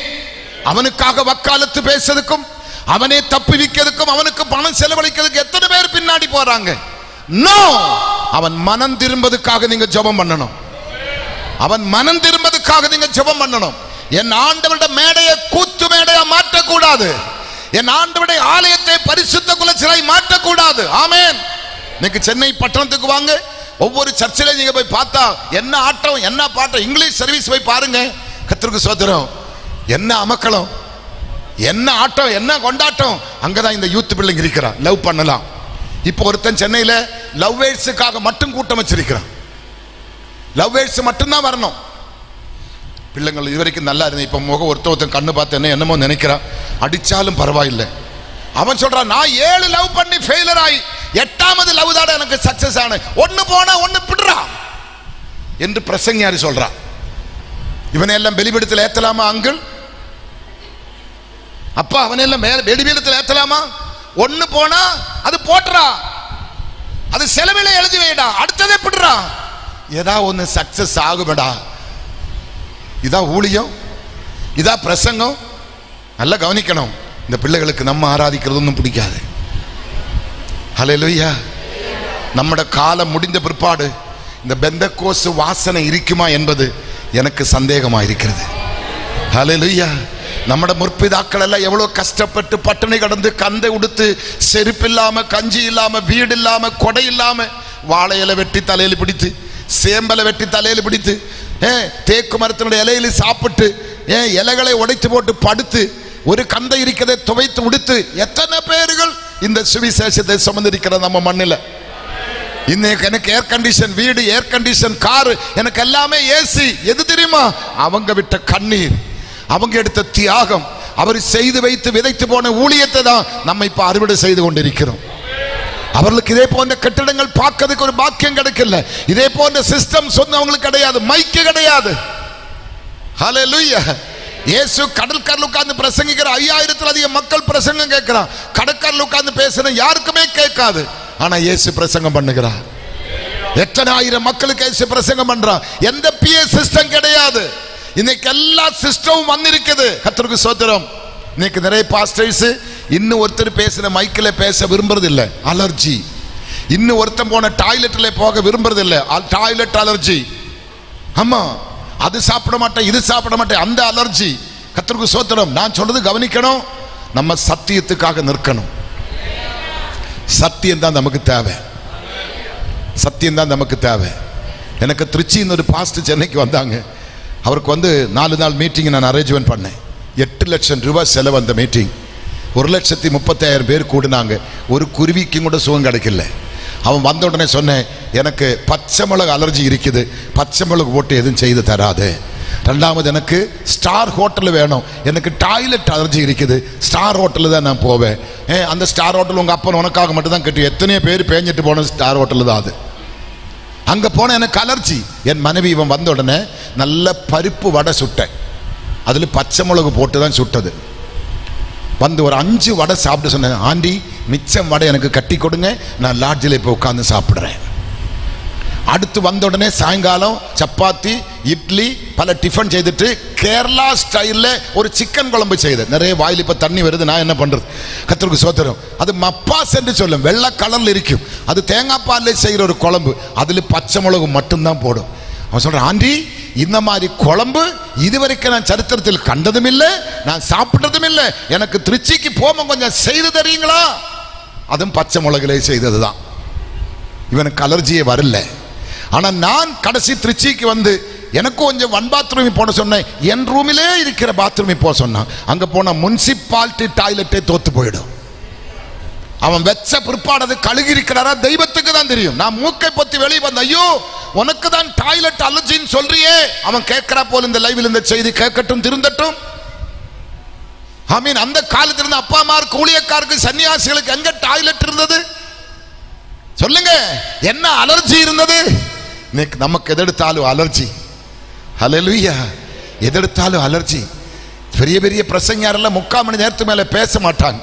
அவனுக்காக வக்காலத்து பேசுறதுக்கும், அவனே தப்புவிக்கிறதுக்கும், அவனுக்கு பணம் செலவழிக்கிறதுக்கு எத்தனை பேர் பின்னாடி போறாங்க. நோ, அவன் மனம் திரும்பதுக்காக நீங்க ஜெபம் பண்ணணும். அவன் மனம் திரும்பதுக்காக நீங்க ஜெபம் பண்ணணும். என் ஆண்டவருடைய மேடையை கூத்து மேடையா மாற்றக்கூடாது. என் ஆண்டவருடைய ஆலயத்தை பரிசுத்த குலச்சிலை மாற்றக்கூடாது. ஆமென். இன்னைக்கு சென்னை பட்டணத்துக்கு வாங்க, ஒவ்வொரு சர்ச்சில நீங்க போய் பார்த்தா என்ன ஆட்டம், என்ன பாட்டம். இங்கிலீஷ் சர்வீஸ் போய் பாருங்க. கர்த்தருக்கு ஸ்தோத்திரம். என்ன அமக்களம், என்ன ஆட்டம், என்ன கொண்டாட்டம். அங்கதான் இந்த யூத் பிள்ளைங்க இருக்கிறான். லவ் பண்ணலாம். இப்போ ஒருத்தன் சென்னையில லவ் வேர்ட்ஸுக்காக மட்டும் கூட்டம் வச்சிருக்கிறான். லவ் வேர்ட்ஸ் மட்டும்தான் வரணும். பிள்ளைங்கள் இதுவரைக்கும் நல்லா இருந்தேன். இப்போ முகம் ஒருத்தன் கண்ணு பார்த்து என்ன என்னமோ நினைக்கிறான். அடிச்சாலும் பரவாயில்லை. அவன் சொல்றான், நான் 7 லவ் பண்ணி ஃபெயிலர் ஆகி 8வது லவ் தான் எனக்கு சக்சஸ் ஆன. ஒன்னு போனா ஒன்னு பிடுறா என்று பிரசங்கியாரி சொல்றான். இவனை எல்லாம் வெளிவிடத்தில் ஏத்தலாமா அங்கிள்? அப்பா அவனெல்லாம் வெளிவிடத்தில் ஏத்தலாமா? ஒன்னு போனா அது போட்டுறா, அது செலவில எழுதி வைடா, அடுத்ததே பிடுறா. ஏதா ஒன்னு சக்சஸ் ஆகுமடா. இதா ஊழியம், இதா பிரசங்கம். நல்லா கவனிக்கணும். இந்த பிள்ளைகளுக்கு நம்ம ஆராதிக்கிறது ஒன்றும் பிடிக்காது. ஹல்லேலூயா. நம்முடைய காலம் முடிந்த பிற்பாடு இந்த பெந்தெக்கோஸ்து வாசனை இருக்குமா என்பது எனக்கு சந்தேகமா இருக்கிறது. ஹல்லேலூயா. நம்முடைய முற்பிதாக்கள் எல்லாம் எவ்வளவு கஷ்டப்பட்டு பட்டினி கடந்து கந்தை உடுத்து செருப்பு இல்லாம கஞ்சி இல்லாம வீடு இல்லாம கொடை இல்லாம வாழையில வெட்டி தலையில பிடித்து சேம்பலை வெட்டி தலையில பிடித்து தேக்கு மரத்தினுடைய இலையில சாப்பிட்டு இலைகளை உடைத்து போட்டு படுத்து ஒரு கந்தை இருக்கிறதை துவைத்து உடுத்து எத்தனை பேர்கள் இந்த சுவிசேஷத்தை சுமந்திருக்கிற நம்ம மண்ணில். இன்னைக்கு எனக்கு ஏர் கண்டிஷன் வீடு, ஏர் கண்டிஷன் காரு, எனக்கு எல்லாமே ஏசி. எது தெரியுமா? அவங்க விட்ட கண்ணீர், அவங்க எடுத்த தியாகம், அவர் செய்து வைத்து விதைத்து போன ஊழியத்தை தான் நம்ம இப்ப அறுவடை செய்து கொண்டிருக்கிறோம். அவர்களுக்கு இதே போன்ற கட்டிடங்கள் பார்க்கிறதுக்கு ஒரு பாக்கியம் கிடைக்கல. இதே போன்ற சிஸ்டம் சொன்னவங்களுக்கு கிடையாது, மைக்கு கிடையாது. ஹல்லேலூயா. இயேசு கடற்கரையில் உட்கார்ந்து பிரசங்கிக்கிற 5000 அதிக மக்கள் பிரசங்கம் கேட்கிறான். கடற்கரையில் உட்கார்ந்து பேசுற யாருக்குமே கேட்காது. ஆனா இயேசு பிரசங்கம் பண்ணுகிறார். எத்தனை ஆயிரம் மக்களுக்கு இயேசு பிரசங்கம் பண்றான். எந்த பிஏ சிஸ்டம் கிடையாது. இன்னைக்கு எல்லா சிஸ்டமும் வந்திருக்குது. கர்த்தருக்கு ஸ்தோத்திரம். இன்னைக்கு நிறைய பாஸ்டர்ஸ் இன்னும் ஒருத்தர் பேசுற மைக்கில் பேச விரும்புறது இல்லை, அலர்ஜி. இன்னும் ஒருத்தன் போன டாய்லெட்ல போக விரும்புறது இல்லை, டாய்லெட் அலர்ஜி. ஆமா, அது சாப்பிட மாட்டேன், இது சாப்பிட மாட்டேன், அந்த அலர்ஜி. கர்த்தருக்கு ஸ்தோத்திரம். நான் சொல்றது கவனிக்கணும். நம்ம சத்தியத்துக்காக நிற்கணும். சத்தியம் தான் நமக்கு தேவை. சத்தியம் தான் நமக்கு தேவை. எனக்கு திருச்சின்னு ஒரு பாஸ்டர் சென்னைக்கு வந்தாங்க. அவருக்கு 4 நாள் மீட்டிங் நான் அரேஞ்ச்மெண்ட் பண்ணேன். 8 லட்சம் ரூபாய் செலவு அந்த மீட்டிங். 1,35,000 பேர் கூடினாங்க. ஒரு குருவிக்கும் கூட சுகம் கிடைக்கல. அவன் வந்த உடனே சொன்னேன், எனக்கு பச்சை மிளகு அலர்ஜி இருக்குது, பச்சை மிளகு போட்டு எதுவும் செய்து தராது. ரெண்டாவது, எனக்கு ஸ்டார் ஹோட்டல் வேணும், எனக்கு டாய்லெட் அலர்ஜி இருக்குது, ஸ்டார் ஹோட்டலில் தான் நான் போவேன். அந்த ஸ்டார் ஹோட்டல் உங்கள் அப்பன் உனக்காக மட்டும் தான் கட்டி, எத்தனையோ பேர் பேஞ்சிட்டு போன ஸ்டார் ஹோட்டல் தான் அது. அங்கே போன எனக்கு அலர்ஜி. என் மனைவி இவன் வந்த உடனே நல்ல பருப்பு வடை சுட்டேன். அதில் பச்சை மிளகு போட்டு தான் சுட்டது. ஒரு 5 வடை சாப்பிட்டு சொன்னேன், ஆண்டி மிச்சம் வடை எனக்கு கட்டி கொடுங்க, நான் லாட்ஜில் இப்போ உட்காந்து சாப்பிட்றேன். அடுத்து வந்த உடனே சாயங்காலம் சப்பாத்தி இட்லி பல டிஃபன் செய்துட்டு கேரளா ஸ்டைலில் ஒரு சிக்கன் குழம்பு செய்தேன். நிறைய வாயில் இப்போ தண்ணி வருது, நான் என்ன பண்ணுறது? கர்த்தருக்கு ஸ்தோத்திரம். அது மப்பாஸ் என்று சொல்லும், வெள்ளை கலரில் இருக்கும். அது தேங்காய் பாலில் செய்கிற ஒரு குழம்பு, அதில் பச்சை மிளகு மட்டும்தான் போடும். அவன் சொல்கிறான், ஆண்டி இந்த மாதிரி குழம்பு இதுவரைக்கும் நான் சரித்திரத்தில் கண்டதும் இல்லை, நான் சாப்பிட்டதும் இல்லை, எனக்கு திருச்சிக்கு போக கொஞ்சம் செய்து தரீங்களா? அதுவும் பச்சை மிளகுலே செய்தது தான். இவனுக்கு அலர்ஜியே வரல. ஆனால் நான் கடைசி திருச்சிக்கு எனக்கு கொஞ்சம் 1 பாத்ரூம் போட சொன்னேன். என் ரூமிலே இருக்கிற பாத்ரூம் போக சொன்னான். அங்கே போன முனிசிபாலிட்டி டாய்லெட்டே தோத்து போயிடும். அவன் வெச்ச பிற்பாடு கழுகி இருக்கிறாரா தெய்வத்துக்கு தான் தெரியும். நான் மூக்கை பொத்தி வெளியே வந்த, ஐயோ உனக்கு தான் டாய்லெட் அலர்ஜின்னு சொல்றியே. அவன் கேட்கிறா போல இந்த லைவில் இந்த செய்தி கேட்கட்டும், திருந்தட்டும். ஆமீன். அந்த காலத்தில் இருந்த அப்பா அம்மாருக்கு, ஊழியக்காருக்கு, சன்னியாசிகளுக்கு எங்க டாய்லெட் இருந்தது சொல்லுங்க? என்ன அலர்ஜி இருந்தது? நமக்கு எதெடுத்தாலும் அலர்ஜி. ஹல்லேலூயா. எதெடுத்தாலும் அலர்ஜி. பெரிய பெரிய பிரசங்கியாரெல்லாம் 3/4 மணி நேரத்துக்கு மேல பேச மாட்டாங்க.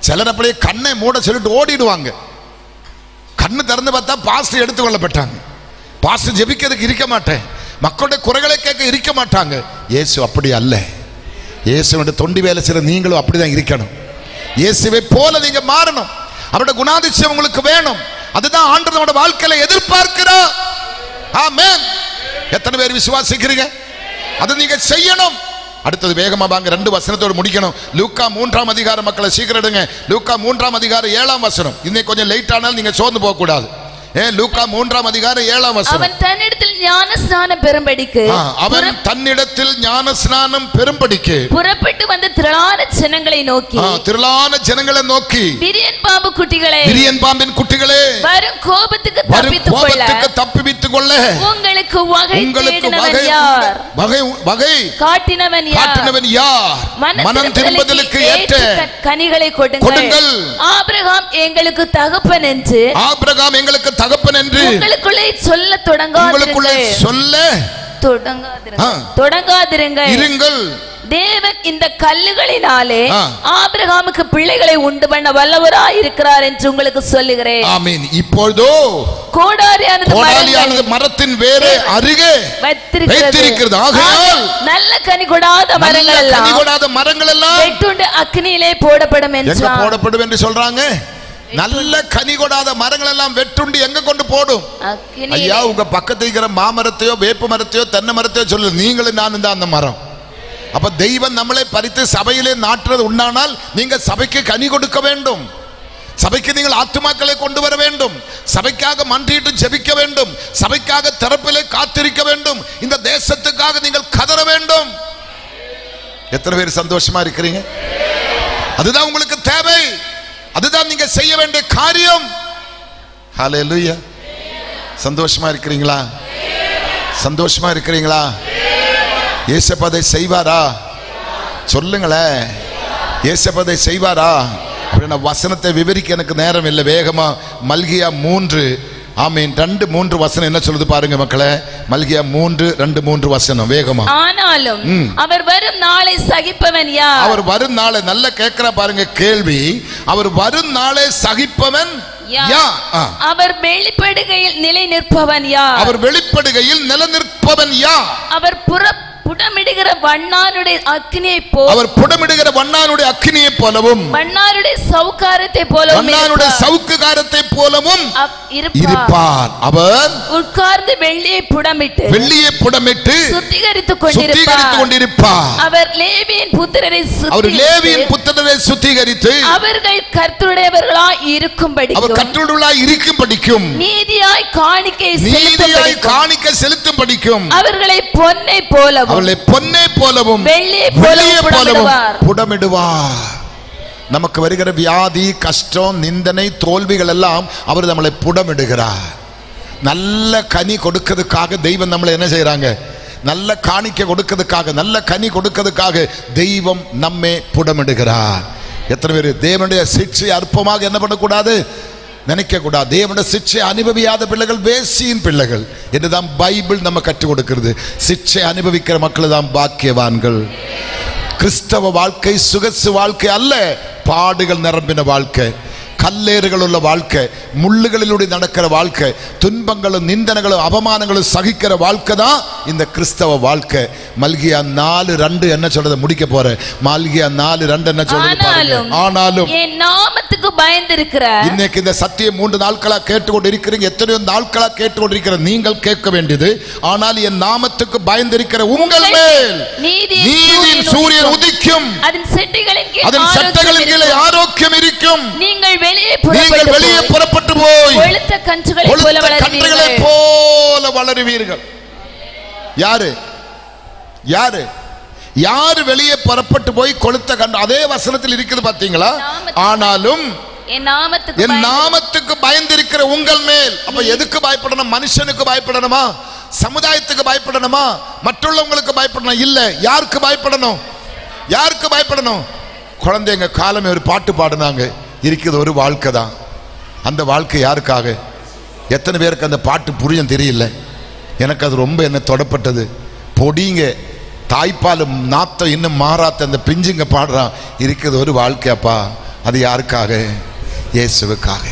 சிலர் அப்படியே கண்ணை மூட சொல்லிட்டு ஓடிடுவாங்க. கண்ணு திறந்து பார்த்தா பாஸ்டர் எடுத்துக்கொள்ளப்பட்டாங்க. பாஸ்டர் ஜெபிக்கிறதுக்கு இருக்க மாட்டேன், மக்களுடைய குறைகளை கேட்க இருக்க மாட்டாங்க. இயேசு அப்படி அல்ல. இயேசுவோட தொண்டி வேலை செய்கிற நீங்களும் அப்படிதான் இருக்கணும். இயேசுவை போல நீங்க மாறணும். அவருடைய குணாதிசயம் உங்களுக்கு வேணும். அதுதான் ஆண்டவர் நம்முடைய வாழ்க்கையில எதிர்பார்க்கிறார். ஆமென். எத்தனை பேர் விசுவாசிக்கிறீங்க? அது நீங்க செய்யணும். அடுத்தது வேகமா வாங்க, 2 வசனத்தோடு முடிக்கணும். லூக்கா 3ஆம் அதிகாரம், மக்களை சீக்கிரம் எடுங்க. லூக்கா 3ஆம் அதிகாரம் 7ஆம் வசனம். இன்னைக்கு கொஞ்சம் லேட் ஆனாலும் நீங்க சோர்ந்து போக கூடாது. லூக்கா 3ஆம் அதிகாரம் 7ஆம் வசனம். அவன் தன்னிடத்தில் ஞானஸ்நானம் பெறும்படிக்கு, அவன் தன்னிடத்தில் ஞானஸ்நானம் பெறும்படிக்கு புறப்பட்டு வந்த திரளான ஜனங்களை நோக்கி, திரளான ஜனங்களை நோக்கி, விரியன் பாம்பு குட்டிகளே, விரியன் பாம்பின் குட்டிகளே, வரும் கோபத்துக்கு தப்பித்துக் கொள்ள உங்களுக்கு வகை காட்டினவன் யார்? மனம் திரும்புதலுக்கு ஏற்ற கனிகளை கொடுங்கள். ஆபிரகாம் எங்களுக்கு தகப்பன் என்று, ஆபிரகாம் எங்களுக்கு தகப்பன் என்று உங்களுக்குள்ளே சொல்ல தொடங்காதிருங்கள். தேவன் இந்த கல்லுகளினாலே ஆபிரகாமுக்கு பிள்ளைகளை உண்டு பண்ண வல்லவராய் இருக்கிறார் என்று உங்களுக்கு சொல்லுகிறேன். ஆமென். இப்பொழுதோ கோடாலியானது மரத்தின் வேறு அருகே வைத்திருக்கிறது. ஆகையால் நல்ல கனி கொடாத மரங்கள் எல்லாம் வெட்டுண்டு அக்னியிலே போடப்படும் என்றார். போடப்படும் என்று சொல்றாங்க. நல்ல கனி கொடாத மரங்கள் எல்லாம் வெட்டுண்டு எங்க கொண்டு போடும்? ஐயா, உங்க பக்கத்துல இருக்கிற மாமரத்தையோ வேப்ப மரத்தையோ தென்னை மரத்தையோ சொல்லு, நீங்களும் நானும் தான் அந்த மரம். அப்ப தெய்வம் நம்மளை பறித்து சபையிலே நாட்டுறது உண்டானால் நீங்க சபைக்கு கனி கொடுக்க வேண்டும். சபைக்கு நீங்கள் ஆத்துமாக்களை கொண்டு வர வேண்டும். சபைக்காக மன்றிட்டு ஜெபிக்க வேண்டும். சபைக்காக திறப்பிலே காத்திருக்க வேண்டும். இந்த தேசத்துக்காக நீங்கள் கதற வேண்டும். எத்தனை பேர் சந்தோஷமா இருக்கிறீங்க? அதுதான் உங்களுக்கு தேவை. அதுதான் நீங்க செய்ய வேண்டிய காரியம். ஹல்லேலூயா. சந்தோஷமா இருக்கிறீங்களா? சந்தோஷமா இருக்கிறீங்களா? இயேசுப்பதை செய்வாரா? சொல்லுங்களேன், இயேசுப்பதை செய்வாரா? வசனத்தை விவரிக்க எனக்கு நேரம் இல்லை. வேகமா மல்கியா 3 ஆமீன் 2-3 வசனம் என்ன சொல்லுது பாருங்க மக்களே. மல்கியா 3:2-3 வசனம் வேகமா. ஆனாலும் அவர் வரும் நாளை சகிப்பவன் யார்? அவர் வரும் நாளை நல்ல கேட்கிற பாருங்க கேள்வி. அவர் வரும் நாளை சகிப்பவன் யார்? அவர் வெளிப்படுகையில் நிலை நிற்பவன் யார்? அவர் வெளிப்படுகையில் நிலை நிற்பவன் யார்? அவர் புடமிடுகிற வண்ணானுடைய அக்கினியை போல, அவர் புடமிடுகிற வண்ணானுடைய அக்கினியை போலவும் வண்ணானுடைய சவுக்காரத்தை போலவும், வண்ணானுடைய சவுக்காரத்தை போலவும் இருப்பார். அவர் உட்கார்ந்து வெள்ளியை புடமிட்டு சுத்திகரித்துக் கொண்டிருப்பார். அவர் லேவியின் புத்திரரை சுத்திகரித்து அவர்கள் கர்த்தருடையவர்களாய் இருக்கும்படிக்கும் நீதியாய் காணிக்கை செலுத்தும்படிக்கும் அவர்களை பொன்னை போலவும் வெள்ளியை போலவும் புடமிடுவார். நமக்கு வருகிற வியாதி, கஷ்டம், நிந்தனை, தோல்விகள் எல்லாம் அவர் நம்மளை புடமிடுகிறார். நல்ல கனி கொடுக்கிறதுக்காக தெய்வம் நம்மளை என்ன செய்யறாங்க? நல்ல காணிக்கை கொடுக்கிறதுக்காக, நல்ல கனி கொடுக்கிறதுக்காக தெய்வம் நம்மை புடமிடுகிறார். எத்தனை பேர் தேவனுடைய சிட்சை அற்பமாக என்ன பண்ணக்கூடாது? நினைக்க கூடாது. தேவனுடைய சிட்சை அனுபவியாத பிள்ளைகள் வேசியின் பிள்ளைகள் என்றுதான் பைபிள் நம்ம கற்றுக் கொடுக்கிறது. சிட்சை அனுபவிக்கிற மக்கள் தான் பாக்கியவான்கள். கிறிஸ்தவ வாழ்க்கை சுகசு வாழ்க்கை அல்ல, பாடுகள் நிரம்பின வாழ்க்கை, கல்லேறுகள் உள்ள வாழ்க்கை, முள்ளுகளிலூടെ நடக்கிற வாழ்க்கை, துன்பங்களும் நிந்தனைகளும் அவமானங்களும் சகிக்கிற வாழ்க்கை தான் இந்த கிறிஸ்தவ வாழ்க்கை. மல்கியா 4:2 என்ன சொல்றது? முடிக்க போற. மல்கியா 4:2 என்ன சொல்றது? ஆனாலும் என் நாமத்துக்கு பயந்திருக்கிற, இன்னைக்கு இந்த சத்தியம் 3 நாட்களா கேட்டுக்கொண்டு இருக்கிறீங்க. எத்தனையோ நாட்களா கேட்டுக்கொண்டு இருக்கிற நீங்கள் கேட்க வேண்டியது, ஆனால் என் நாமத்துக்கு பயந்திருக்கிற உங்கள் மேல் நீதியின் சூரியன் உதிக்கும், அதன் சட்டைகளின் கீழே ஆரோக்கியம் இருக்கும். நீங்கள் வெளியே புறப்பட்டு போய் கொழுத்த கன்றுகளைப் போல வளருவீர்கள். யாரு யாரு யாரு வெளியே புறப்பட்டு போய் கொழுத்த கன்று? அதே வசனத்தில் இருக்குது பாத்தீங்களா? ஆனாலும் என் நாமத்துக்கு பயந்திருக்கிற உங்கள் மேல். அப்ப எதுக்கு பயப்படணும்? மனுஷனுக்கு பயப்படணுமா? சமுதாயத்துக்கு பயப்படணுமா? மற்றவங்களுக்கு பயப்படணும்? இல்ல. யாருக்கு பயப்படணும்? யாருக்கு பயப்படணும்? குழந்தைங்க காலமே ஒரு பாட்டு பாடினாங்க, இருக்கிறது ஒரு வாழ்க்கை தான். அந்த வாழ்க்கை யாருக்காக? எத்தனை பேருக்கு அந்த பாட்டு புரியும் தெரியல. எனக்கு அது ரொம்ப என்ன தொடப்பட்டது. பொடிங்க தாய்ப்பாலும் நாத்தம் இன்னும் மாறாத்த அந்த பிஞ்சுங்க பாடுறான், இருக்கிறது ஒரு வாழ்க்கையாப்பா. அது யாருக்காக? இயேசுவுக்காக.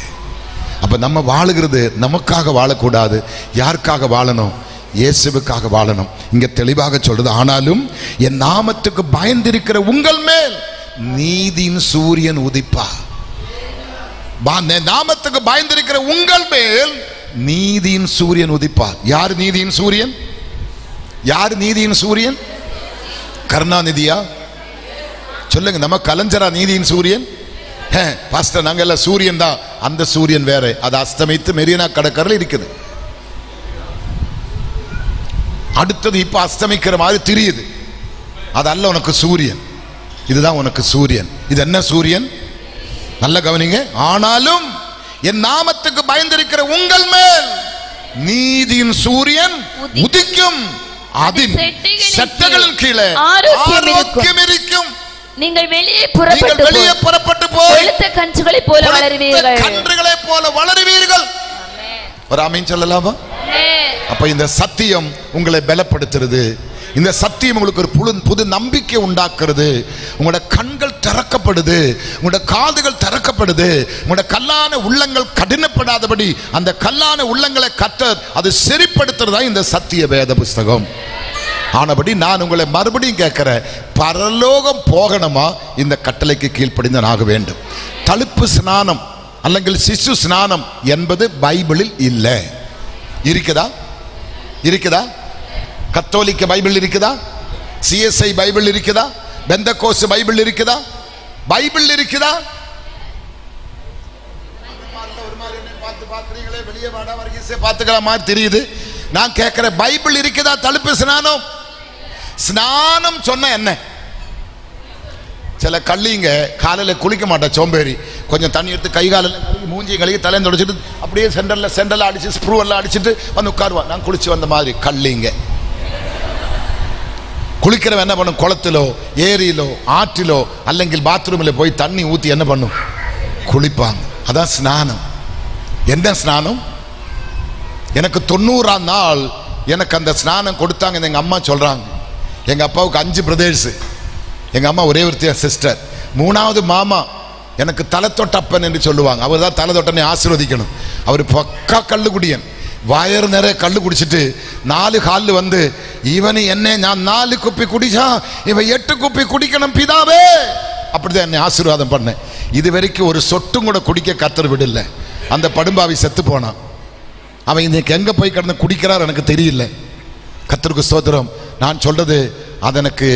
அப்ப நம்ம வாழுகிறது நமக்காக வாழக்கூடாது. யாருக்காக வாழணும்? இயேசுவுக்காக வாழணும். இங்க தெளிவாக சொல்றது, ஆனாலும் என் நாமத்துக்கு பயந்திருக்கிற உங்கள் மேல் நீதியின் சூரியன் உதிப்பா. நாமத்துக்கு பயந்திருக்கிற உங்கள் மேல் நீதியின் சூரியன் உதிப்பார். யார் நீதியின் சூரியன்? யார் நீதியின் சூரியன்? கருணாநிதியா? சொல்லுங்க. நம்ம கலைஞரா நீதியின் சூரியன்? பாஸ்டர் நாங்க எல்லாம் சூரியன் தான். அந்த சூரியன் வேற, அது அஸ்தமித்து மெரினா கடற்கரையில் இருக்குது. அடுத்தது இப்ப அஸ்தமிக்கிற மாதிரி தெரியுது. அதல்ல உனக்கு சூரியன், இதுதான் உனக்கு சூரியன். இது என்ன சூரியன்? நல்ல கவனிங்க. ஆனாலும் என் நாமத்துக்கு பயந்திருக்கிற உங்கள் மேல் நீதியின் சூரியன் உதிக்கும், அதன் சட்டைகளின் கீழே ஆரோக்கியம் இருக்கும். நீங்கள் வெளியே புறப்பட்டு போய் கொழுத்த கன்றுகளைப் போல வளருவீர்கள். ஒரு ஆமீன் சொல்லலாமா? அப்ப இந்த சத்தியம் உங்களை பலப்படுத்துறது. இந்த சத்தியம் உங்களுக்கு ஒரு புது நம்பிக்கை உண்டாக்குறது. உங்களோட கண்கள் திறக்கப்படுது, உங்களோட காதுகள் திறக்கப்படுது. உங்களோட கல்லான உள்ளங்கள் கடினப்படாதபடி அந்த கல்லான உள்ளங்களை கர்த்தர் அது சரிப்படுத்துறதா இந்த சத்திய வேத புஸ்தகம். ஆனபடி நான் உங்களை மறுபடியும் கேட்கிறேன், பரலோகம் போகணுமா? இந்த கட்டளைக்கு கீழ்ப்படிந்து ஆக வேண்டும். தழுப்பு ஸ்நானம் അല്ലെങ്കിൽ ശിശു സ്നാനം என்பது ബൈബിളിൽ ഇല്ല. ഇരിക്കുതാ? ഇരിക്കുതാ? കത്തോലിക്ക ബൈബിളിൽ ഇരിക്കുതാ? CSI ബൈബിളിൽ ഇരിക്കുതാ? பெந்தகோஸ்து பைபிள் இருக்குதா? பைபிள் இருக்குதா? வெளியே வாடா வர்கீஸே பார்த்துக்கலாம் மாதிரி தெரியுது. நான் கேட்கிறேன், பைபிள் இருக்குதா தழுப்பு ஸ்நானம்? ஸ்நானம் சொன்ன என்ன? சில கள்ளிங்க காலையில் குளிக்க மாட்டா, சோம்பேறி. கொஞ்சம் தண்ணி எடுத்து கை காலில் கழுவி மூஞ்சி கழுவி தலையை தொடச்சிட்டு அப்படியே சென்டரில் அடிச்சு ஸ்ப்ரூ எல்லாம் அடிச்சுட்டு வந்து உட்காருவான். நான் குளிச்சு வந்த மாதிரி கள்ளிங்க. குளிக்கிறவன் என்ன பண்ணும்? குளத்திலோ ஏரியிலோ ஆற்றிலோ அல்லங்கில் பாத்ரூமில் போய் தண்ணி ஊற்றி என்ன பண்ணும்? குளிப்பாங்க. அதான் ஸ்நானம். என்ன ஸ்நானம்? எனக்கு 90ஆம் நாள் எனக்கு அந்த ஸ்நானம் கொடுத்தாங்க. எங்கள் அம்மா சொல்கிறாங்க, எங்கள் அப்பாவுக்கு 5 பிரதர்ஸு, எங்கள் அம்மா ஒரே ஒரு சிஸ்டர். 3வது மாமா எனக்கு தலை தொட்டப்பன் என்று சொல்லுவாங்க. அவர் தான் தலை தொட்டனை ஆசீர்வதிக்கணும். அவர் பக்கா கள்ளுக்குடியன். வயறு நிறைய கள்ளு குடிச்சிட்டு 4 காலில் வந்து, இவனு என்ன நான் 4 குப்பி குடிச்சா இவன் 8 குப்பி குடிக்கணும் பிதாவே, அப்படிதான் என்னை ஆசீர்வாதம் பண்ணேன். இது வரைக்கும் ஒரு சொட்டும் கூட குடிக்க கத்தர் விடல. அந்த படும்பாவி செத்து போனான். அவன் இன்னைக்கு எங்க போய் கிடந்து குடிக்கிறார் எனக்கு தெரியல. கத்தருக்கு ஸ்தோத்திரம். நான் சொல்றது அது எனக்கு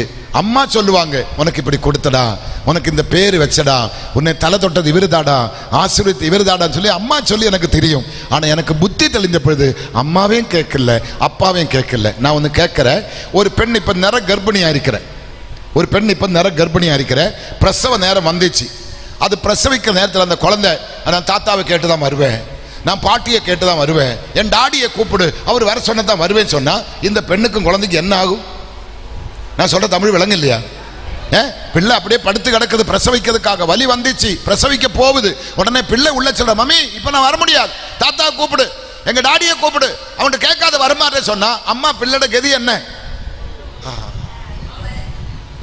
அம்மா சொல்லுவாங்க, உனக்கு இப்படி கொடுத்தடா, உனக்கு இந்த பேர் வச்சடா, உன்னை தலை தொட்டது இவருதாடா, ஆசீர்வதித்து இவருதாடான்னு சொல்லி அம்மா சொல்லி எனக்கு தெரியும். ஆனால் எனக்கு புத்தி தெளிஞ்ச பொழுது அம்மாவையும் கேட்கல அப்பாவையும் கேட்கல. நான் ஒன்று கேட்குறேன். ஒரு பெண் இப்போ நிற கர்ப்பிணியாக இருக்கிறேன். ஒரு பெண் இப்போ நிற கர்ப்பிணியாக இருக்கிறேன். பிரசவ நேரம் வந்துச்சு. அது பிரசவிக்கிற நேரத்தில் அந்த குழந்தை, நான் தாத்தாவை கேட்டு தான் வருவேன், நான் பாட்டியை கேட்டு தான் வருவேன், என் டாடியை கூப்பிடு அவர் வர சொன்ன தான் வருவேன்னு சொன்னா இந்த பெண்ணுக்கும் குழந்தைக்கு என்ன ஆகும்? நான் சொல்ற தமிழ் விளங்கு இல்லையா? பிள்ளை அப்படியே படுத்து கிடக்குது, பிரசவிக்கிறதுக்காக வலி வந்துச்சு, பிரசவிக்க போகுது. உடனே பிள்ளை உள்ள சொல்ற, மம்மி இப்ப நான் வர முடியாது, தாத்தா கூப்பிடு, எங்க டாடியை கூப்பிடு, அவன்கிட்ட கேட்காத வரமாட்டே சொன்னா அம்மா பிள்ளைட கதி என்ன?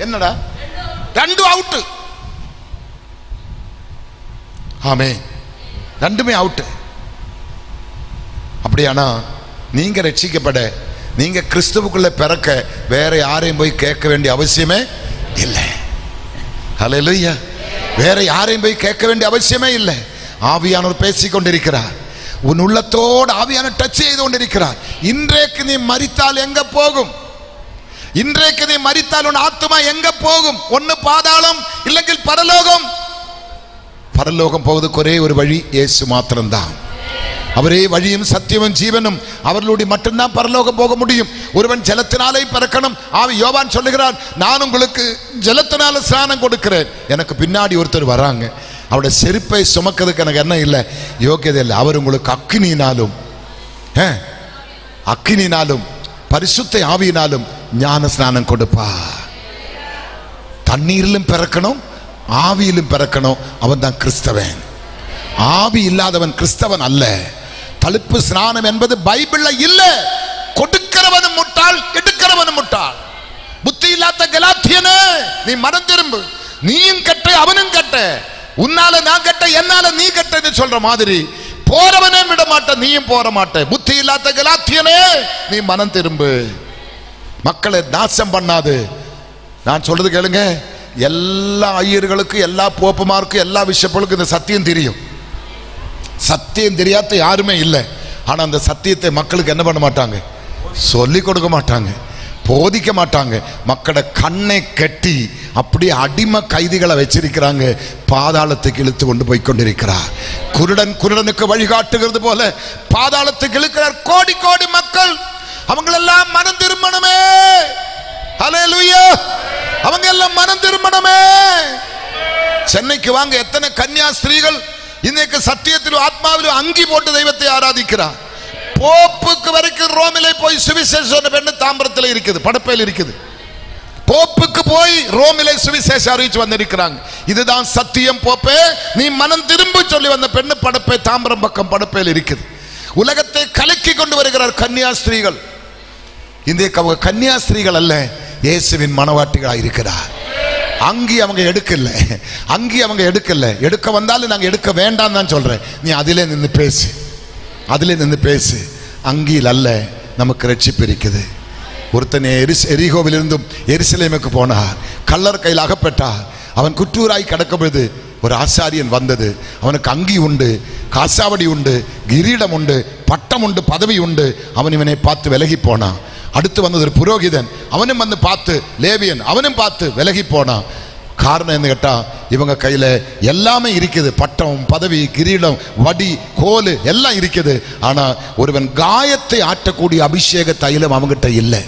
என்னடா 2 அவுட்டு. ஆமே, 2மே அவுட்டு. அப்படியானா நீங்க ரட்சிக்கப்பட, நீங்க கிறிஸ்துவுக்குள்ள பிறக்க வேற யாரையும் போய் கேட்க வேண்டிய அவசியமே இல்லை. ஹல்லேலூயா. வேற யாரையும் போய் கேட்க வேண்டிய அவசியமே இல்லை. ஆவியானவர் பேசிக் கொண்டிருக்கிறார். உன் உள்ளத்தோடு ஆவியானவர் டச் செய்து கொண்டிருக்கிறார். இன்றைக்கு நீ மரித்தால் எங்க போகும்? இன்றைக்கு நீ மரித்தால் உன் ஆத்துமா எங்க போகும்? ஒன்னு பாதாளம், இல்லைங்கில் பரலோகம். பரலோகம் போவதுக்கு ஒரே ஒரு வழி, இயேசு மாத்திரம்தான். அவரே வழியும் சத்தியமும் ஜீவனும். அவர்களுடைய மட்டும்தான் பரலோகம் போக முடியும். ஒருவன் ஜலத்தினாலே பிறக்கணும். ஆவி யோவான் சொல்லுகிறான், நான் உங்களுக்கு ஜலத்தினால ஸ்நானம் கொடுக்கிறேன், எனக்கு பின்னாடி ஒருத்தர் வராங்க, அவருடைய செருப்பை சுமக்கிறதுக்கு எனக்கு என்ன இல்லை, யோக்கியதை இல்லை. அவர் உங்களுக்கு அக்கினினாலும் பரிசுத்த ஆவியினாலும் ஞான ஸ்நானம் கொடுப்பா. தண்ணீரிலும் பிறக்கணும், ஆவியிலும் பிறக்கணும். அவன் தான் கிறிஸ்தவன். ஆவி இல்லாதவன் கிறிஸ்தவன் அல்ல. தழுப்பு ஸ்நானம் என்பது பைபிள்ல இல்ல. கொடுக்கிறவனும் முட்டாள், எடுக்கிறவனும் முட்டாள். புத்தி இல்லாத கலாத்தியனே, நீ மனம் திரும்பு. நீயும் கட்ட அவனும் கட்ட, உன்னால நான் கட்ட என்னால நீ கட்ட சொல்ற மாதிரி போறவனே விட மாட்ட, நீயும் போற மாட்ட. புத்தி இல்லாத கலாத்தியனே, நீ மனம் திரும்பு. மக்களை நாசம் பண்ணாது. நான் சொல்றது கேளுங்க, எல்லா ஐயர்களுக்கும் எல்லா போப்புமாருக்கும் எல்லா விஷயங்களுக்கும் இந்த சத்தியம் தெரியும். சத்தியம் தெரியாத யாருமே இல்லை. ஆனா அந்த சத்தியத்தை மக்களுக்கு என்ன பண்ண மாட்டாங்க? சொல்லி கொடுக்க மாட்டாங்க, போதிக்க மாட்டாங்க. மக்களோட கண்ணை கட்டி அப்படியே அடிமை கைதிகளை வச்சிருக்கிறாங்க. பாதாளத்துக்கு இழுத்து கொண்டு போய் கொண்டிருக்கிறார். குருடனுக்கு வழிகாட்டுகிறது போல பாதாளத்துக்கு இழுக்கிறார். கோடி கோடி மக்கள் அவங்களெல்லாம் மனம் திரும்பணுமே. ஹல்லேலூயா. அவங்க எல்லாம் மனம் திரும்பணுமே. சென்னைக்கு வாங்க, எத்தனை கன்னியா ஸ்திரீகள் இன்னைக்கு சத்தியத்திலும் ஆத்மாவிலும் அங்கி போட்டு தெய்வத்தை ஆராதிக்கிறார். போப்புக்கு வரைக்கும் ரோமிலே போய் சுவிசேஷம் பெண்ணு தாம்பரத்தில் இருக்குது, படப்பையில் இருக்குது. போப்புக்கு போய் ரோமிலே சுவிசேஷம் அறிவிச்சு வந்திருக்கிறாங்க. இதுதான் சத்தியம் போப்பே, நீ மனம் திரும்ப சொல்லி வந்த பெண்ணு படப்பை தாம்பரம் பக்கம் படப்பையில் இருக்குது. உலகத்தை கலக்கி கொண்டு வருகிறார் கன்னியா ஸ்திரீகள். இந்த கன்னியா ஸ்திரீகள் அல்ல, இயேசுவின் மனவாட்டிகளாக இருக்கிறார். அங்கி அவங்க எடுக்கல, அங்கி அவங்க எடுக்கல. எடுக்க வந்தாலும் நாங்கள் எடுக்க வேண்டாம் தான் சொல்றேன். நீ அதிலே நின்று பேசு, அதிலே நின்று பேசு. அங்கியில் அல்ல நமக்கு ரட்சிப்பு இருக்குது. ஒருத்தன் எரிகோவிலிருந்தும் எருசலேமுக்கு போனார், கள்ளர் கையில் அகப்பட்டார். அவன் குற்றூராய் கிடக்கும் பொழுது ஒரு ஆசாரியன் வந்தது. அவனுக்கு அங்கி உண்டு, காசாவடி உண்டு, கிரீடம் உண்டு, பட்டம் உண்டு, பதவி உண்டு. அவன் இவனை பார்த்து விலகி போனான். அடுத்து வந்தது ஒரு புரோகிதன், அவனும் வந்து பார்த்து, லேவியன் அவனும் பார்த்து விலகி போனான். காரணம் என்ன கேட்டா, இவங்க கையில எல்லாமே இருக்குது, பட்டம், பதவி, கிரீடம், வடி, கோல் எல்லாம் இருக்குது. ஆனா ஒருவன் காயத்தை ஆற்றக்கூடிய அபிஷேக தைலம் அவங்கிட்ட இல்லை,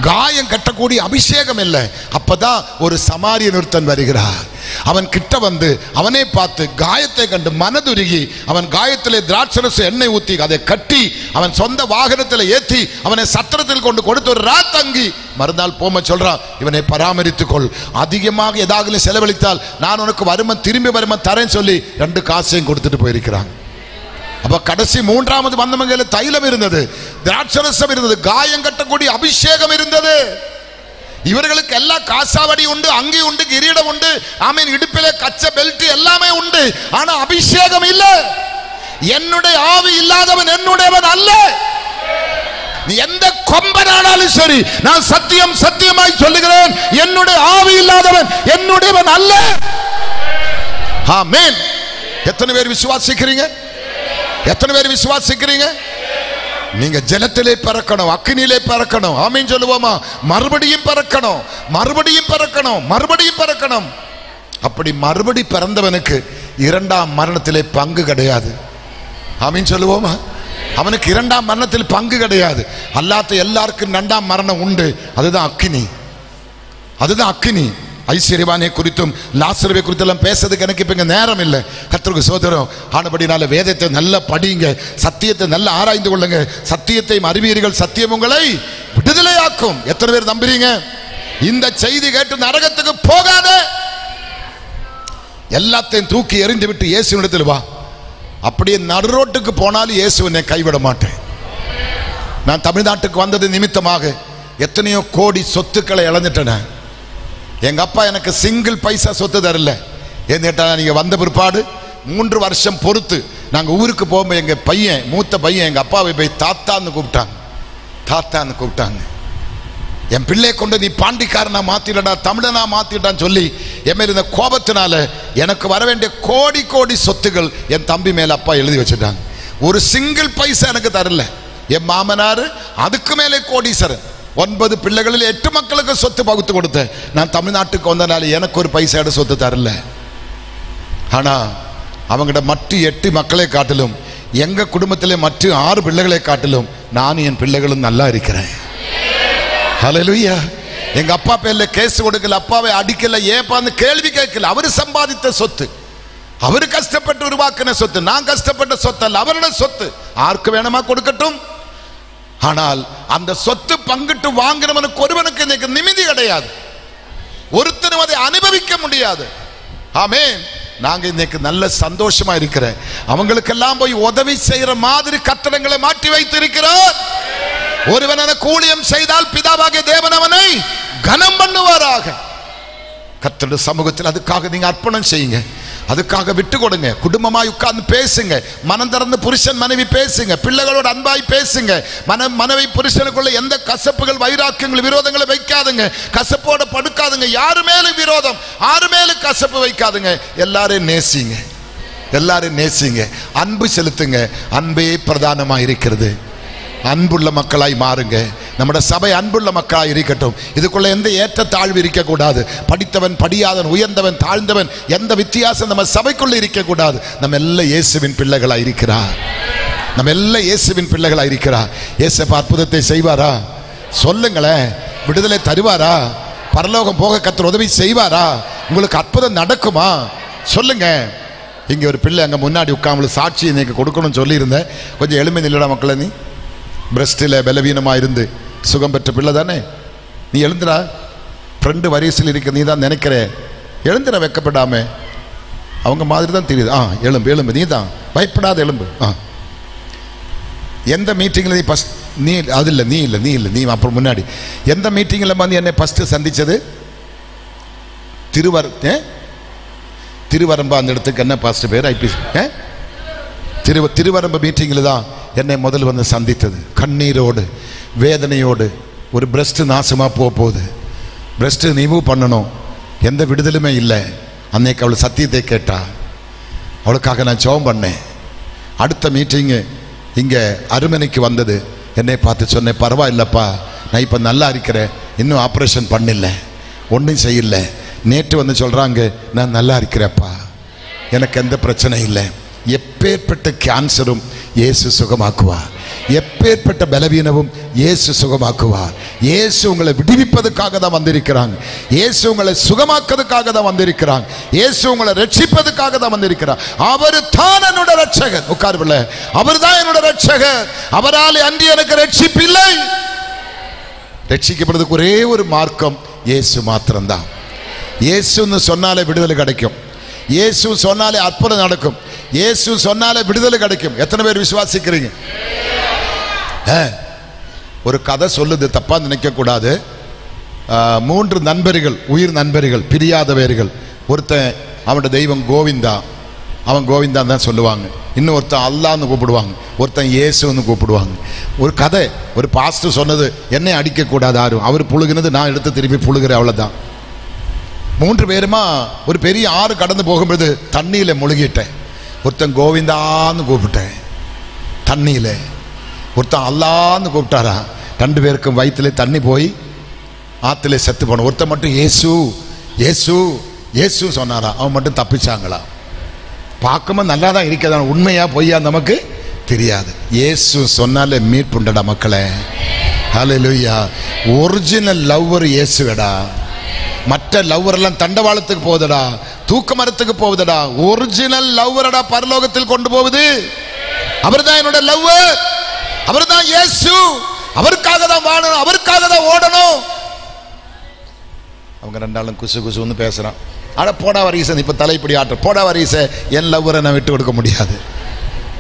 காயம் கட்டக்கூடிய அபிஷேகம் இல்லை. அப்பதான் ஒரு சமாரியன் ஒருத்தன் வருகிறார். அவன் கிட்ட வந்து அவனை பார்த்து காயத்தை கண்டு மனதுருகி அவன் காயத்திலே திராட்சரச எண்ணெய் ஊற்றி அதை கட்டி அவன் சொந்த வாகனத்தில் ஏற்றி அவனை சத்திரத்தில் கொண்டு கொடுத்து ஒரு ராத்தங்கி மறுநாள் போம சொல்றான், இவனை பராமரித்துக் கொள், அதிகமாக ஏதாவது செலவழித்தால் நான் உனக்கு வருமன் திரும்பி வருமன் தரேன் சொல்லி 2 காசையும் கொடுத்துட்டு போயிருக்கிறான். அப்ப கடைசி 3வது வந்தவங்க தைலம் இருந்தது, திராட்சரசம் இருந்தது, காயம் கட்டக்கூடிய அபிஷேகம் இருந்தது. இவர்களுக்கு எல்லாம் காசாவடி உண்டு, அங்கி உண்டு, கிரீடம் உண்டு, ஆமீன், இடுப்பிலே கச்ச பெல்ட் எல்லாமே உண்டு. ஆனா அபிஷேகம் இல்ல. என்னுடைய ஆவி இல்லாதவன் என்னுடையவன் அல்ல. நீ எந்த கொம்பனானாலும் சரி, நான் சத்தியம் சத்தியமாய் சொல்லுகிறேன், என்னுடைய ஆவி இல்லாதவன் என்னுடையவன் அல்ல. ஆமென். எத்தனை பேர் விசுவாசிக்கிறீங்க? எத்தனை பேர் விசுவாசிக்கிறீங்க? நீங்க ஜலத்திலே பறக்கணும், அக்கினியிலே பறக்கணும். ஆமீன் சொல்லுவோமா? மறுபடியும் பறக்கணும், மறுபடியும் பறக்கணும், மறுபடியும் பறக்கணும். அப்படி மறுபடி பிறந்தவனுக்கு 2ஆம் மரணத்திலே பங்கு கிடையாது. ஆமீன் சொல்லுவோமா? அவனுக்கு 2ஆம் மரணத்தில் பங்கு கிடையாது. அல்லாத எல்லாருக்கும் 2ஆம் மரணம் உண்டு. அதுதான் அக்கினி, அதுதான் அக்கினி. ஐஸ்வர்யவானை குறித்தும் லாசருவை குறித்தெல்லாம் பேசுறதுக்கு எனக்கு இப்ப நேரம் இல்லை. கர்த்தருக்கு ஸ்தோத்திரம். ஆனபடினால வேதத்தை நல்லா படிங்க, சத்தியத்தை நல்லா ஆராய்ந்து கொள்ளுங்க. சத்தியத்தை அறிவீர்கள், சத்தியம் உங்களை விடுதலையாக்கும். எத்தனை பேர் நம்புறீங்க? இந்த செய்தி கேட்டு நரகத்துக்கு போகாத, எல்லாத்தையும் தூக்கி எறிந்து விட்டு இயேசுவிடத்தில் வா. அப்படியே நடுரோட்டுக்கு போனாலும் இயேசு என்னை கைவிட மாட்டேன். நான் தமிழ்நாட்டுக்கு வந்தது நிமித்தமாக எத்தனையோ கோடி சொத்துக்களை இழந்துட்டேன். எங்க அப்பா எனக்கு சிங்கிள் பைசா சொத்து தரல. ஏன்னு கேட்டா, நீங்க வந்த பிற்பாடு 3 வருஷம் பொறுத்து நாங்க ஊருக்கு போகும்போது எங்க பையன், மூத்த பையன் எங்க அப்பாவை போய் தாத்தான்னு கூப்பிட்டாங்க, தாத்தான்னு கூப்பிட்டாங்க. என் பிள்ளையை கொண்டு நீ பாண்டிக்காரனா மாத்திடா, தமிழனா மாத்திட்டான்னு சொல்லி என் மேல இந்த கோபத்தினால எனக்கு வர வேண்டிய கோடி கோடி சொத்துகள் என் தம்பி மேல அப்பா எழுதி வச்சுட்டாங்க. ஒரு சிங்கிள் பைசா எனக்கு தரல. என் மாமனாரு அதுக்கு மேலே கோடீஸ்வரன். 9 பிள்ளைகளில் 8 மக்களுக்கு சொத்து பகுத்து கொடுத்தேன். நான் தமிழ்நாட்டுக்கு வந்தனால எனக்கு ஒரு பைசாட சொத்து தரல. ஆனா அவங்கட மற்ற 8 மக்களை காட்டிலும், எங்க குடும்பத்திலே மற்ற 6 பிள்ளைகளை காட்டிலும் நானும் என் பிள்ளைகளும் நல்லா இருக்கிறேன். ஹல்லேலூயா. எங்க அப்பா பேர்ல கேஸ் கொடுக்கல, அப்பாவை அடிக்கல, ஏப்பான்னு கேள்வி கேட்கல. அவரு சம்பாதித்த சொத்து, அவரு கஷ்டப்பட்டு உருவாக்கின சொத்து, நான் கஷ்டப்பட்ட சொத்து அல்ல, அவரோட சொத்து. யாருக்கு வேணுமா கொடுக்கட்டும். ஆனால் அந்த சொத்து பங்கிட்டு வாங்கினவனுக்கு ஒருவனுக்கு இன்னைக்கு நிம்மதி கிடையாது, ஒருத்தனும் அதை அனுபவிக்க முடியாது. ஆமென். நாங்க இன்னைக்கு நல்ல சந்தோஷமா இருக்கிறேன். அவங்களுக்கெல்லாம் போய் உதவி செய்யற மாதிரி கட்டடங்களை மாற்றி வைத்து இருக்கிறார். ஒருவன் கூலியம் செய்தால் பிதாவாகிய தேவன் அவனை கனம் பண்ணுவாராக. கர்த்தருடைய சமூகத்தில் அதுக்காக நீங்க அர்ப்பணம் செய்யுங்க, அதுக்காக விட்டு கொடுங்க. குடும்பமாய் உட்கார்ந்து பேசுங்க, மனம் திறந்து புருஷன் மனைவி பேசுங்க, பிள்ளைகளோட அன்பாய் பேசுங்க. மனைவி புருஷனுக்குள்ள எந்த கசப்புகள், வைராக்கியங்கள், விரோதங்களை வைக்காதுங்க. கசப்போட படுக்காதுங்க. யாரு மேலும் விரோதம், யாரு மேலும் கசப்பு வைக்காதுங்க. எல்லாரையும் நேசிங்க, எல்லாரையும் நேசிங்க, அன்பு செலுத்துங்க. அன்பே பிரதானமாக இருக்கிறது. அன்புள்ள மக்களாய் மாறுங்க. நம்முடைய சபை அன்புள்ள மக்களாய் இருக்கட்டும். இதுக்குள்ள எந்த ஏற்ற தாழ்வு இருக்கக்கூடாது. படித்தவன் படியாதவன், உயர்ந்தவன் தாழ்ந்தவன், எந்த வித்தியாசம் நம்ம சபைக்குள்ள இருக்கக்கூடாது. நம்ம எல்லாம் இயேசுவின் பிள்ளைகளாய் இருக்கிறார். நம்ம எல்லாம் இயேசுவின் பிள்ளைகளாய் இருக்கிறார். இயேசு அற்புதத்தை செய்வாரா? சொல்லுங்களேன். விடுதலை தருவாரா? பரலோகம் போக கர்த்தர் உதவி செய்வாரா? உங்களுக்கு அற்புதம் நடக்குமா? சொல்லுங்க. இங்க ஒரு பிள்ளை அங்க முன்னாடி உட்கார்ந்து சாட்சி இன்னைக்கு கொடுக்கணும்னு சொல்லியிருந்தேன். கொஞ்சம் எளிமை நில்லடா மக்களை. நீ பிரஸ்டில் பலவீனமா இருந்து சுகம் பெற்ற பிள்ளை தானே? நீ எழுந்துடா. ஃப்ரெண்டு வரிசையில் இருக்க நீ தான் நினைக்கிற. எழுந்துட, வெக்கப்படாம. அவங்க மாதிரி தான் தெரியுது. எலும்பு எலும்பு, நீ தான் பயப்படாத எலும்பு. எந்த மீட்டிங்கில் நீ ஃபஸ்ட், நீ அது இல்லை, நீ இல்லை, நீ இல்லை, நீ அப்புறம் முன்னாடி எந்த மீட்டிங்கில் வந்து என்னை ஃபஸ்ட்டு சந்திச்சது? திருவரம்பா. அந்த இடத்துக்கு என்ன பாஸ்டர் பேர்? ஐபிசி திருவரம்பு மீட்டிங்கில் தான் என்னை முதல் வந்து சந்தித்தது. கண்ணீரோடு வேதனையோடு, ஒரு பிரஸ்ட் நாசமாக போகுது, பிரஸ்ட் ரிமூவ் பண்ணணும், எந்த விடுதலுமே இல்லை, அன்னைக்கு அவள் சத்தியத்தை கேட்டா. அவளுக்காக நான் ஜெபம் பண்ணேன். அடுத்த மீட்டிங்கு இங்கே அருமனைக்கு வந்தது. என்னை பார்த்து சொன்னேன், பரவாயில்லப்பா, நான் இப்போ நல்லா இருக்கிறேன், இன்னும் ஆப்ரேஷன் பண்ணல, ஒன்றும் செய்யல. நேற்று வந்து சொல்கிறாங்க, நான் நல்லா இருக்கிறேப்பா, எனக்கு எந்த பிரச்சனை இல்லை. எப்பேற்பட்ட கேன்சரும் இயேசு சுகமாக்குவார், எப்பேற்பட்ட பலவீனமும் இயேசு சுகமாக்குவார். இயேசு உங்களை விடுவிப்பதற்காக தான் வந்திருக்கிறாங்க. இயேசு உங்களை சுகமாக்குறதுக்காக தான் வந்திருக்கிறாங்க. இயேசு உங்களை ரட்சிப்பதற்காக தான் வந்திருக்கிறார். அவர் தான் என்னோட ரட்சகர். உட்கார்பில்ல, அவர் தான் என்னோட ரட்சகர். அவரால் அன்றி எனக்கு ரட்சிப்பு இல்லை. ரட்சிக்கப்படுறதுக்கு ஒரே ஒரு மார்க்கம் இயேசு மாத்திரம்தான். இயேசுன்னு சொன்னாலே விடுதலை கிடைக்கும். இயேசு சொன்னாலே அற்புதம் நடக்கும். இயேசு சொன்னாலே விடுதலை கிடைக்கும். எத்தனை பேர் விசுவாசிக்கிறீங்க? ஒரு கதை சொல்லுது, தப்பா நினைக்க கூடாது. 3 நண்பர்கள், உயிர் நண்பர்கள், பிரியாதவர்கள். ஒருத்தன் அவனோட தெய்வம் கோவிந்தா, அவன் கோவிந்தா தான் சொல்லுவாங்க. இன்னொருத்தன் அல்லான்னு கூப்பிடுவாங்க, ஒருத்தன் இயேசுன்னு கூப்பிடுவாங்க. ஒரு கதை, ஒரு பாஸ்டர் சொன்னது, என்னை அடிக்கக்கூடாது யாரும், அவர் புழுகினது நான் எடுத்து திருப்பி புழுகிறேன், அவ்வளோதான். 3 பேருமா ஒரு பெரிய ஆறு கடந்து போகும்போது தண்ணியில் முழுகிட்டேன். ஒருத்தன் கோவிந்தான்னு கூப்பிட்டேன் தண்ணியில், ஒருத்தன் அல்லான்னு கூப்பிட்டாரா. 2 பேருக்கும் வயிற்றுல தண்ணி போய் ஆற்றுல செத்து போன. ஒருத்தன் மட்டும் இயேசு இயேசு இயேசு சொன்னாரா. அவன் மட்டும் தப்பிச்சாங்களா. பார்க்கும்போது நல்லா தான் இருக்கதான், உண்மையா பொய்யா நமக்கு தெரியாது. இயேசு சொன்னாலே மீட்புண்டடா மக்களே. ஹல்லேலூயா. ஒரிஜினல் லவ்வர் இயேசுடா. மற்ற லவ்வர் எல்லாம் தண்டவாளத்துக்கு போகுதுடா, தூக்க மரத்துக்கு போகுதுடா. ஒரிஜினல் லவ்வரடா பரலோகத்தில் கொண்டு போகுது. அவர் தான் என்னோட லவ்வர், அவர் தான் இயேசு. அவருக்காக தான் வாழணும், அவருக்காக தான் ஓடணும். அவங்க 2 ஆளும் குசு குசுன்னு பேசுறான். ஆனா போடா வரீசன், இப்ப தலைப்படி ஆட்ட போடா வரீச. என் லவ்வரை நான் விட்டு கொடுக்க முடியாது.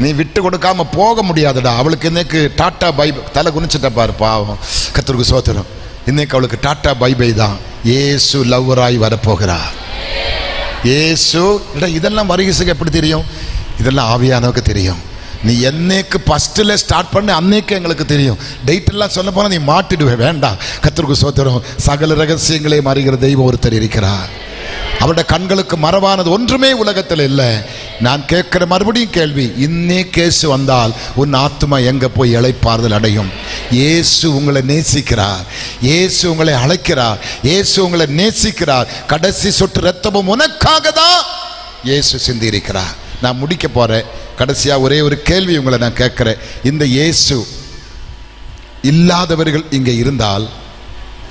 நீ விட்டு கொடுக்காம போக முடியாதுடா. அவளுக்கு இன்னைக்கு டாட்டா பை, தலை குனிச்சிட்ட பாரு பாவம், கர்த்தருக்கு ஸ்தோத்திரம். இன்னைக்கு அவளுக்கு டாட்டா பை பை தான். இயேசு லவ்வராய் வரப்போகிறார். இயேசு. இதெல்லாம் வருகைக்கு எப்படி தெரியும்? இதெல்லாம் ஆவியானவருக்கு தெரியும். நீ என்னைக்கு ஃபர்ஸ்ட்ல ஸ்டார்ட் பண்ண அன்னைக்கு எங்களுக்கு தெரியும். டேட் எல்லாம் சொல்ல போனா நீ மாட்டிடுவே. வேண்டாம், கர்த்தருக்கு ஸ்தோத்திரம். சகல ரகசியங்களையும் அறிகிற தெய்வம் ஒருத்தர் இருக்கிறார். அவருடைய கண்களுக்கு மறைவானது ஒன்றுமே உலகத்தில் இல்லை. நான் கேட்கிற மறுபடியும் கேள்வி, இன்னே கேசு வந்தால் உன் ஆத்மா எங்க போய் இளைப்பாறுதல் அடையும்? இயேசு உங்களை நேசிக்கிறார், இயேசு உங்களை அழைக்கிறார், இயேசு உங்களை நேசிக்கிறார். கடைசி சொட்டு ரத்தமும் உனக்காக தான் இயேசு சிந்தி இருக்கிறார். நான் முடிக்க போறேன். கடைசியா ஒரே ஒரு கேள்வி உங்களை நான் கேட்கிறேன். இந்த இயேசு இல்லாதவர்கள் இங்கே இருந்தால்,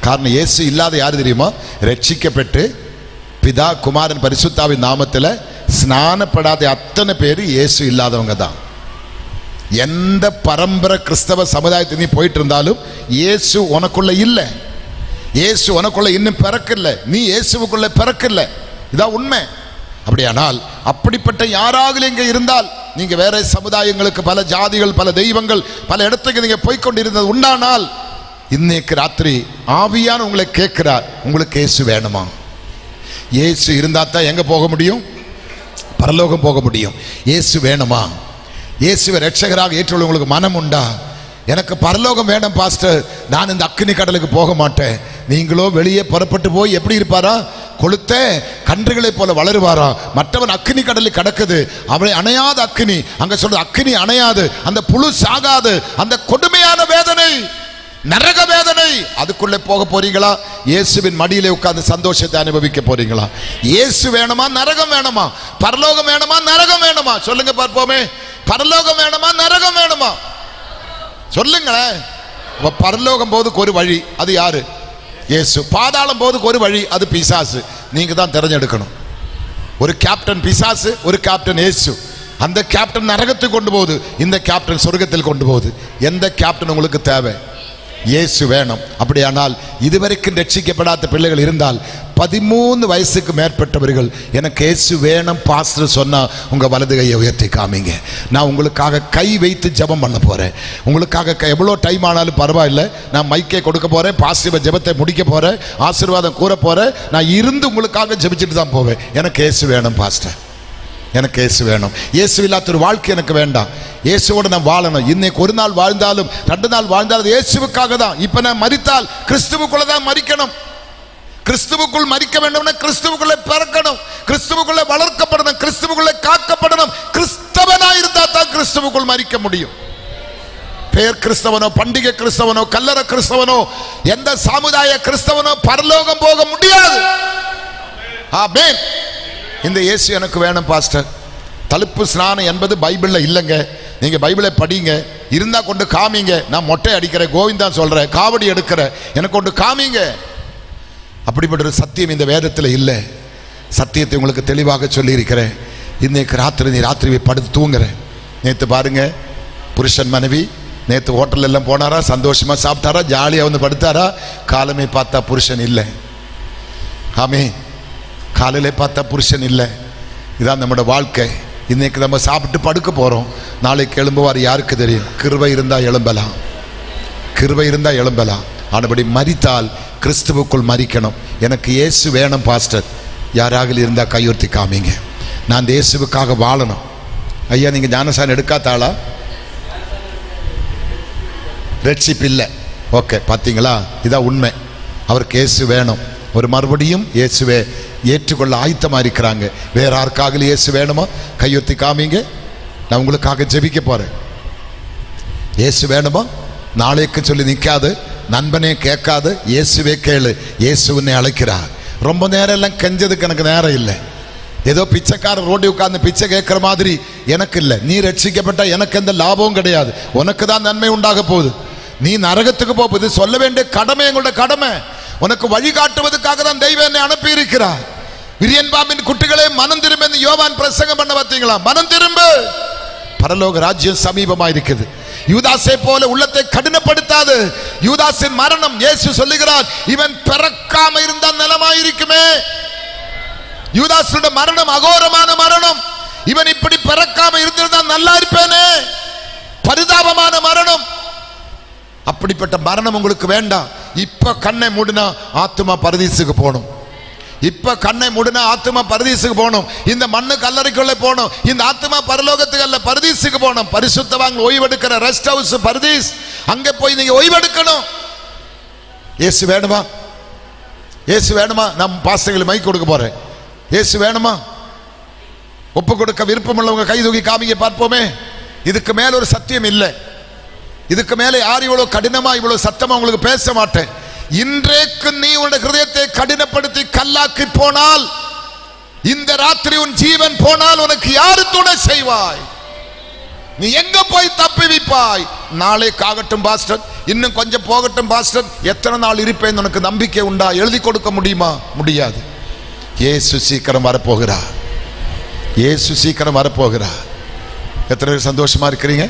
காரணம் இயேசு இல்லாத யாரு தெரியுமா? ரட்சிக்கப்பட்டு பிதா குமாரன் பரிசுத்தாவின் நாமத்தில் ஸ்நானப்படாத அத்தனை பேர் இயேசு இல்லாதவங்க தான். எந்த பரம்பரை கிறிஸ்தவ சமுதாயத்தில் நீ போயிட்டு இருந்தாலும் இயேசு உனக்குள்ள இல்லை. இயேசு உனக்குள்ள இன்னும் பிறக்கல, நீ இயேசுவுக்குள்ள பிறக்கல. இதான் உண்மை. அப்படியானால் அப்படிப்பட்ட யாராவது இங்கே இருந்தால், நீங்க வேற சமுதாயங்களுக்கு, பல ஜாதிகள், பல தெய்வங்கள், பல இடத்துக்கு நீங்க போய்கொண்டிருந்தது உண்டானால், இன்னைக்கு ராத்திரி ஆவியான உங்களை கேட்கிறார், உங்களுக்கு இயேசு வேணுமா? இயேசு இருந்தா தான் எங்க போக முடியும்? பரலோகம் போக முடியும். இயேசு வேணுமா? இயேசுவை ரட்சகராக ஏற்றுள்ள உங்களுக்கு மனம் உண்டா? எனக்கு பரலோகம் வேணும் பாஸ்டர், நான் இந்த அக்கினி கடலுக்கு போக மாட்டேன். நீங்களோ வெளியே புறப்பட்டு போய் எப்படி இருப்பாரா? கொளுத்த கன்றுகளை போல வளருவாரா? மற்றவன் அக்கினி கடலில் கிடக்குது, அவனை அணையாத அக்கினி. அங்க சொல்றது அக்கினி அணையாது, அந்த புழு சாகாது. அந்த கொடுமையான வேதனை, நரக வேதனை, அதுக்குள்ளே போக போறீங்களா? இயேசுவின் மடியிலே உட்கார்ந்து சந்தோஷத்தை அனுபவிக்க போறீங்களா? இயேசு வேணுமா? நரகம் வேணுமா? பரலோகம் வேணுமா? நரகம் வேணுமா? சொல்லுங்க பார்ப்போமே. பரலோகம் வேணுமா? நரகம் வேணுமா? சொல்லுங்களேன். பரலோகம் போதுக்கு ஒரு வழி, அது யாரு? இயேசு. பாதாளம் போதுக்கு ஒரு வழி, அது பிசாசு. நீங்க தான் தெரிஞ்செடுக்கணும். ஒரு கேப்டன் பிசாசு, ஒரு கேப்டன் இயேசு. அந்த கேப்டன் நரகத்துக்கு கொண்டு போகுது, இந்த கேப்டன் சொர்க்கத்தில் கொண்டு போகுது. எந்த கேப்டன் உங்களுக்கு தேவை? இயேசு வேணும். அப்படியானால் இதுவரைக்கும் ரட்சிக்கப்படாத பிள்ளைகள் இருந்தால், 13 வயசுக்கு மேற்பட்டவர்கள் எனக்கு இயேசு வேணும் பாஸ்டர் சொன்னா உங்க வலது கையை உயர்த்தி காமிங்க. நான் உங்களுக்காக கை வைத்து ஜெபம் பண்ண போறேன். உங்களுக்காக எவ்வளோ டைம் ஆனாலும் பரவாயில்லை. நான் மைக்கை கொடுக்க போறேன், பாசிட்டிவ் ஜெபத்தை முடிக்க போறேன், ஆசீர்வாதம் கூற போறேன். நான் இருந்து உங்களுக்காக ஜெபிச்சுட்டு தான் போவேன். எனக்கு இயேசு வேணும் பாஸ்டர், எனக்கு இயேசு வேணும். இயேசு இல்லாத ஒரு வாழ்க்கை எனக்கு வேண்டாம். இயேசுவோடு நான் வாழணும். இன்னைக்கு ஒரு நாள் வாழ்ந்தாலும் 2 நாள் வாழ்ந்தாலும் இயேசுவுக்காக தான். இப்ப நான் மரித்தால் கிறிஸ்துவுக்குள்ள தான் மரிக்கணும். கிறிஸ்துவுக்குள் மரிக்க வேண்டும், கிறிஸ்துவுக்குள்ளே பிறக்கணும், கிறிஸ்துவுக்குள்ளே வளர்க்கப்படணும், கிறிஸ்துவுக்குள்ளே காக்கப்படணும். கிறிஸ்தவனா இருந்தா தான் கிறிஸ்துவுக்குள் மரிக்க முடியும். பேர் கிறிஸ்தவனோ, பண்டிகை கிறிஸ்தவனோ, கல்லற கிறிஸ்தவனோ, எந்த சமுதாய கிறிஸ்தவனோ பரலோகம் போக முடியாது. ஆமென். இந்த இயேசு எனக்கு வேணும் பாஸ்டர். தழுப்பு ஸ்நானம் என்பது பைபிள்ல இல்லைங்க. நீங்க பைபிளை படிங்க, இருந்தா கொண்டு காமிங்க. நான் மொட்டை அடிக்கிறேன், கோவிந்தா சொல்றேன், காவடி எடுக்கிறேன், எனக்கு கொண்டு காமிங்க. அப்படிப்பட்ட ஒரு சத்தியம் இந்த வேதத்தில் இல்லை. சத்தியத்தை உங்களுக்கு தெளிவாக சொல்லி இருக்கிறேன். இன்னைக்கு ராத்திரி நீ ராத்திரி படுத்து தூங்குறேன். நேற்று பாருங்க, புருஷன் மனைவி நேற்று ஹோட்டல் எல்லாம் போனாரா, சந்தோஷமா சாப்பிட்டாரா, ஜாலியா வந்து படுத்தாரா. காலமே பார்த்தா புருஷன் இல்லை. ஆமே, காலையிலே பார்த்தா புருஷன் இல்லை. இதான் நம்மளோட வாழ்க்கை. இன்னைக்கு நம்ம சாப்பிட்டு படுக்க போறோம், நாளைக்கு எழும்புவார் யாருக்கு தெரியும். கிருபை இருந்தா எழும்பலாம், கிருபை இருந்தா எழும்பலாம். ஆனபடி மரித்தால் கிறிஸ்துவுக்குள் மரிக்கணும். எனக்கு இயேசு வேணும் பாஸ்டர், யாராக இருந்தா கையுறுத்தி காமிங்க. நான் இயேசுவுக்காக வாழணும். ஐயா, நீங்க ஞானசானம் எடுக்காத்தாளா? ரட்சிப்பு இல்லை. ஓகே, பார்த்தீங்களா, இதான் உண்மை. அவருக்கு இயேசு வேணும். ஒரு மறுபடியும் இயேசுவே ஏற்றுக்கொள்ள ஆயத்தமாக இருக்கிறாங்க. வேற யாருக்காக இயேசு வேணுமா? கையொத்தி காமிங்க. நான் உங்களுக்காக ஜெபிக்க போறேன். இயேசு வேணுமா? நாளைக்கு சொல்லி நிற்காது, நண்பனே கேட்காது, இயேசுவே கேளு. இயேசு உன்னை அழைக்கிறார். ரொம்ப நேரம் எல்லாம் கெஞ்சதுக்கு எனக்கு நேரம் இல்லை. ஏதோ பிச்சைக்காரர் ரோட்டி உட்கார்ந்து பிச்சை கேட்கிற மாதிரி எனக்கு இல்லை. நீ ரட்சிக்கப்பட்ட எனக்கு எந்த லாபமும் கிடையாது. உனக்கு தான் நன்மை உண்டாக போகுது. நீ நரகத்துக்கு போகுது. சொல்ல வேண்டிய கடமை எங்களோட கடமை. உனக்கு வழிகாட்டுவதற்காக தான் தெய்வம் என்னை அனுப்பி இருக்கிறார். விரியன் பாம்பின் குட்டிகளே மனம் திரும்ப என்று யோவான் பிரசங்கம் பண்ண பார்த்தீங்களா? மனம் திரும்ப, பரலோக ராஜ்யம் சமீபமா இருக்குது. யூதாசை போல உள்ளத்தை கடினப்படுத்தாது. யூதாசின் மரணம் இயேசு சொல்லுகிறார், இவன் பிறக்காம இருந்தால் நலமாயிருக்குமே. யூதாசுடைய மரணம் அகோரமான மரணம். இவன் இப்படி பிறக்காம இருந்திருந்தால் நல்லா இருப்பேனே. பரிதாபமான மரணம். அப்படிப்பட்ட மரணம் உங்களுக்கு வேண்டாம். இப்ப கண்ணை மூடினா ஆத்துமா பரதீசுக்கு போகணும். இப்ப கண்ணை மூடினா ஆத்துமா பரதீசுக்கு போகணும். இந்த மண்ணு கல்லறைக்குள்ளே போகணும். இந்த ஆத்துமா பரலோகத்துக்கு அல்ல, பரதீசுக்கு போகணும். பரிசுத்தவாங்க ஓய்வெடுக்கிற ரெஸ்ட் ஹவுஸ் பரதீஸ், அங்கே போய் நீங்க ஓய்வெடுக்கணும். இயேசு வேணுமா? இயேசு வேணுமா? நான் பாஸ்டர்களுக்கு மைக் கொடுக்க போறேன். இயேசு வேணுமா? ஒப்பு கொடுக்க விருப்பம் உள்ளவங்க கை தூக்கி காமிங்க பார்ப்போமே. இதுக்கு மேல ஒரு சத்தியம் இல்லை. இதுக்கு மேல யார் இவ்வளவு கடினமா இவ்வளவு சத்தமா உங்களுக்கு பேச மாட்டேன். இன்றைக்கு நீ உன்னுடைய ஹிருதயத்தை கடினப்படுத்தி கல்லாக்கி போனால், இந்த ராத்திரி உன் ஜீவன் போனால் உனக்கு யாரு துணை செய்வாய்? நீ எங்க போய் தப்பிவிப்பாய்? நாளை காகட்டும் பாஸ்டர், இன்னும் கொஞ்சம் போகட்டும் பாஸ்டர், எத்தனை நாள் இருப்பேன் உனக்கு நம்பிக்கை உண்டா? எழுதி கொடுக்க முடியுமா? முடியாது. இயேசு சீக்கிரம் வரப்போகிறார். இயேசு சீக்கிரம் வரப்போகிறார். எத்தனை பேர் சந்தோஷமா இருக்கிறீங்க?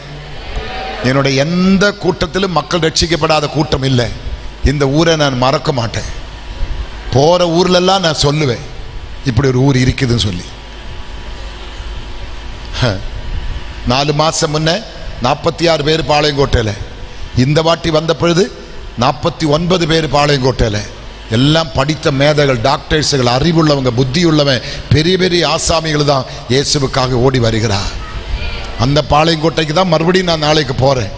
என்னுடைய எந்த கூட்டத்திலும் மக்கள் ரட்சிக்கப்படாத கூட்டம் இல்லை. இந்த ஊரை நான் மறக்க மாட்டேன். போற ஊர்ல எல்லாம் நான் சொல்லுவேன், இப்படி ஒரு ஊர் இருக்குதுன்னு சொல்லி. 4 மாசம் முன்ன 46 பேர் பாளையங்கோட்டையில். இந்த வாட்டி வந்த பொழுது 49 பேர் பாளையங்கோட்டையில். எல்லாம் படித்த மேதைகள், டாக்டர்ஸுகள், அறிவுள்ளவங்க, புத்தியுள்ளவன், பெரிய பெரிய ஆசாமிகள் தான் இயேசுவுக்காக ஓடி வருகிறார். அந்த பாளையங்கோட்டைக்கு தான் மறுபடியும் நான் நாளைக்கு போறேன்.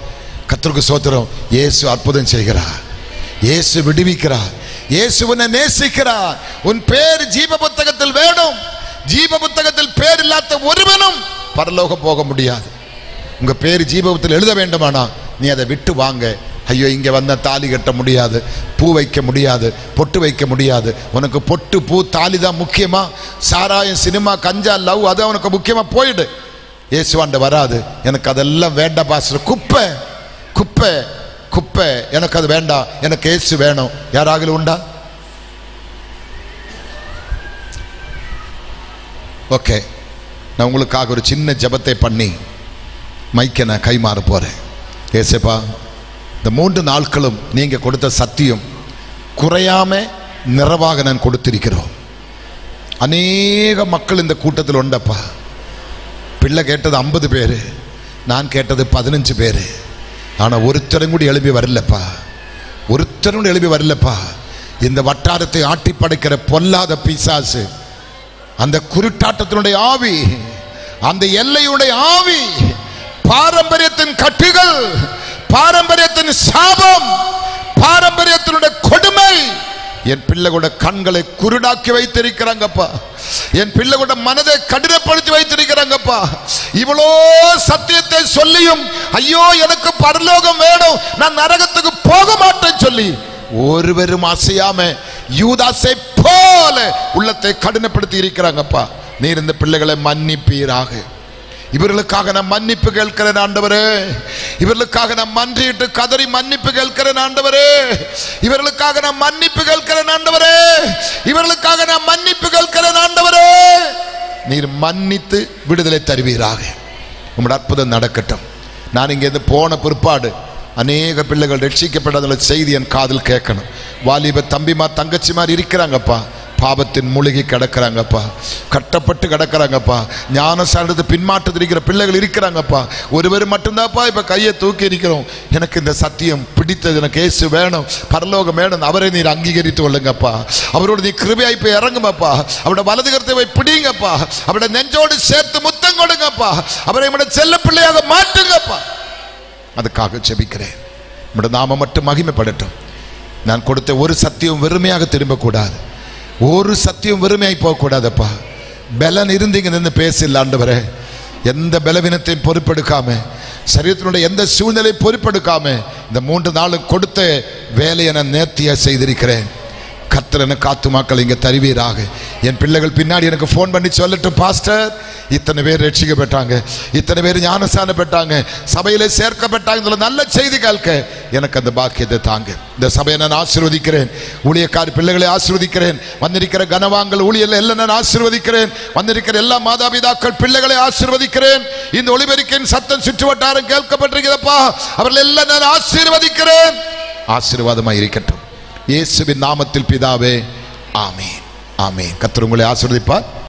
கர்த்தருக்கு ஸ்தோத்திரம். இயேசு அற்புதம் செய்கிறார். இயேசு விடுவிக்கிறார். இயேசு உன்னை நேசிக்கிறார். உன் பேர் ஜீவ புத்தகத்தில் வேணும். ஜீவ புத்தகத்தில் பேர் இல்லாத ஒருவனும் பரலோகம் போக முடியாது. உங்க பேர் ஜீவ புத்தகத்தில் எழுத வேண்டுமானா நீ அதை விட்டு வாங்க. ஐயோ, இங்க வந்த தாலி கட்ட முடியாது, பூ வைக்க முடியாது, பொட்டு வைக்க முடியாது. உனக்கு பொட்டு பூ தாலி தான் முக்கியமா? சாராயம், சினிமா, கஞ்சா, லவ் அது உனக்கு முக்கியமா? போயிடு. இயேசுவாண்ட வராது. எனக்கு அதெல்லாம் வேண்டாம் பாஸ்டர், குப்பை குப்பை குப்பை, எனக்கு அது வேண்டாம், எனக்கு இயேசு வேணும். யாராக உண்டா? ஓகே, நான் உங்களுக்காக ஒரு சின்ன ஜெபத்தை பண்ணி மைக்கை நான் கைமாற போறேன். ஏசப்பா, இந்த 3 நாட்களும் நீங்க கொடுத்த சத்தியம் குறையாம நிறைவாக நான் கொடுத்திருக்கிறோம். அநேக மக்கள் இந்த கூட்டத்தில் உண்டப்பா. பிள்ளை கேட்டது 50 பேர், நான் கேட்டது 15 பேர். ஆனால் ஒருத்தரும் கூட எழுப்பி வரலப்பா. ஒருத்தரும் கூட எழுப்பி வரலப்பா. இந்த வட்டாரத்தை ஆட்டி படைக்கிற பொல்லாத பிசாசு, அந்த குருட்டாட்டத்தினுடைய ஆவி, அந்த எல்லையுடைய ஆவி, பாரம்பரியத்தின் கட்டுகள், பாரம்பரியத்தின் சாபம், பாரம்பரியத்தினுடைய கொடுமை என் பிள்ளைகளோட கண்களை குருடாக்கி வைத்திருக்கிறாங்கப்பா. என் பிள்ளைகளோட மனதை கடினப்படுத்தி வைத்திருக்கிறாங்கப்பா. இவ்வளோ சத்தியத்தை சொல்லியும் ஐயோ எனக்கு பரலோகம் வேணும், நான் நரகத்துக்கு போக மாட்டேன்னு சொல்லி ஒருவரும் அசையாம யூதாசை போல உள்ளத்தை கடினப்படுத்தி இருக்கிறாங்கப்பா. நீர் இந்த பிள்ளைகளை மன்னிப்பீராக. இவர்களுக்காக நான் மன்னிப்பு கேட்கிறேன் ஆண்டவரே. இவர்களுக்காக நான் மன்றிட்டு கதறி மன்னிப்பு கேட்கிறேன் ஆண்டவரே. இவர்களுக்காக நான் மன்னிப்பு கேட்கிறேன் ஆண்டவரே. இவர்களுக்காக நான் மன்னிப்பு கேட்கிறேன் ஆண்டவரே. நீர் மன்னித்து விடுதலை தருவீராக. உங்களுடைய அற்புதம் நடக்கட்டும். நான் இங்கே போன பிற்பாடு அநேக பிள்ளைகள் ரட்சிக்கப்படாத செய்தி என் காதில் கேட்கணும். வாலிப தம்பிமா தங்கச்சிமார் இருக்கிறாங்கப்பா, பாவத்தின் மூழ்கி கிடக்கிறாங்கப்பா, கட்டப்பட்டு கிடக்கிறாங்கப்பா, ஞானசாரத்து பின்மாற்றத்தில் இருக்கிற பிள்ளைகள் இருக்கிறாங்கப்பா. ஒருவர் மட்டும்தான்ப்பா இப்ப கையை தூக்கி இருக்கிறோம். எனக்கு இந்த சத்தியம் பிடித்தது, எனக்கு இயேசு வேணும், பரலோகம் வேணும். அவரை நீர் அங்கீகரித்து கொள்ளுங்கப்பா. அவரோட நீ கிருபையாய் போய் இறங்குமப்பா. அவரோட வலது கரத்தை போய் பிடிங்கப்பா. அவரோட நெஞ்சோடு சேர்த்து முத்தம் கொடுங்கப்பா. அவரை நம்முடைய செல்ல பிள்ளையாக மாற்றுங்கப்பா. அதுக்காக ஜெபிக்கிறேன். நம்முடைய நாமம் மட்டும் மகிமைப்படட்டும். நான் கொடுத்த ஒரு சத்தியம் வெறுமையாக திரும்பக்கூடாது. ஒரு சத்தியம் வெறுமையாய் போகக்கூடாதப்பா. பலன் இருந்தீங்க நின்று பேசல ஆண்டவரே. எந்த பலவீனத்தையும் பொறுப்பெடுக்காம, சரீரத்தினுடைய எந்த சூழ்நிலை பொறுப்பெடுக்காம இந்த 3 நாளும் கொடுத்த வேலையை நான் நேர்த்தியா செய்திருக்கிறேன். கர்த்தர் எனக்கு ஆத்துமாக்கள் இங்கே தருவீராக. என் பிள்ளைகள் பின்னாடி எனக்கு ஃபோன் பண்ணி சொல்லட்டும், பாஸ்டர் இத்தனை பேர் ரட்சிக்கப்பட்டாங்க, இத்தனை பேர் ஞானஸ்நானம் பெற்றாங்க, சபையிலே சேர்க்கப்பட்டாங்க, நல்ல செய்தி கேட்க எனக்கு அந்த பாக்கியத்தை தாங்க. இந்த சபையை நான் ஆசீர்வதிக்கிறேன். ஊழியக்கார பிள்ளைகளை ஆசீர்வதிக்கிறேன். வந்திருக்கிற கனவான்கள் ஊழியர்கள் எல்லாம் நான் ஆசீர்வதிக்கிறேன். வந்திருக்கிற எல்லா மாதாபிதாக்கள் பிள்ளைகளை ஆசீர்வதிக்கிறேன். இந்த ஒளிபெருக்கின் சத்தம் சுற்றுவட்டாரம் கேட்கப்பட்டிருக்கிறப்பா, அவர்கள் எல்லாம் நான் ஆசீர்வதிக்கிறேன். ஆசீர்வாதமாக இருக்கட்டும். இயேசுவின் நாமத்தில் பிதாவே, ஆமென். ஆமென். கர்த்தர் உங்களை ஆசீர்வதிப்பார்.